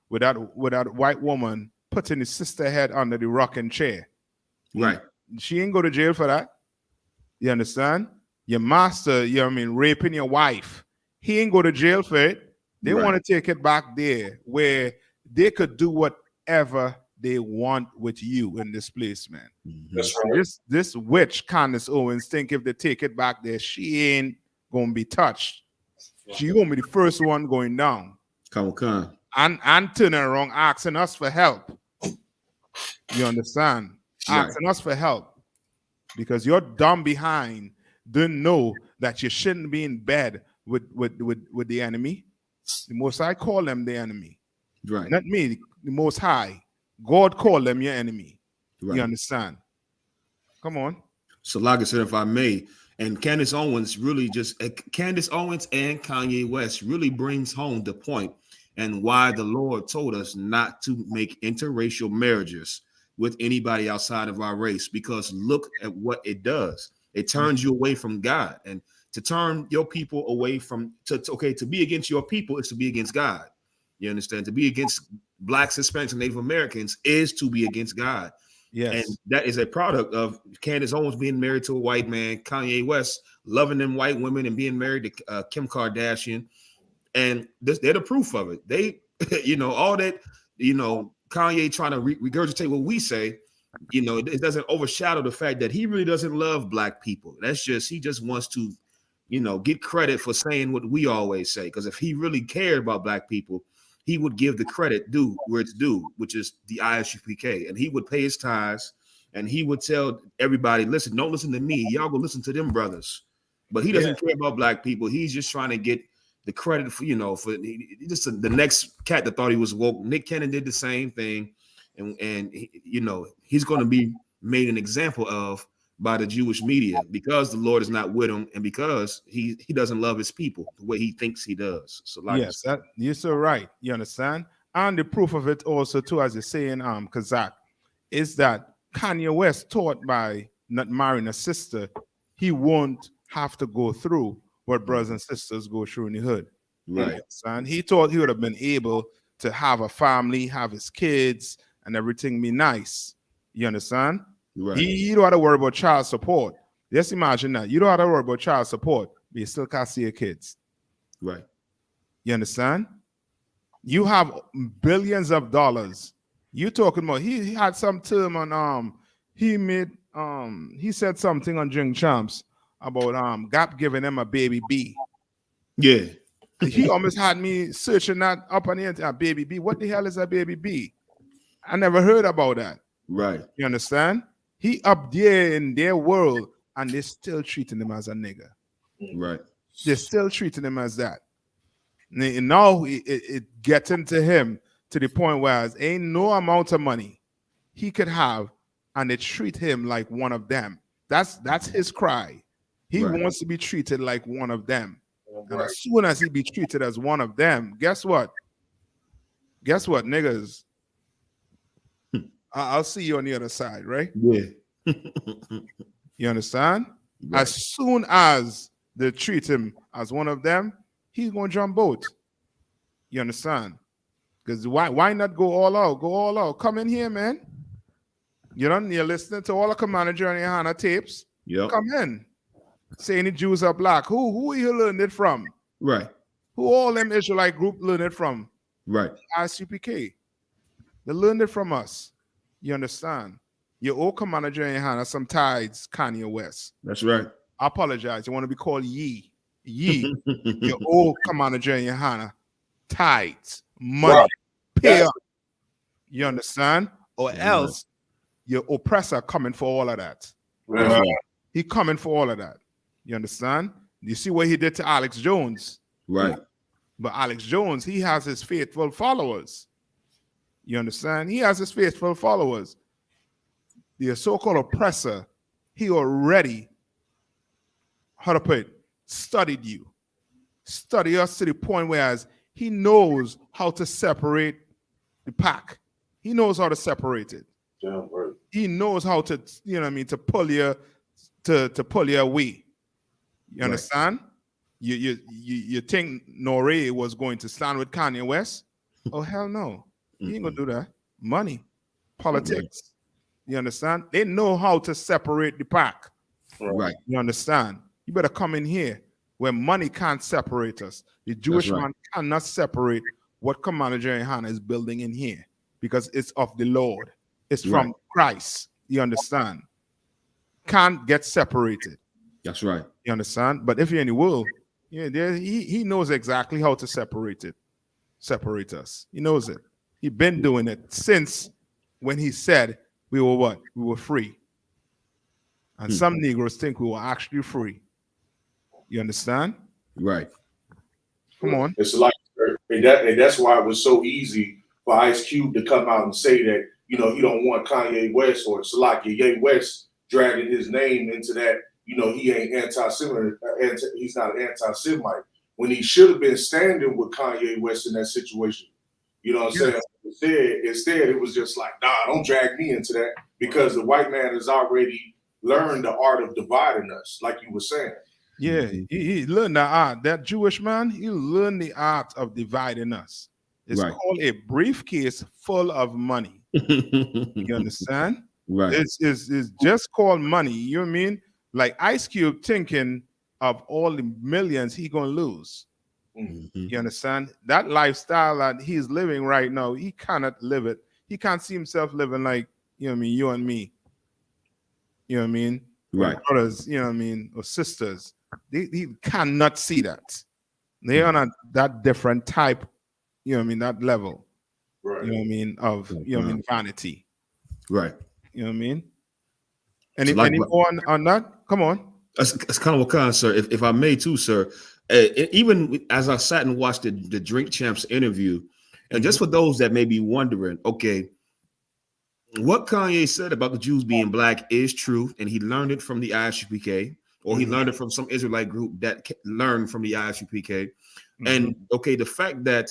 Speaker 15: white woman putting his sister head under the rocking chair.
Speaker 19: Right.
Speaker 15: She ain't go to jail for that. You understand? Your master, raping your wife. He ain't go to jail for it. They want to take it back there where they could do whatever they want with you in this place, man.
Speaker 17: That's right.
Speaker 15: This witch, Candace Owens, think if they take it back there, she ain't gonna be touched. She gonna be the first one going down.
Speaker 19: Come.
Speaker 15: And turning around asking us for help. You understand? Asking us for help. Because your dumb behind didn't know that you shouldn't be in bed with the enemy. The Most High call them the enemy.
Speaker 19: Right.
Speaker 15: Not me, the Most High. God call them your enemy.
Speaker 19: Right.
Speaker 15: You understand? Come on.
Speaker 19: So like I said, if I may, and Candace Owens and Kanye West really brings home the point and why the Lord told us not to make interracial marriages with anybody outside of our race, because look at what it does. It turns you away from God. And to turn your people away from, to be against your people is to be against God. You understand? To be against Blacks, Hispanics, and Native Americans is to be against God.
Speaker 15: Yes.
Speaker 19: And that is a product of Candace Owens being married to a white man, Kanye West loving them white women and being married to Kim Kardashian. And they're the proof of it. They, all that, Kanye trying to regurgitate what we say, it doesn't overshadow the fact that he really doesn't love Black people. He just wants to, get credit for saying what we always say. Because if he really cared about Black people, he would give the credit due where it's due, which is the ISUPK, and he would pay his tithes, and he would tell everybody, listen, don't listen to me, y'all go listen to them brothers. But he doesn't care about black people. He's just trying to get the credit for, just the next cat that thought he was woke. Nick Cannon did the same thing, and he's going to be made an example of by the Jewish media because the Lord is not with him, and because he doesn't love his people the way he thinks he does. So
Speaker 15: yes, you're so right. You understand? And the proof of it also too, as you say in Kazakh, is that Kanye West taught by not marrying a sister, he won't have to go through what brothers and sisters go through in the hood.
Speaker 19: Right.
Speaker 15: And he thought he would have been able to have a family, have his kids, and everything be nice. You understand?
Speaker 19: Right.
Speaker 15: You don't have to worry about child support. Just imagine that. You don't have to worry about child support, but you still can't see your kids.
Speaker 19: Right.
Speaker 15: You understand? You have billions of dollars. You talking about he had some term on he said something on Drink Champs about Gap giving him a baby B.
Speaker 19: Yeah.
Speaker 15: He almost had me searching that up on the internet. Baby B. What the hell is a baby B? I never heard about that.
Speaker 19: Right.
Speaker 15: You understand? He up there in their world and they're still treating him as a nigga.
Speaker 19: Right.
Speaker 15: They're still treating him as that. And now it gets into him to the point where ain't no amount of money he could have and they treat him like one of them. That's his cry. He wants to be treated like one of them. And as soon as he be treated as one of them, guess what? Guess what, niggas? I'll see you on the other side, right?
Speaker 19: Yeah.
Speaker 15: You understand?
Speaker 19: Right.
Speaker 15: As soon as they treat him as one of them, he's gonna jump boat. You understand? Because why not go all out? Go all out. Come in here, man. You're listening to all the Commander GEN.YAHANNA tapes.
Speaker 19: Yep.
Speaker 15: Come in. Saying the Jews are black. Who you learned it from?
Speaker 19: Right.
Speaker 15: Who all them Israelite group learned it from?
Speaker 19: Right.
Speaker 15: I.S.U.P.K. They learned it from us. You understand? Your old Commander GEN.YAHANNA some tides, Kanye West.
Speaker 19: That's right.
Speaker 15: I apologize. You want to be called Ye. Ye. Your old Commander GEN.YAHANNA tides, money, pay up. You understand? Or else your oppressor coming for all of that.
Speaker 19: Right.
Speaker 15: He coming for all of that. You understand? You see what he did to Alex Jones.
Speaker 19: Right.
Speaker 15: But Alex Jones, he has his faithful followers. You understand? He has his faithful followers. The so-called oppressor, he already, how to put it, studied you. Study us to the point where he knows how to separate the pack. He knows how to separate it.
Speaker 17: Yeah, right.
Speaker 15: He knows how to, to pull you away. You understand? You think Nore was going to stand with Kanye West? Oh, hell no. He ain't gonna do that. Money, politics. You understand? They know how to separate the pack.
Speaker 19: Right.
Speaker 15: You understand? You better come in here where money can't separate us. The Jewish man cannot separate what Commander GEN.YAHANNA is building in here because it's of the Lord. It's from Christ. You understand? Can't get separated.
Speaker 19: That's right.
Speaker 15: You understand? But if you're in the world, he knows exactly how to separate us. He knows it. He's been doing it since when he said we were what? We were free. And some Negroes think we were actually free. You understand?
Speaker 19: Right.
Speaker 15: Come on.
Speaker 17: It's like, and that's why it was so easy for Ice-Cube to come out and say that, he don't want Kanye West or Ye West dragging his name into that, he ain't anti-Semite, he's not an anti-Semite, when he should have been standing with Kanye West in that situation. You know what I'm saying? Instead, it was just like, nah, don't drag me into that because the white man has already learned the art of dividing us, like you were saying.
Speaker 15: Yeah, he learned the art. That Jewish man, he learned the art of dividing us. It's called a briefcase full of money. You understand?
Speaker 19: Right.
Speaker 15: It's just called money. You know what I mean? Like Ice Cube thinking of all the millions he gonna lose. You understand? That lifestyle that he's living right now, he cannot live it. He can't see himself living like, you and me. You know what I mean?
Speaker 19: Right.
Speaker 15: Brothers, you know what I mean? Or sisters. He cannot see that. They are not that different type, you know what I mean, that level.
Speaker 17: Right.
Speaker 15: You know what I mean, of you know what I mean, vanity.
Speaker 19: Right.
Speaker 15: You know what I mean? Any
Speaker 19: So like,
Speaker 15: more on that? Come on.
Speaker 19: That's kind of what kind, sir. If I may too, sir. Even as I sat and watched the Drink Champs interview, and just for those that may be wondering, okay, what Kanye said about the Jews being black is true, and he learned it from the I.S.U.P.K, or he learned it from some Israelite group that learned from the I.S.U.P.K. And okay, the fact that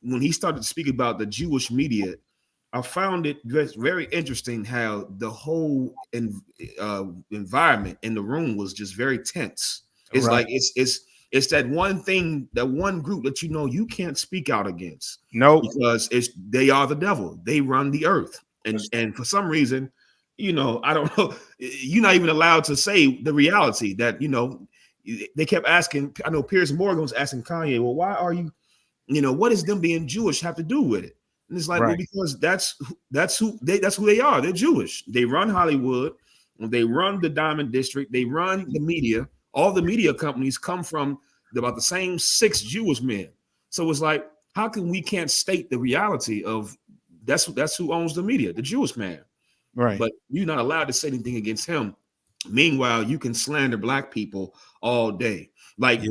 Speaker 19: when he started to speak about the Jewish media, I found it very interesting how the whole environment in the room was just very tense. It's
Speaker 15: Right.
Speaker 19: like it's that one thing, that one group that you know you can't speak out against.
Speaker 15: No,
Speaker 19: because they are the devil. They run the earth, and for some reason, you know, I don't know, you're not even allowed to say the reality that, you know, they kept asking. I know Piers Morgan was asking Kanye, well, why are you, you know, what does them being Jewish have to do with it? And it's like, well, because that's who they are. They're Jewish. They run Hollywood, they run the Diamond District, they run the media. All the media companies come from about the same 6 Jewish men. So it's like, how come we can't state the reality of that's who owns the media, the Jewish man,
Speaker 15: right?
Speaker 19: But you're not allowed to say anything against him. Meanwhile, you can slander black people all day. Like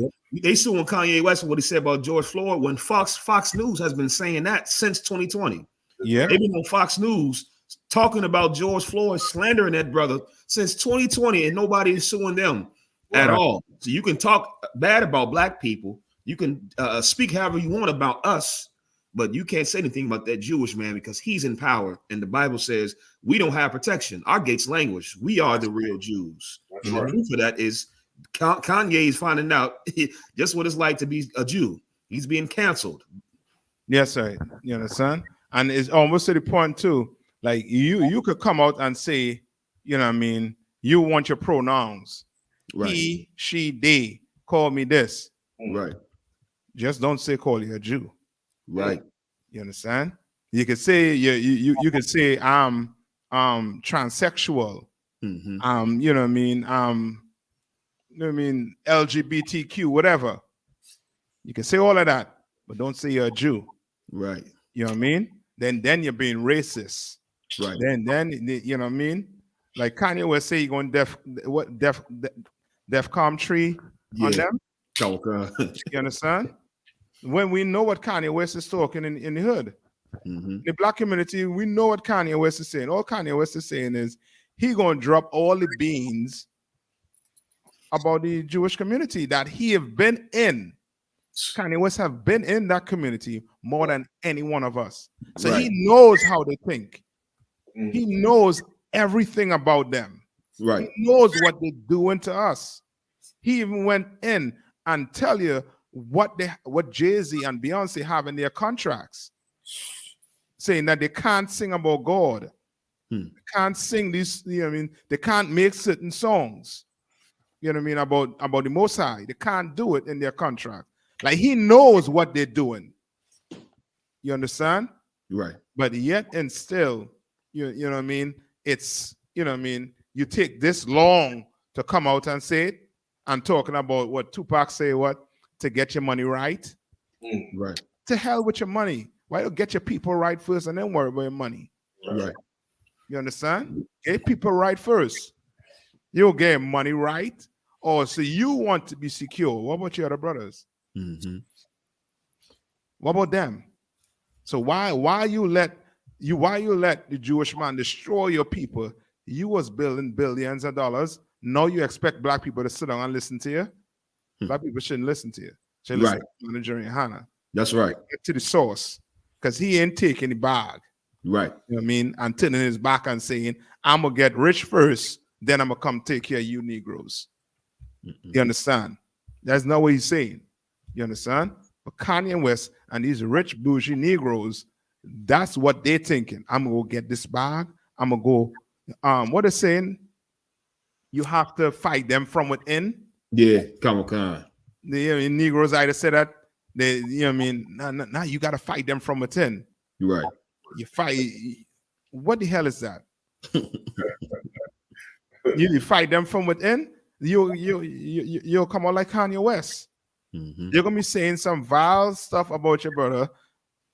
Speaker 19: they suing Kanye West for what he said about George Floyd, when Fox News has been saying that since 2020.
Speaker 15: Yeah,
Speaker 19: they've been on Fox News talking about George Floyd, slandering that brother since 2020, and nobody is suing them at all. So you can talk bad about black people, you can speak however you want about us, but you can't say anything about that Jewish man because he's in power. And the Bible says we don't have protection. Our gates languish. We are the real Jews. And the proof of that is Kanye is finding out just what it's like to be a Jew. He's being canceled.
Speaker 15: Yes, sir. You understand? And it's almost to the point too. Like you could come out and say, you know what I mean, you want your pronouns.
Speaker 19: Right.
Speaker 15: He, she, they. Call me this.
Speaker 19: Right.
Speaker 15: Just don't say call you a Jew.
Speaker 19: Right.
Speaker 15: You understand? You could say you could say I'm transsexual. You know what I mean? You know what I mean, LGBTQ, whatever. You can say all of that, but don't say you're a Jew.
Speaker 19: Right.
Speaker 15: You know what I mean? Then you're being racist.
Speaker 19: Right.
Speaker 15: Then you know what I mean? Like Kanye West say, you going DEFCON 3 on them. You understand? When we know what Kanye West is talking in the hood, the black community, we know what Kanye West is saying. All Kanye West is saying is he gonna drop all the beans about the Jewish community that he have been in. Kanye West have been in that community more than any one of us. So he knows how they think. He knows everything about them.
Speaker 19: Right.
Speaker 15: He knows what they're doing to us. He even went in and tell you what Jay-Z and Beyonce have in their contracts, saying that they can't sing about God. They can't sing these, you know what I mean? They can't make certain songs, you know what I mean, about the Most High. They can't do it in their contract. Like he knows what they're doing. You understand?
Speaker 19: Right.
Speaker 15: But yet and still, you know what I mean? It's, you know what I mean? You take this long to come out and say it and talking about what Tupac say, what? To get your money right.
Speaker 19: Right.
Speaker 15: To hell with your money. Why don't get your people right first and then worry about your money?
Speaker 19: Right.
Speaker 15: You understand? Get people right first. You'll get money right. Or so you want to be secure. What about your other brothers? What about them? So why you let the Jewish man destroy your people? You was building billions of dollars. Now you expect black people to sit down and listen to you? Black people shouldn't listen to you. Should listen to GEN.YAHANNA.
Speaker 19: That's right.
Speaker 15: Get to the source. Because he ain't taking the bag.
Speaker 19: Right.
Speaker 15: You know what I mean? And turning his back and saying, I'm gonna get rich first, then I'm gonna come take care of you Negroes. You understand? That's not what he's saying. You understand? But Kanye West and these rich bougie Negroes, that's what they're thinking. I'm gonna go get this bag. I'm gonna go. What they're saying? You have to fight them from within.
Speaker 19: Yeah, come on.
Speaker 15: The Negroes either say that they, you know what I mean? Now you got to fight them from within.
Speaker 19: Right.
Speaker 15: You fight. What the hell is that? you fight them from within. You'll come out like Kanye West. You're gonna be saying some vile stuff about your brother.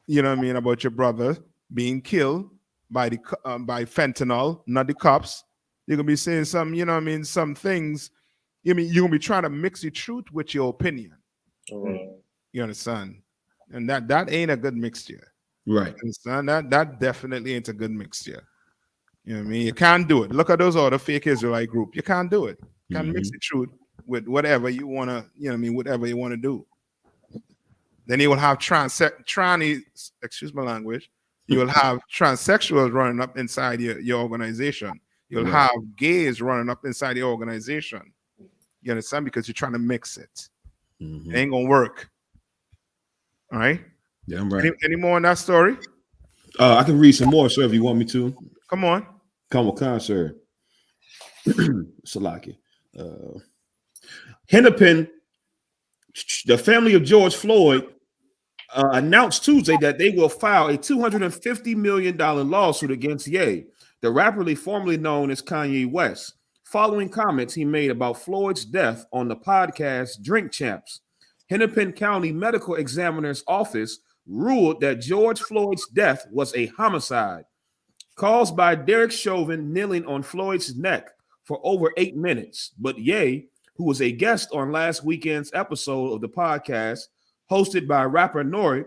Speaker 15: You know what I mean, about your brother being killed by the by fentanyl, not the cops. You're gonna be saying some, you know what I mean, some things. You mean you're gonna be trying to mix the truth with your opinion. You understand? And that ain't a good mixture.
Speaker 19: Right.
Speaker 15: Understand? That definitely ain't a good mixture. You know what I mean? You can't do it. Look at those other fake Israelite group. You can't do it. You can't mix the truth with whatever you wanna, you know what I mean, whatever you want to do. Then you will have trannies, excuse my language, you will have transsexuals running up inside your organization. You'll have gays running up inside your organization. You understand? Because you're trying to mix it. It ain't gonna work. All right?
Speaker 19: Yeah, I'm right.
Speaker 15: Any more on that story?
Speaker 19: I can read some more, sir, if you want me to.
Speaker 15: Come on.
Speaker 19: Come on, sir. Salaki. Hennepin, the family of George Floyd, announced Tuesday that they will file a $250 million lawsuit against Ye, the rapper formerly known as Kanye West, following comments he made about Floyd's death on the podcast Drink Champs. Hennepin County Medical Examiner's Office ruled that George Floyd's death was a homicide caused by Derek Chauvin kneeling on Floyd's neck for over 8 minutes. But Ye, who was a guest on last weekend's episode of the podcast, hosted by rapper Nori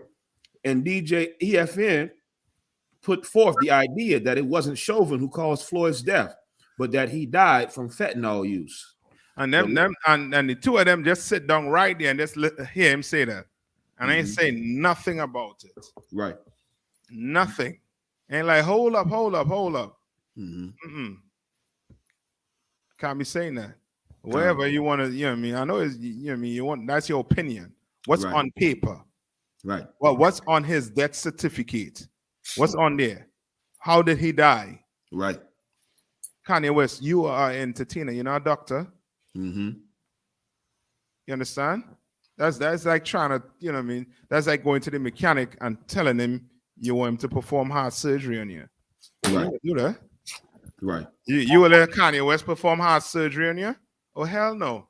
Speaker 19: and DJ EFN, put forth the idea that it wasn't Chauvin who caused Floyd's death, but that he died from fentanyl use.
Speaker 15: And and the two of them just sit down right there and just hear him say that. And I ain't saying nothing about it.
Speaker 19: Right.
Speaker 15: Nothing. Ain't like, hold up. Can't be saying that. Wherever you want to, you know what I mean? I know it's, you know what I mean, you want, that's your opinion. What's on paper?
Speaker 19: Right.
Speaker 15: Well, what's on his death certificate? What's on there? How did he die?
Speaker 19: Right.
Speaker 15: Kanye West, you are an entertainer. You're not a doctor. You understand? That's like trying to, you know what I mean? That's like going to the mechanic and telling him you want him to perform heart surgery on you.
Speaker 19: Right.
Speaker 15: You do that?
Speaker 19: Right.
Speaker 15: You will let Kanye West perform heart surgery on you? Oh, hell no.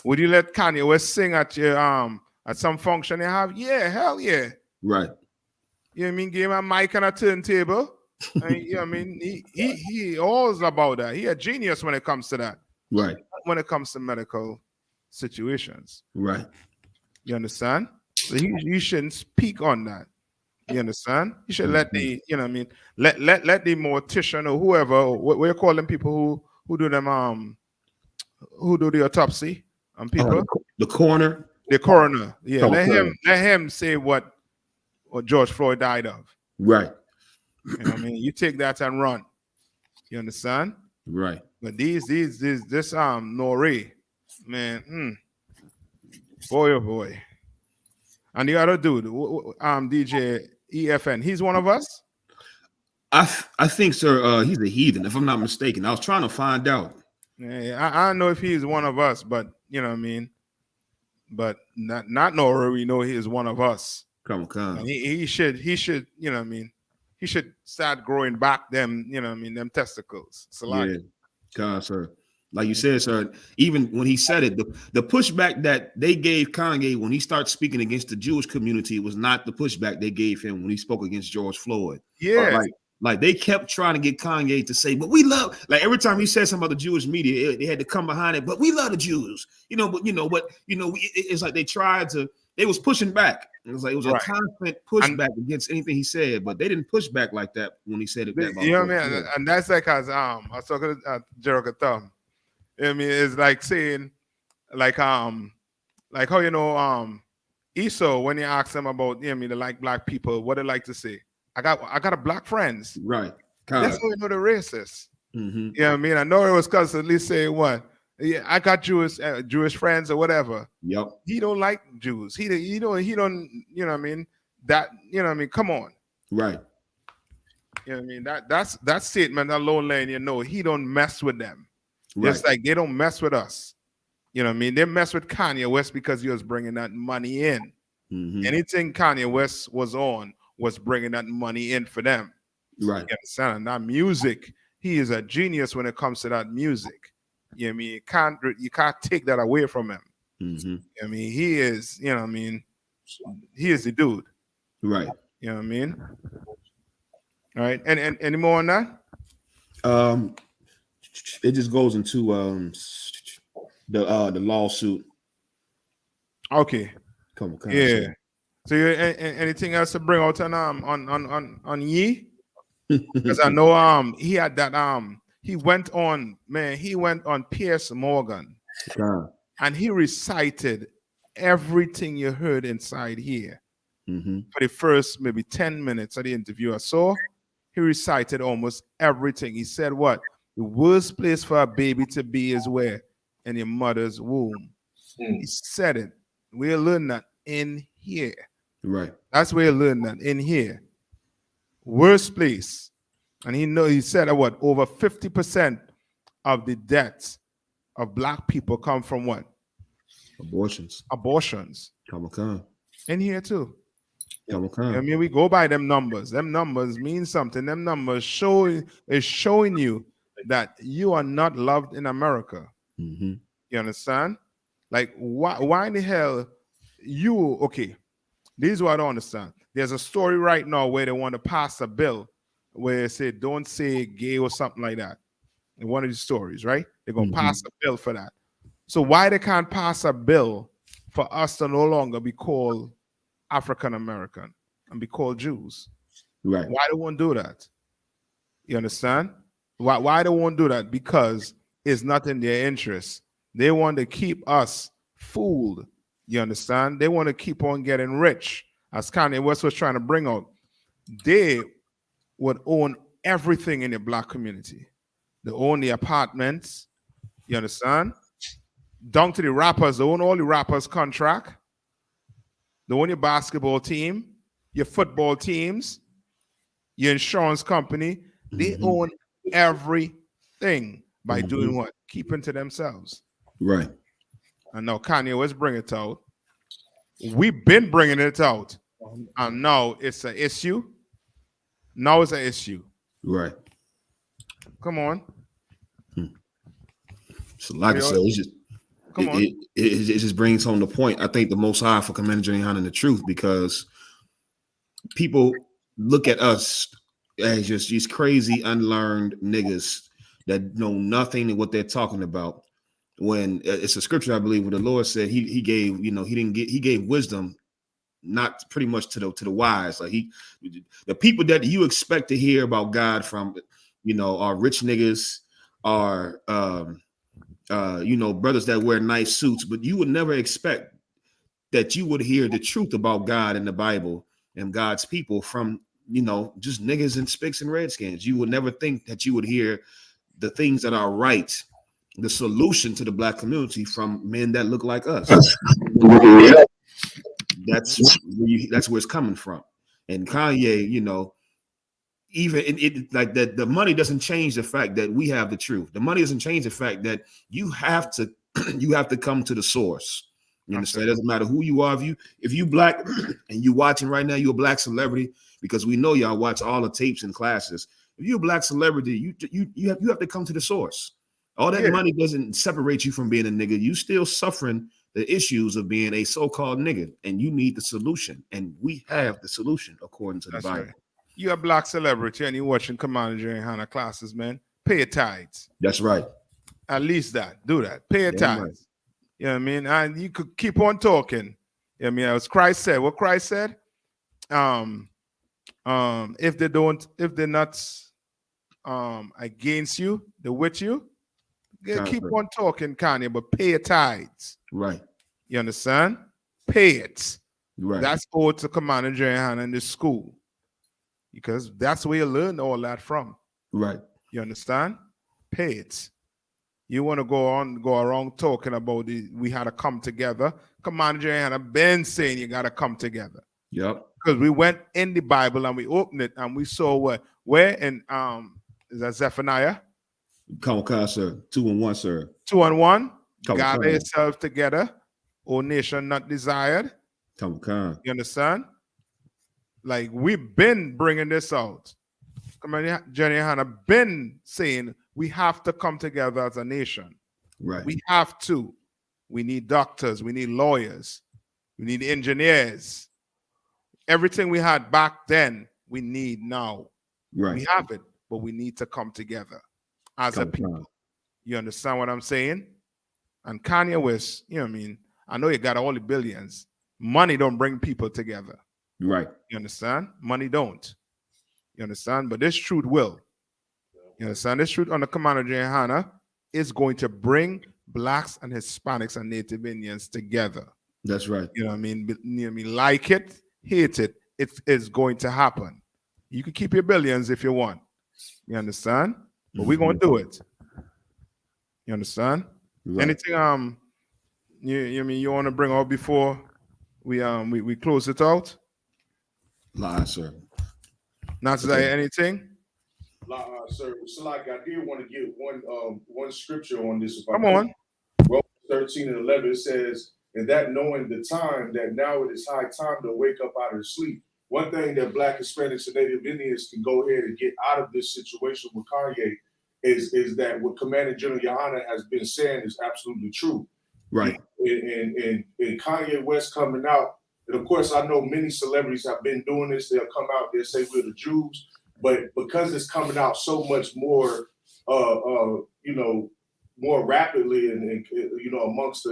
Speaker 15: Would you let Kanye West sing at your at some function you have? Yeah, hell yeah.
Speaker 19: Right.
Speaker 15: You know what I mean? Give him a mic and a turntable. And, you know what I mean? He always about that. He a genius when it comes to that.
Speaker 19: Right.
Speaker 15: When it comes to medical situations.
Speaker 19: Right.
Speaker 15: You understand? So you shouldn't speak on that. You understand? You should let the, you know what I mean, let the mortician or whoever, we're calling people who do them who do the autopsy on people.
Speaker 19: The coroner.
Speaker 15: The coroner. Yeah.
Speaker 19: Oh,
Speaker 15: let him say what George Floyd died of.
Speaker 19: Right.
Speaker 15: You know what I mean? You take that and run. You understand?
Speaker 19: Right.
Speaker 15: But this Nori, man, boy oh boy. And the other dude, DJ EFN, he's one of us?
Speaker 19: I think, sir, he's a heathen, if I'm not mistaken. I was trying to find out.
Speaker 15: Yeah, I don't know if he's one of us, but you know what I mean. But not Nori, we know he is one of us.
Speaker 19: Come on.
Speaker 15: And he should, you know what I mean. He should start growing back them, you know what I mean, them testicles.
Speaker 19: Yeah, God, sir. Like you said, sir, even when he said it, the pushback that they gave Kanye when he started speaking against the Jewish community was not the pushback they gave him when he spoke against George Floyd.
Speaker 15: Yeah.
Speaker 19: Like they kept trying to get Kanye to say, but we love, like every time he said something about the Jewish media, they had to come behind it, but we love the Jews, it's like they was pushing back. It was a constant pushback against anything he said, but they didn't push back like that when he said it.
Speaker 15: You know what I mean? And that's like as I was talking to Jericho Thumb. You know what I mean? It's like saying, like how you know Esau, when you ask them about, you know what I mean, they like black people, what they like to say. I got a black friends.
Speaker 19: Right.
Speaker 15: That's how you know the racist. You know what I mean? I know it was constantly saying what? Yeah, I got Jewish friends or whatever.
Speaker 19: Yep.
Speaker 15: He don't like Jews. He don't, you know what I mean? That, you know what I mean? Come on.
Speaker 19: Right.
Speaker 15: You know what I mean? That statement alone letting you know he don't mess with them.
Speaker 19: Right.
Speaker 15: Just like they don't mess with us. You know what I mean? They mess with Kanye West because he was bringing that money in. Anything Kanye West was on was bringing that money in for them.
Speaker 19: Right.
Speaker 15: You understand? And that music, he is a genius when it comes to that music. You know what I mean? You can't take that away from him. I mean, he is, you know what I mean? He is the dude.
Speaker 19: Right.
Speaker 15: You know what I mean? All right. And any more on that?
Speaker 19: It just goes into the lawsuit.
Speaker 15: Okay.
Speaker 19: Come on,
Speaker 15: yeah. So anything else to bring out on Ye? Because I know he had that he went on Piers Morgan and he recited everything you heard inside here for the first maybe 10 minutes of the interview. I saw he recited almost everything. He said what? The worst place for a baby to be is where? In your mother's womb. He said it. We'll learn that in here.
Speaker 19: Right.
Speaker 15: That's where you learn that in here. Worst place. And he said that what? Over 50% of the deaths of black people come from what?
Speaker 19: Abortions.
Speaker 15: Come on. In here too.
Speaker 19: Come on.
Speaker 15: I mean, we go by them numbers. Them numbers mean something. Them numbers showing you that you are not loved in America. You understand? Like, why in the hell okay, this is what I don't understand. There's a story right now where they want to pass a bill where they say, don't say gay or something like that. In one of these stories, right? They're going to pass a bill for that. So why they can't pass a bill for us to no longer be called African American and be called Jews?
Speaker 19: Right.
Speaker 15: Why they won't do that? You understand? Why they won't do that? Because it's not in their interest. They want to keep us fooled. You understand? They want to keep on getting rich. As Kanye West was trying to bring out, they would own everything in the black community. They own the apartments. You understand? Down to the rappers, they own all the rappers' contract. They own your basketball team, your football teams, your insurance company. They own everything by doing what? Keeping to themselves.
Speaker 19: Right.
Speaker 15: And now Kanye West bring it out. We've been bringing it out. And now it's an issue. Now it's an issue.
Speaker 19: Right.
Speaker 15: Come on.
Speaker 19: So like I said, it's just it just brings home the point. I think the Most High for Commander GEN.YAHANNA the truth, because people look at us as just these crazy unlearned niggas that know nothing of what they're talking about. When it's a scripture, I believe, where the Lord said he gave, he gave wisdom, not pretty much to the wise. Like the people that you expect to hear about God from, are rich niggas, are brothers that wear nice suits, but you would never expect that you would hear the truth about God in the Bible and God's people from, just niggas and spicks and redskins. You would never think that you would hear the things that are right, the solution to the black community from men that look like us. That's where it's coming from. And Kanye, even like that, the money doesn't change the fact that we have the truth. The money doesn't change the fact that you have to come to the source. You understand? It doesn't matter who you are. If you black and you watching right now, you're a black celebrity, because we know y'all watch all the tapes and classes. If you're a black celebrity, you have to come to the source. All that money doesn't separate you from being a nigga. You still suffering the issues of being a so-called nigga, and you need the solution. And we have the solution according to the Bible.
Speaker 15: Right. You're a black celebrity and you're watching Commander GEN.YAHANNA classes, man. Pay your tithes.
Speaker 19: That's right.
Speaker 15: At least that. Do that. Pay your tithes. Right. You know what I mean? And you could keep on talking. You know what I mean? As Christ said, what Christ said, if they're not against you, they're with you. Keep on talking, Kanye, but pay your tithes.
Speaker 19: Right.
Speaker 15: You understand? Pay it.
Speaker 19: Right.
Speaker 15: That's owed to Commander GEN.YAHANNA in the school, because that's where you learn all that from.
Speaker 19: Right.
Speaker 15: You understand? Pay it. You want to go around talking about we had to come together. Commander GEN.YAHANNA been saying you got to come together.
Speaker 19: Yep.
Speaker 15: Because we went in the Bible and we opened it and we saw where in is that Zephaniah?
Speaker 19: Come on, sir. 2 and 1, sir.
Speaker 15: 2 and 1. Gather yourselves together, O nation not desired.
Speaker 19: Come on.
Speaker 15: You understand? Like, we've been bringing this out. Commander GEN.YAHANNA been saying we have to come together as a nation.
Speaker 19: Right.
Speaker 15: We have to. We need doctors. We need lawyers. We need engineers. Everything we had back then, we need now.
Speaker 19: Right.
Speaker 15: We have it, but we need to come together as a people. You understand what I'm saying? And Kanye West, you know what I mean? I know you got all the billions. Money don't bring people together.
Speaker 19: Right.
Speaker 15: You understand? Money don't. You understand? But this truth will. You understand? This truth on the Commander GEN.YAHANNA is going to bring blacks and Hispanics and Native Indians together.
Speaker 19: That's right.
Speaker 15: You know what I mean? You know what I mean? Like it, hate it, it is going to happen. You can keep your billions if you want. You understand? But we're going to do it. You understand?
Speaker 19: Right.
Speaker 15: Anything you want to bring out before we close it out?
Speaker 19: Nah, sir.
Speaker 15: Not to say anything?
Speaker 17: Sir, so like I did want to get one scripture on this.
Speaker 15: Come on.
Speaker 17: Romans 13:11, it says, and that knowing the time, that now it is high time to wake up out of the sleep. One thing that Black, Hispanics, and Native Indians can go ahead and get out of this situation with Kanye is that what Commander General GEN.YAHANNA has been saying is absolutely true.
Speaker 19: Right.
Speaker 17: And Kanye West coming out, and of course I know many celebrities have been doing this. They'll come out, they'll say we're the Jews, but because it's coming out so much more, more rapidly and amongst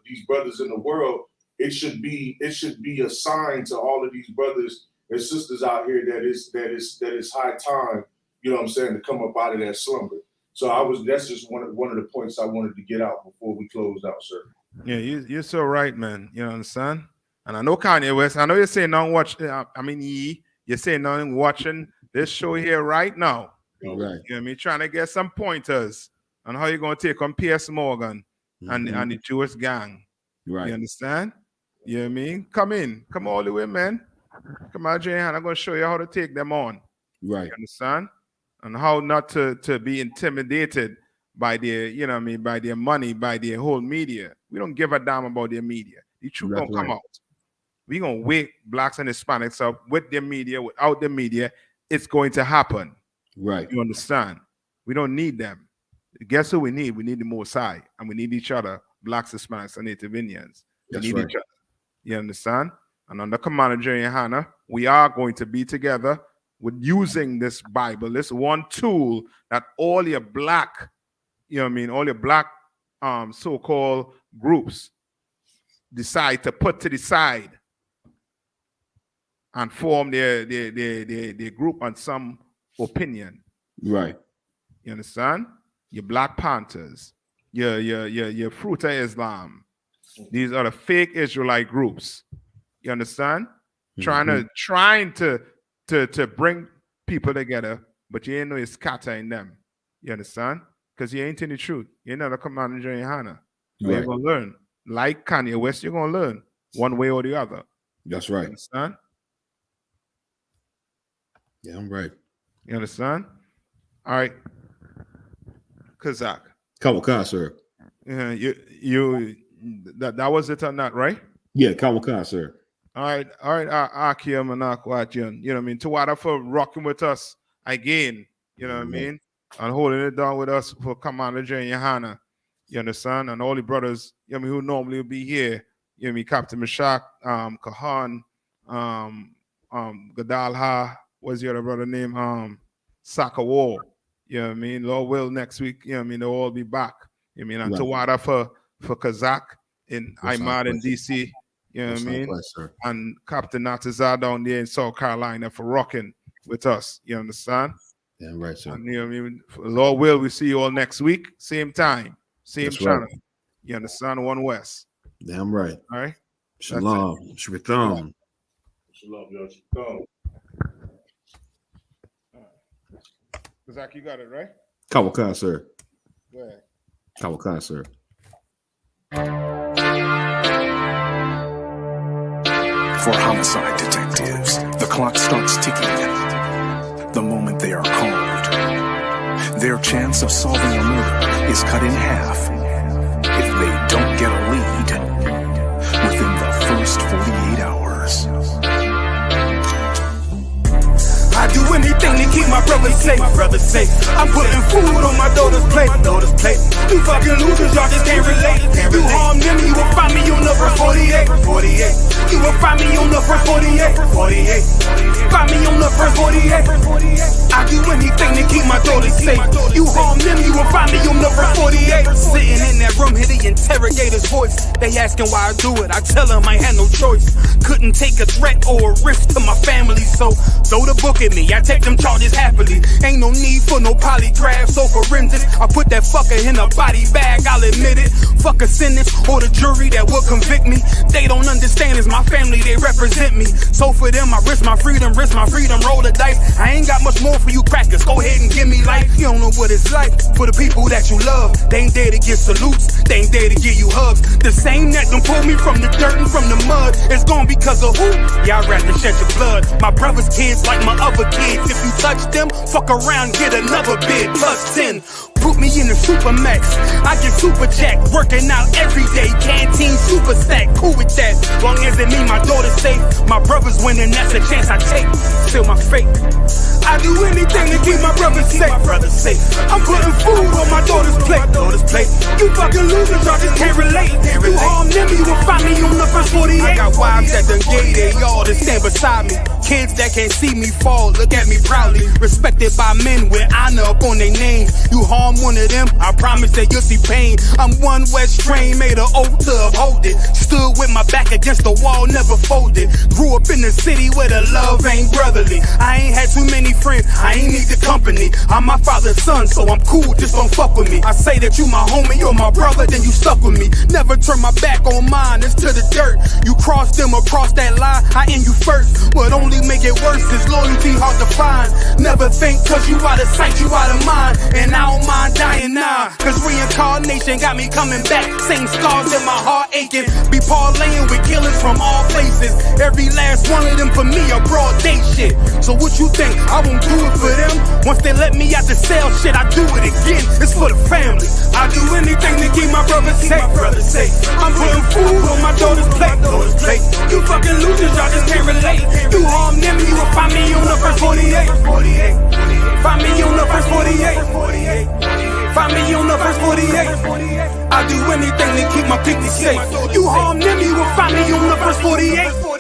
Speaker 17: these brothers in the world, it should be a sign to all of these brothers and sisters out here that it's high time, you know what I'm saying, to come up out of that slumber. So that's just one of the points I wanted to get out before we closed out, sir.
Speaker 15: Yeah, you're so right, man. You understand? And I know Kanye West, I know you're saying now you're saying now watching this show here right now.
Speaker 19: Right.
Speaker 15: You know what I mean? Trying to get some pointers on how you're going to take on P.S. Morgan and the Jewish gang.
Speaker 19: Right.
Speaker 15: You understand? You know what I mean? Come all the way, man. Come on, GEN.YAHANNA, I'm going to show you how to take them on.
Speaker 19: Right.
Speaker 15: You understand? And how not to be intimidated by their, you know what I mean, by their money, by their whole media. We don't give a damn about their media. The truth don't come out. We're going to wake blacks and Hispanics up with their media, without the media. It's going to happen.
Speaker 19: Right.
Speaker 15: You understand? We don't need them. Guess who we need? We need the Most High, and we need each other, blacks, Hispanics, and Native Indians. We need each other. You understand? And under Commander GEN.YAHANNA, we are going to be together with using this Bible, this one tool that all your black, you know what I mean, all your black so-called groups decide to put to the side and form their group on some opinion.
Speaker 19: Right.
Speaker 15: You understand? Your Black Panthers, your Fruit of Islam. These are the fake Israelite groups. You understand? Trying to bring people together, but you ain't know you're scattering them. You understand? Because you ain't in the truth. You're not a Commander GEN.YAHANNA. Right. You're gonna learn. Like Kanye West, you're gonna learn one way or the other.
Speaker 19: That's right.
Speaker 15: You understand?
Speaker 19: Yeah, I'm right.
Speaker 15: You understand? All right. Kazak.
Speaker 19: Kawaka, sir.
Speaker 15: That was it or not, right?
Speaker 19: Yeah, Kawaka, sir.
Speaker 15: All right, Akim and BLACKWATCH, you know what I mean? Tawada for rocking with us again, you know what I mean? And holding it down with us for Commander GEN.YAHANNA, you understand? And all the brothers, you know what I mean, who normally will be here, you know what I mean? Captain Meshach, Kahan, Gadalha, what's the other brother name? Sakawo, you know what I mean? Lord will next week, you know what I mean? They'll all be back, you know what I mean? And Tawada for Kazak in Imad in DC. You know what I mean? And Captain Natazar down there in South Carolina for rocking with us. You understand?
Speaker 19: Yeah, right, sir.
Speaker 15: And, you know what I mean? Lord will, we see you all next week. Same time. Same channel. Right. You understand? One West.
Speaker 19: Damn right.
Speaker 15: All right?
Speaker 19: Shalom. Shritam.
Speaker 17: Shalom, yo. Shritam.
Speaker 15: Zach, you got it, right?
Speaker 19: Kawaka, sir.
Speaker 15: Go ahead.
Speaker 19: Kawaka, sir.
Speaker 14: For homicide detectives, the clock starts ticking. The moment they are called, their chance of solving a murder is cut in half if they don't get a lead within the first 48 hours.
Speaker 20: I do anything to keep my brother
Speaker 4: safe. I'm putting food on my daughter's plate. You fucking losers, y'all just can't relate. You harm them, you will find me on the first 48. You will find me on the first 48. Find me on the first 48. I do anything to keep my daughter safe. You harm them, you will find me on the first 48. Sitting in that room, hear the interrogator's voice. They asking why I do it. I tell them I had no choice. Couldn't take a threat or a risk to my family, so throw the book at me. I take them charges happily. Ain't no need for no polygraphs or forensics. I put that fucker in a body bag, I'll admit it. Fuck a sentence or the jury that will convict me. They don't understand, it's my family, they represent me. So for them, I risk my freedom, roll the dice. I ain't got much more for you crackers, go ahead and give me life. You don't know what it's like for the people that you love. They ain't there to get salutes, they ain't there to give you hugs. The same that done pulled me from the dirt and from the mud, it's gone because of who? Y'all rather shed your blood. My brother's kids like my other kids. If you touch them, fuck around, get another bid, plus 10. Put me in the Supermax, I get super jacked, working out every day, canteen super stack, cool with that. Long as it mean my daughter's safe, my brother's winning, that's a chance I take. Still my fate. I do anything to keep my brother safe. I'm putting food on my daughter's plate. You fucking losers, y'all just can't relate. You harm them, you will find me on the first 48. I got wives that done gave they all to stand beside me. Kids that can't see me fall, look at me proudly. Respected by men with honor up on their name. You harm one of them, I promise that you'll see pain. I'm one West train, made an oath to uphold it. Stood with my back against the wall, never folded. Grew up in the city where the love ain't brotherly. I ain't had too many friends, I ain't need the company. I'm my father's son, so I'm cool, just don't fuck with me. I say that you my homie, you're my brother, then you stuck with me. Never turn my back on mine, it's to the dirt. You cross them across that line, I end you first. What only make it worse is loyalty hard to find. Never think cause you out of sight, you out of mind. And I don't mind dying now, cause reincarnation got me coming back. Same scars in my heart aching. Be parlaying with killers from all places. Every last one of them for me a broad day shit. So what you think, I won't do it for them? Once they let me out the cell, shit, I do it again. It's for the family. I do anything to keep my brother safe. I'm putting food on my daughter's plate. You fucking losers, y'all just can't relate. You harm them, you will find me on the first 48. Find me on the first 48. Find me on the first 48. I do anything to keep my people safe. You harm them, you will find me on the first 48.